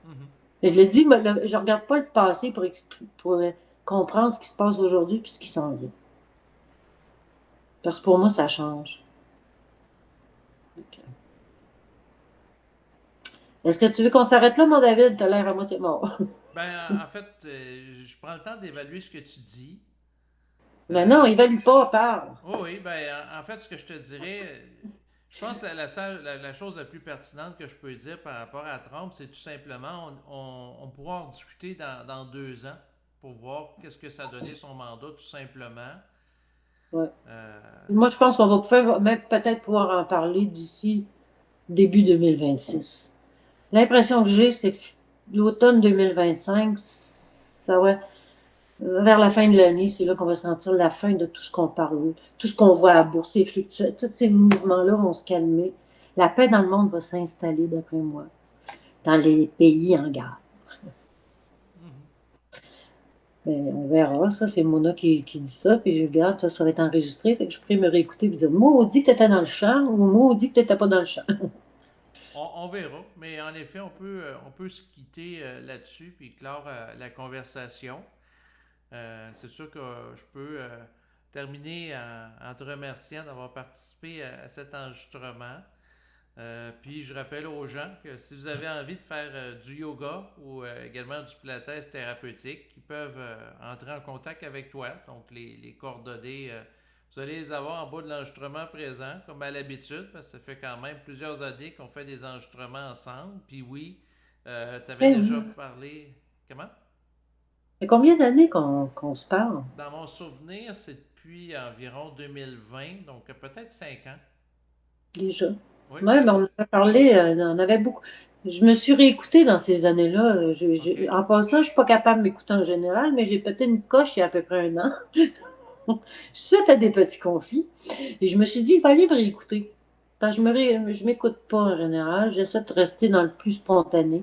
Mhm. Et je l'ai dit, je regarde pas le passé pour comprendre ce qui se passe aujourd'hui puis ce qui s'en vient. Parce que pour moi, ça change. Ok. Est-ce que tu veux qu'on s'arrête là, mon David? T'as l'air à moitié mort. Ben, en fait, je prends le temps d'évaluer ce que tu dis. Non, non, Euh, évalue pas, parle. oh oui, ben, en fait, ce que je te dirais, je pense que la chose la plus pertinente que je peux dire par rapport à Trump, c'est tout simplement, on pourra en discuter dans 2 ans pour voir qu'est-ce que ça a donné son mandat, tout simplement. Ouais. Euh, Moi, je pense qu'on va même peut-être pouvoir en parler d'ici début 2026. L'impression que j'ai, c'est l'automne 2025, ça va, vers la fin de l'année, c'est là qu'on va sentir la fin de tout ce qu'on parle, tout ce qu'on voit à la bourse, les fluctuations, tous ces mouvements-là vont se calmer. La paix dans le monde va s'installer, d'après moi, dans les pays en guerre. mhm. Ben, on verra, ça, c'est Mona qui dit ça, puis je regarde, ça va être enregistré, fait que je pourrais me réécouter et dire, maudit que t'étais dans le champ, ou maudit que t'étais pas dans le champ. On verra, mais en effet, on peut se quitter là-dessus puis clore la conversation. C'est sûr que je peux terminer en te remerciant d'avoir participé à cet enregistrement. Puis je rappelle aux gens que si vous avez envie de faire du yoga ou également du pilates thérapeutique, ils peuvent entrer en contact avec toi. Donc les coordonnées, vous allez les avoir en bas de l'enregistrement présent, comme à l'habitude, parce que ça fait quand même plusieurs années qu'on fait des enregistrements ensemble. Puis oui, tu avais Ben déjà oui. parlé. Comment? Ça fait combien d'années qu'on se parle? Dans mon souvenir, c'est depuis environ 2020, donc peut-être 5 ans. Déjà. Oui, Oui, oui. mais on en a parlé, on avait beaucoup. Je me suis réécoutée dans ces années-là. OK. En passant, je ne suis pas capable de m'écouter en général, mais j'ai pété une coche il y a à peu près un an. Je suis à des petits conflits. Et je me suis dit, il fallait me réécouter. Parce que je m'écoute pas en général. J'essaie de rester dans le plus spontané.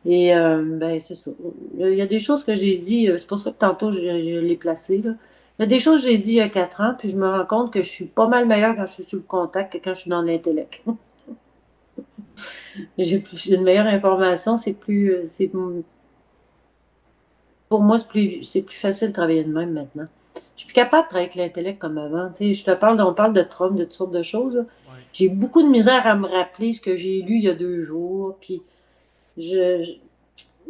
Et ben, c'est ça. Il y a des choses que j'ai dit, c'est pour ça que tantôt je l'ai placé, là. Il y a des choses que j'ai dit il y a 4 ans, puis je me rends compte que je suis pas mal meilleure quand je suis sur le contact que quand je suis dans l'intellect. J'ai une meilleure information, pour moi, c'est plus facile de travailler de même maintenant. Je suis plus capable de travailler avec l'intellect comme avant. Tu sais, on parle de Trump, de toutes sortes de choses, là. Oui. J'ai beaucoup de misère à me rappeler ce que j'ai lu il y a 2 jours, puis je,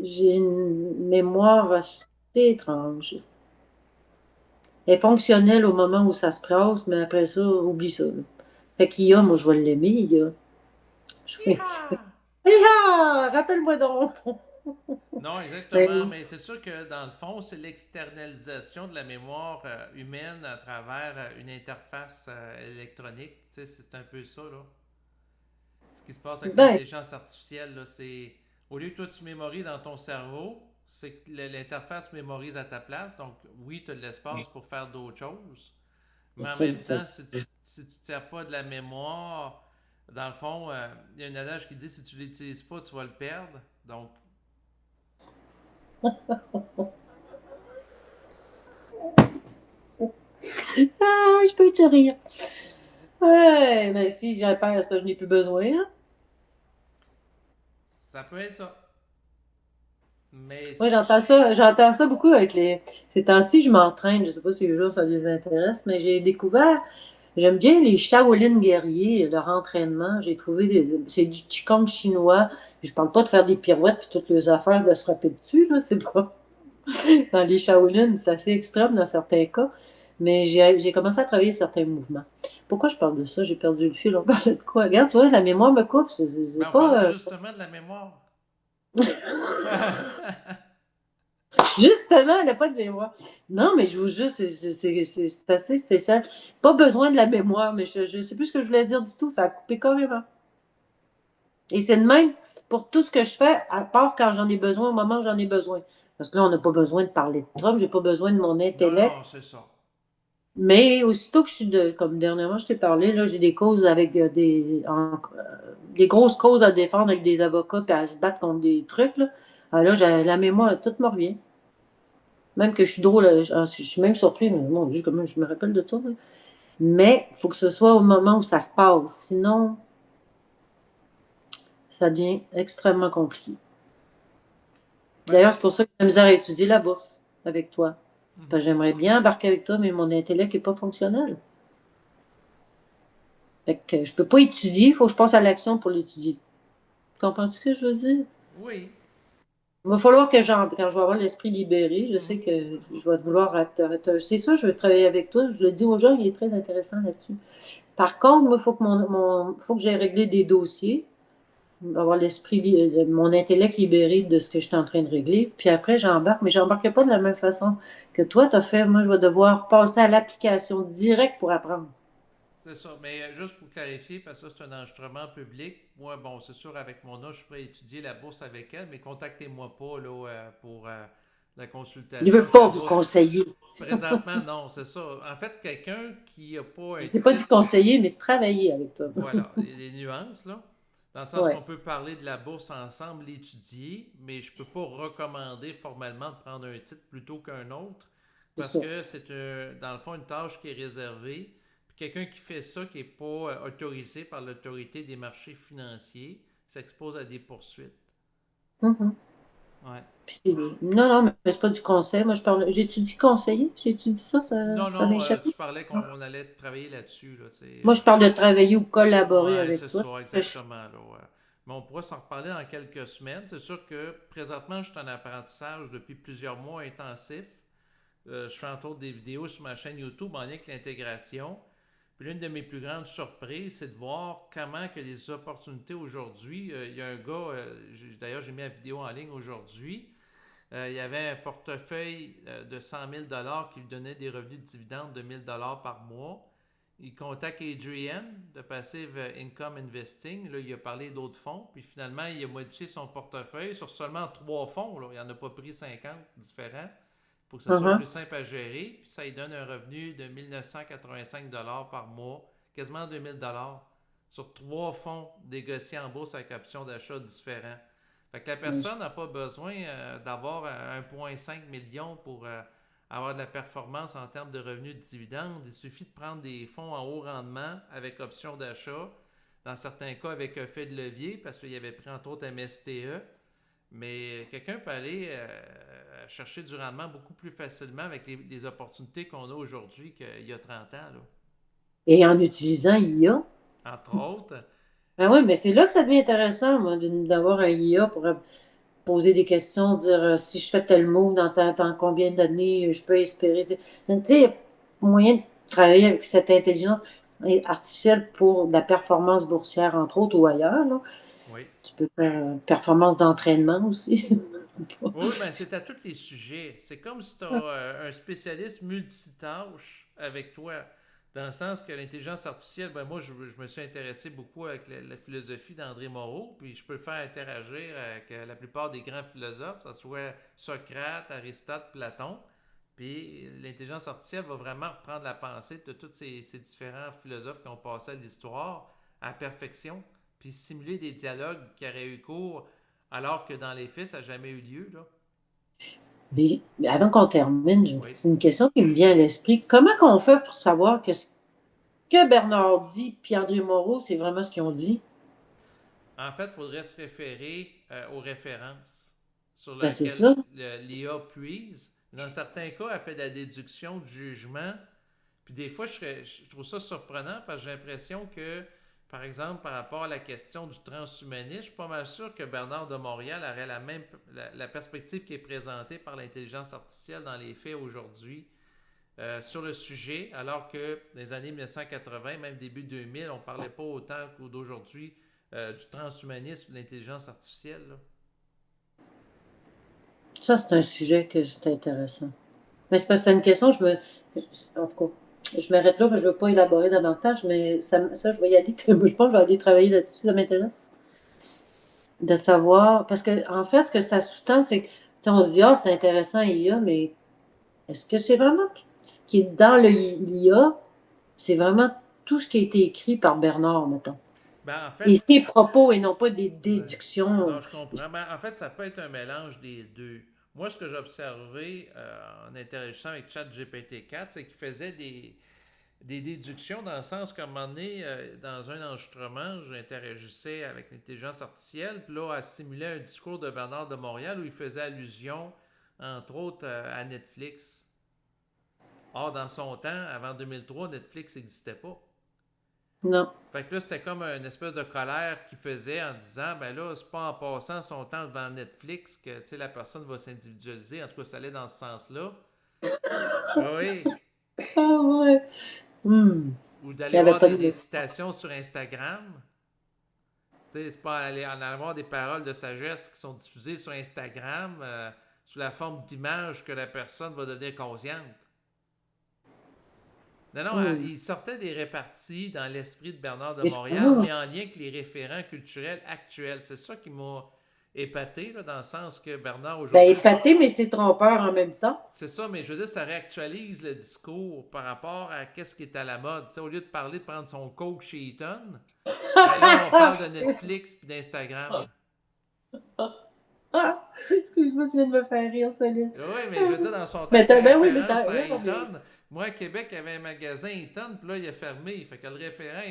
j'ai une mémoire assez étrange. Elle est fonctionnelle au moment où ça se passe, mais après ça, oublie ça, là. Fait qu'IA, moi, je vais l'aimer, IA. Je vais dire, Yeehaw! ah, rappelle-moi donc. Non, exactement, Ben, mais c'est sûr que dans le fond, c'est l'externalisation de la mémoire humaine à travers une interface électronique. Tu sais, c'est un peu ça, là. Ce qui se passe avec ben, l'intelligence artificielle, là, c'est au lieu que toi tu mémorises dans ton cerveau, c'est que l'interface mémorise à ta place. Donc, oui, tu as de l'espace pour faire d'autres choses, mais en même c'est- temps, si tu ne tires pas de la mémoire, dans le fond, il y a un adage qui dit si tu ne l'utilises pas, tu vas le perdre. Donc, Ah, je peux te rire. Ouais, mais si j'ai peur, c'est parce que je n'ai plus besoin, hein. ça peut être ça. Mais Moi, j'entends ça beaucoup avec les. Ces temps-ci, je m'entraîne. Je sais pas si les jours ça les intéresse, mais j'ai découvert. J'aime bien les Shaolin guerriers, leur entraînement. J'ai trouvé c'est du Qigong chinois. Je parle pas de faire des pirouettes puis toutes les affaires de se frapper dessus, là. C'est pas. Dans les Shaolin, c'est assez extrême dans certains cas. Mais j'ai commencé à travailler certains mouvements. Pourquoi je parle de ça? J'ai perdu le fil. On parlait de quoi? Regarde, tu vois, la mémoire me coupe. C'est ben, on parlait pas. justement de la mémoire. Justement, elle n'a pas de mémoire. Non, mais je vous jure, c'est assez spécial. Pas besoin de la mémoire, mais je ne sais plus ce que je voulais dire du tout. Ça a coupé carrément. Et c'est de même pour tout ce que je fais, à part quand j'en ai besoin, au moment où j'en ai besoin. Parce que là, on n'a pas besoin de parler de Trump, j'ai pas besoin de mon Non, intellect. non, c'est ça. Mais aussitôt que je suis comme dernièrement, je t'ai parlé, là, j'ai des causes avec des grosses causes à défendre avec des avocats puis à se battre contre des trucs, là. Alors là, la mémoire, tout me revient. Même que je suis drôle, je suis même surpris, mais mon Dieu, comment je me rappelle de ça, là. Mais il faut que ce soit au moment où ça se passe. Sinon, ça devient extrêmement compliqué. Ben, D'ailleurs, c'est pour ça que j'ai la misère à étudier la bourse avec toi. Enfin, mhm. j'aimerais bien embarquer avec toi, mais mon intellect n'est pas fonctionnel. Fait que je peux pas étudier, il faut que je passe à l'action pour l'étudier. Comprends-tu ce que je veux dire? Oui. Il va falloir que quand je vais avoir l'esprit libéré, je sais Mhm. que je vais vouloir c'est ça, je veux travailler avec toi. Je le dis aux gens, il est très intéressant là-dessus. Par contre, moi, il faut que faut que j'ai réglé des dossiers, avoir mon intellect libéré de ce que je suis en train de régler. Puis après, j'embarque, mais j'embarque pas de la même façon que toi, tu as fait. Moi, je vais devoir passer à l'application directe pour apprendre. C'est ça. Mais juste pour clarifier, parce que ça, c'est un enregistrement public. Moi, bon, c'est sûr, avec mon âge, je suis prêt à étudier la bourse avec elle, mais contactez-moi pas là, pour la Je ne veux consultation avec pas la vous bourse. conseiller. Présentement, non, c'est ça. En fait, quelqu'un qui n'a pas Je un t'ai pas dit titre, conseiller, mais travailler avec toi. voilà, il y a des nuances, là. Dans le sens Ouais, qu'on peut parler de la bourse ensemble, l'étudier, mais je ne peux pas recommander formellement de prendre un titre plutôt qu'un autre, c'est parce ça. que c'est dans le fond une tâche qui est réservée. Puis quelqu'un qui fait ça, qui n'est pas autorisé par l'autorité des marchés financiers, s'expose à des poursuites. Mhm. Ouais. Non, non, mais c'est pas du conseil. Moi, je parle. J'ai-tu dit conseiller? J'ai-tu dit ça? Non, Ça non, m'échappe. tu parlais Non. qu'on allait travailler là-dessus, là, tu sais. Moi, je parle de travailler ou collaborer Ouais, avec c'est toi. ça, exactement. Là, ouais. Mais on pourra s'en reparler dans quelques semaines. C'est sûr que présentement, je suis en apprentissage depuis plusieurs mois intensif. Je fais entre autres des vidéos sur ma chaîne YouTube en lien avec l'intégration. Puis l'une de mes plus grandes surprises, c'est de voir comment que les opportunités aujourd'hui. Il y a un gars, d'ailleurs j'ai mis la vidéo en ligne aujourd'hui. Il y avait un portefeuille de 100 000 qui lui donnait des revenus de dividendes de 1 000 par mois. Il contacte Adrian de Passive Income Investing. Là, il a parlé d'autres fonds. Puis finalement, il a modifié son portefeuille sur seulement 3 fonds. Là. Il n'en a pas pris 50 différents pour que ce soit plus Mhm. simple à gérer. Puis ça lui donne un revenu de 1985 par mois, quasiment 2000 sur 3 fonds négociés en bourse avec option d'achat différents. Fait que la personne n'a pas besoin d'avoir 1,5 million pour avoir de la performance en termes de revenus de dividendes. Il suffit de prendre des fonds en haut rendement avec option d'achat, dans certains cas avec effet de levier, parce qu'il avait pris entre autres MSTE. Mais quelqu'un peut aller chercher du rendement beaucoup plus facilement avec les opportunités qu'on a aujourd'hui qu'il y a 30 ans. Là. Et en utilisant IA. Entre autres, Ben oui, mais c'est là que ça devient intéressant, moi, d'avoir un IA pour poser des questions, dire si je fais tel mot dans combien d'années je peux espérer. Tu sais, il y a moyen de travailler avec cette intelligence. artificielle pour la performance boursière, entre autres, ou ailleurs, là. Oui. Tu peux faire performance d'entraînement aussi. Oui, ben c'est à tous les sujets. C'est comme si tu as un spécialiste multitâche avec toi. Dans le sens que l'intelligence artificielle, ben moi, je me suis intéressé beaucoup avec la philosophie d'André Moreau, puis je peux le faire interagir avec la plupart des grands philosophes, que ce soit Socrate, Aristote, Platon. Puis l'intelligence artificielle va vraiment reprendre la pensée de tous ces différents philosophes qui ont passé à l'histoire à la perfection, puis simuler des dialogues qui auraient eu cours alors que dans les faits, ça n'a jamais eu lieu, là. Mais avant qu'on termine, Oui. c'est une question qui me vient à l'esprit. Comment qu'on fait pour savoir que ce que Bernard dit puis André Moreau, c'est vraiment ce qu'ils ont dit? En fait, il faudrait se référer aux références sur Ben, c'est lesquelles ça. l'IA puise. Dans certains cas, elle fait de la déduction du jugement. Puis des fois, je trouve ça surprenant parce que j'ai l'impression que, par exemple, par rapport à la question du transhumanisme, je suis pas mal sûr que Bernard de Montréal aurait la perspective qui est présentée par l'intelligence artificielle dans les faits aujourd'hui sur le sujet, alors que dans les années 1980, même début 2000, on ne parlait pas autant qu'aujourd'hui du transhumanisme ou de l'intelligence artificielle, là. Ça, c'est un sujet que c'est intéressant. Mais c'est parce que c'est une question, en tout cas, je m'arrête là, parce que je ne veux pas élaborer davantage, mais ça, je vais y aller. Je pense que je vais aller travailler là-dessus, ça m'intéresse. De savoir, parce que, en fait, ce que ça sous-tend, c'est que, tu sais, on se dit, ah, c'est intéressant, l'IA, mais est-ce que c'est vraiment ce qui est dans l'IA, c'est vraiment tout ce qui a été écrit par Bernard, mettons. Ben, en Et fait, ses propos et non pas des ouais. Non, déductions. je comprends. Ben, en fait, ça peut être un mélange des deux. Moi, ce que j'ai observé en interagissant avec ChatGPT 4, c'est qu'il faisait des déductions dans le sens qu'à un moment donné, dans un enregistrement, j'interagissais avec l'intelligence artificielle, puis là, elle simulait un discours de Bernard de Montréal où il faisait allusion, entre autres, à Netflix. Or, dans son temps, avant 2003, Netflix n'existait pas. Non. Fait que là, c'était comme une espèce de colère qu'il faisait en disant, ben là, c'est pas en passant son temps devant Netflix que, tu sais, la personne va s'individualiser. En tout cas, ça allait dans ce sens-là. Oui. Ah ouais. Hmm. Ou Il d'aller n'y avait voir pas des de. citations sur Instagram. Tu sais, c'est pas aller en avoir des paroles de sagesse qui sont diffusées sur Instagram sous la forme d'images que la personne va devenir consciente. Non, non, Hmm. il sortait des réparties dans l'esprit de Bernard de Et- Montréal, ah. mais en lien avec les référents culturels actuels. C'est ça qui m'a épaté, là, dans le sens que Bernard Ben, aujourd'hui, épaté, mais c'est trompeur en même temps. c'est ça, mais je veux dire, ça réactualise le discours par rapport à qu'est-ce qui est à la mode. Tu sais, au lieu de parler de prendre son coke chez Eaton, ben là, on parle de Netflix puis d'Instagram. Excuse-moi, tu viens de me faire rire, Céline. Oui, mais je veux dire, dans son temps, il Mais fait ben oui, mais référence t'as. à Non, mais. Eaton. Moi, à Québec, il y avait un magasin Eaton, puis là, il a fermé. Fait que le référent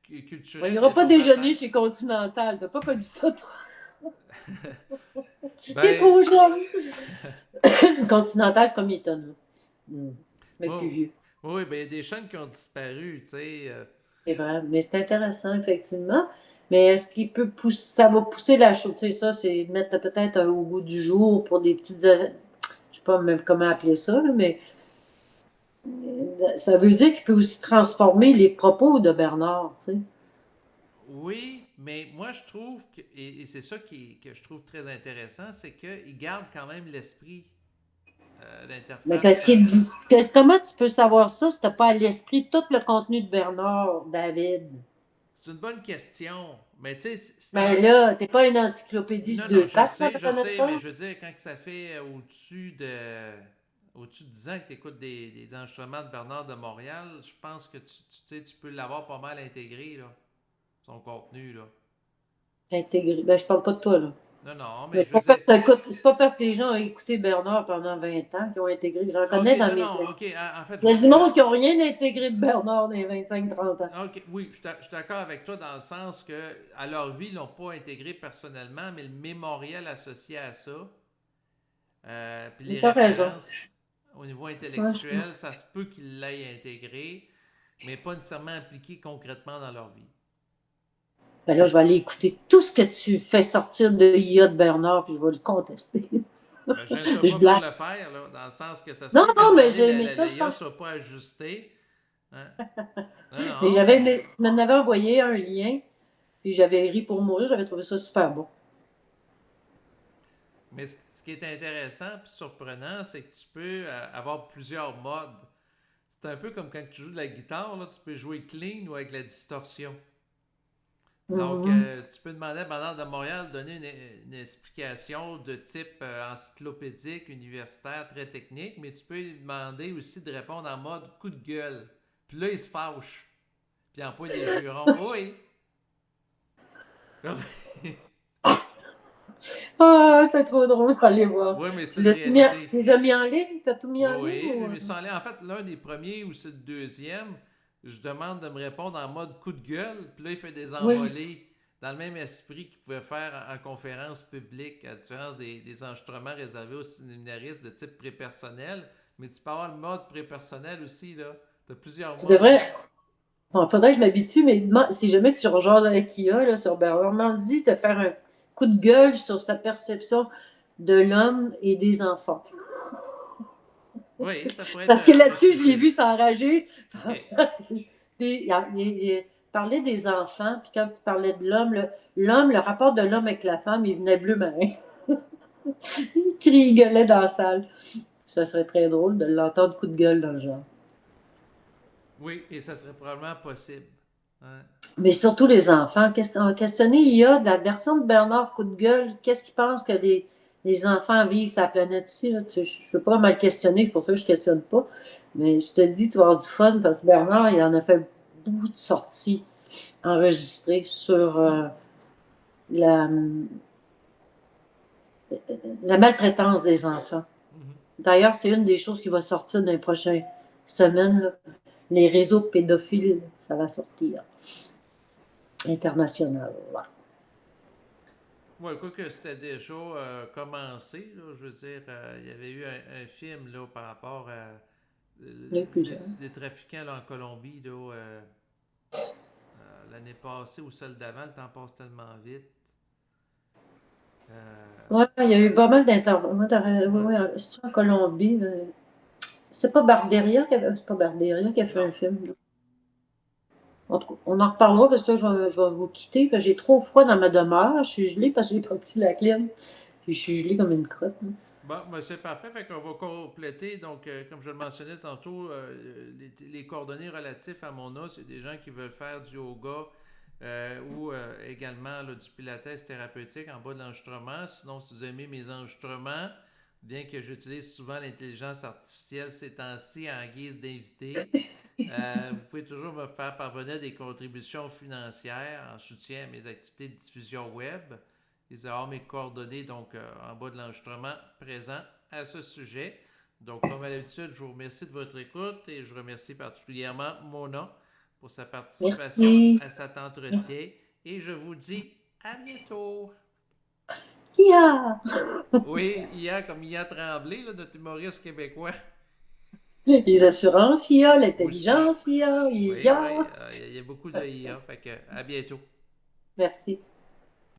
Il n'y culturel aura est pas au peut-être. déjeuner chez Continental. T'as pas connu ça, toi? Il est Ben, trop jeune. Continental, c'est comme Eton, là. Mais plus moi, vieux. oui, ben, il y a des chaînes qui ont disparu, tu sais. C'est vrai. Mais c'est intéressant, effectivement. Mais est-ce qu'il peut pousser, ça va pousser la chose, tu sais, ça, c'est mettre peut-être au goût du jour pour des petites, je sais pas même comment appeler ça, là, mais ça veut dire qu'il peut aussi transformer les propos de Bernard, tu sais. Oui, mais moi, je trouve que, et c'est ça que je trouve très intéressant, c'est qu'il garde quand même l'esprit, Mais l'interface. qu'est-ce qu'il dit, comment tu peux savoir ça si tu n'as pas à l'esprit tout le contenu de Bernard, David? C'est une bonne question, mais tu sais, c'est Mais là, t'es pas une encyclopédie non, sur non, deux pattes, là, je pour mettre sais, mais ça? je veux dire, quand ça fait au-dessus de 10 ans que tu écoutes des enregistrements de Bernard de Montréal, je pense que sais, tu peux l'avoir pas mal intégré, là, son contenu, là. Intégré. Ben, je parle pas de toi, là. Non, non, mais Mais je veux dire, c'est pas parce que les gens ont écouté Bernard pendant 20 ans qu'ils ont intégré. J'en OK, connais dans non, mes non, amis. OK, en fait, Il y a du monde qui n'ont rien intégré de Bernard dans les 25-30 ans. OK, oui, je suis d'accord avec toi dans le sens que à leur vie, ils l'ont pas intégré personnellement, mais le mémorial associé à ça, puis les T'as raison. références au niveau Ouais, intellectuel, ça se peut qu'ils l'aient intégré, mais pas nécessairement appliqué concrètement dans leur vie. ben là, je vais aller écouter tout ce que tu fais sortir de IA de Bernard, puis je vais le contester. Ben, gêne-toi Je pas pour blague. le faire, là, dans le sens que ça se Non, peut qu'à un non, moment mais donné, j'ai aimé ça, je l'IA ne pense. soit pas ajustée. Hein? Non, Mais non, mais, tu m'en avais envoyé un lien, puis j'avais ri pour mourir, j'avais trouvé ça super bon. mais ce qui est intéressant et surprenant, c'est que tu peux avoir plusieurs modes. C'est un peu comme quand tu joues de la guitare, là, tu peux jouer clean ou avec la distorsion. Donc, Mhm. tu peux demander à Bernard de Montréal de donner une explication de type encyclopédique, universitaire, très technique, mais tu peux lui demander aussi de répondre en mode coup de gueule. Puis là, il se fâche. Puis il emploie des jurons. Oui. Ah, c'est trop drôle d'aller voir. Oui, mais c'est Tu une tu réalité. les as mis en ligne? T'as tout mis Oui, en ligne oui, j'ai ou? mis ça en ligne. En fait, l'un des premiers ou c'est le deuxième, je demande de me répondre en mode coup de gueule, puis là, il fait des Oui. envolées dans le même esprit qu'il pouvait faire en conférence publique, à la différence des enregistrements réservés aux séminaristes de type prépersonnel. Mais tu peux avoir le mode prépersonnel aussi, là. Tu as plusieurs Tu modes. devrais. Bon, faudrait que je m'habitue, mais si jamais tu rejoins avec IA, là, sur Normandie, de faire un coup de gueule sur sa perception de l'homme et des enfants. Oui, ça pourrait être Parce que un là-dessus, je l'ai sujet. vu s'enrager. OK. Il parlait des enfants, puis quand il parlait de l'homme, l'homme, le rapport de l'homme avec la femme, il venait bleu marin. Il criait, il gueulait dans la salle. Ça serait très drôle de l'entendre coup de gueule dans le genre. Oui, et ça serait probablement possible. Hein. Mais surtout les enfants. Questionner IA de la version de Bernard Coup de gueule. Qu'est-ce qu'il pense que les enfants vivent sur la planète ici? Là? Je ne veux pas mal questionner, c'est pour ça que je ne questionne pas. Mais je te dis, tu vas avoir du fun parce que Bernard, il en a fait beaucoup de sorties enregistrées sur la, la maltraitance des enfants. Mhm. D'ailleurs, c'est une des choses qui va sortir dans les prochaines semaines. Là. Les réseaux pédophiles, ça va sortir international. Là. Ouais, quoi que c'était déjà commencé, là, je veux dire, il y avait eu un film là, par rapport à Il y en a plusieurs. des trafiquants là, en Colombie là, l'année passée ou celle d'avant, le temps passe tellement vite. Ouais, il y a eu pas mal d'interventions. Ouais. Oui, oui, c'est en Colombie. C'est pas Barberia c'est pas Barberia qui a fait Non. un film. Là. En tout cas, on en reparlera parce que je vais vous quitter. Parce que j'ai trop froid dans ma demeure. Je suis gelée parce que j'ai parti la clim. Puis je suis gelée comme une crotte. Là. Bon, ben c'est parfait. Fait qu'on va compléter. Donc, comme je le mentionnais tantôt, les coordonnées relatives à mon os, c'est des gens qui veulent faire du yoga ou également là, du pilates thérapeutique en bas de l'enregistrement. Sinon, si vous aimez mes enregistrements, bien que j'utilise souvent l'intelligence artificielle ces temps-ci en guise d'invité, vous pouvez toujours me faire parvenir des contributions financières en soutien à mes activités de diffusion web. Ils auront mes coordonnées donc en bas de l'enregistrement présent à ce sujet. Donc, comme à l'habitude, je vous remercie de votre écoute et je remercie particulièrement Mona pour sa participation Merci. à cet entretien. Et je vous dis à bientôt. Yeah! Oui, IA comme IA Tremblay, là, notre humoriste québécois Les assurances, il y a aussi. l'intelligence, il y Oui, a. oui, il y a beaucoup de IA. Fait que à bientôt. Merci.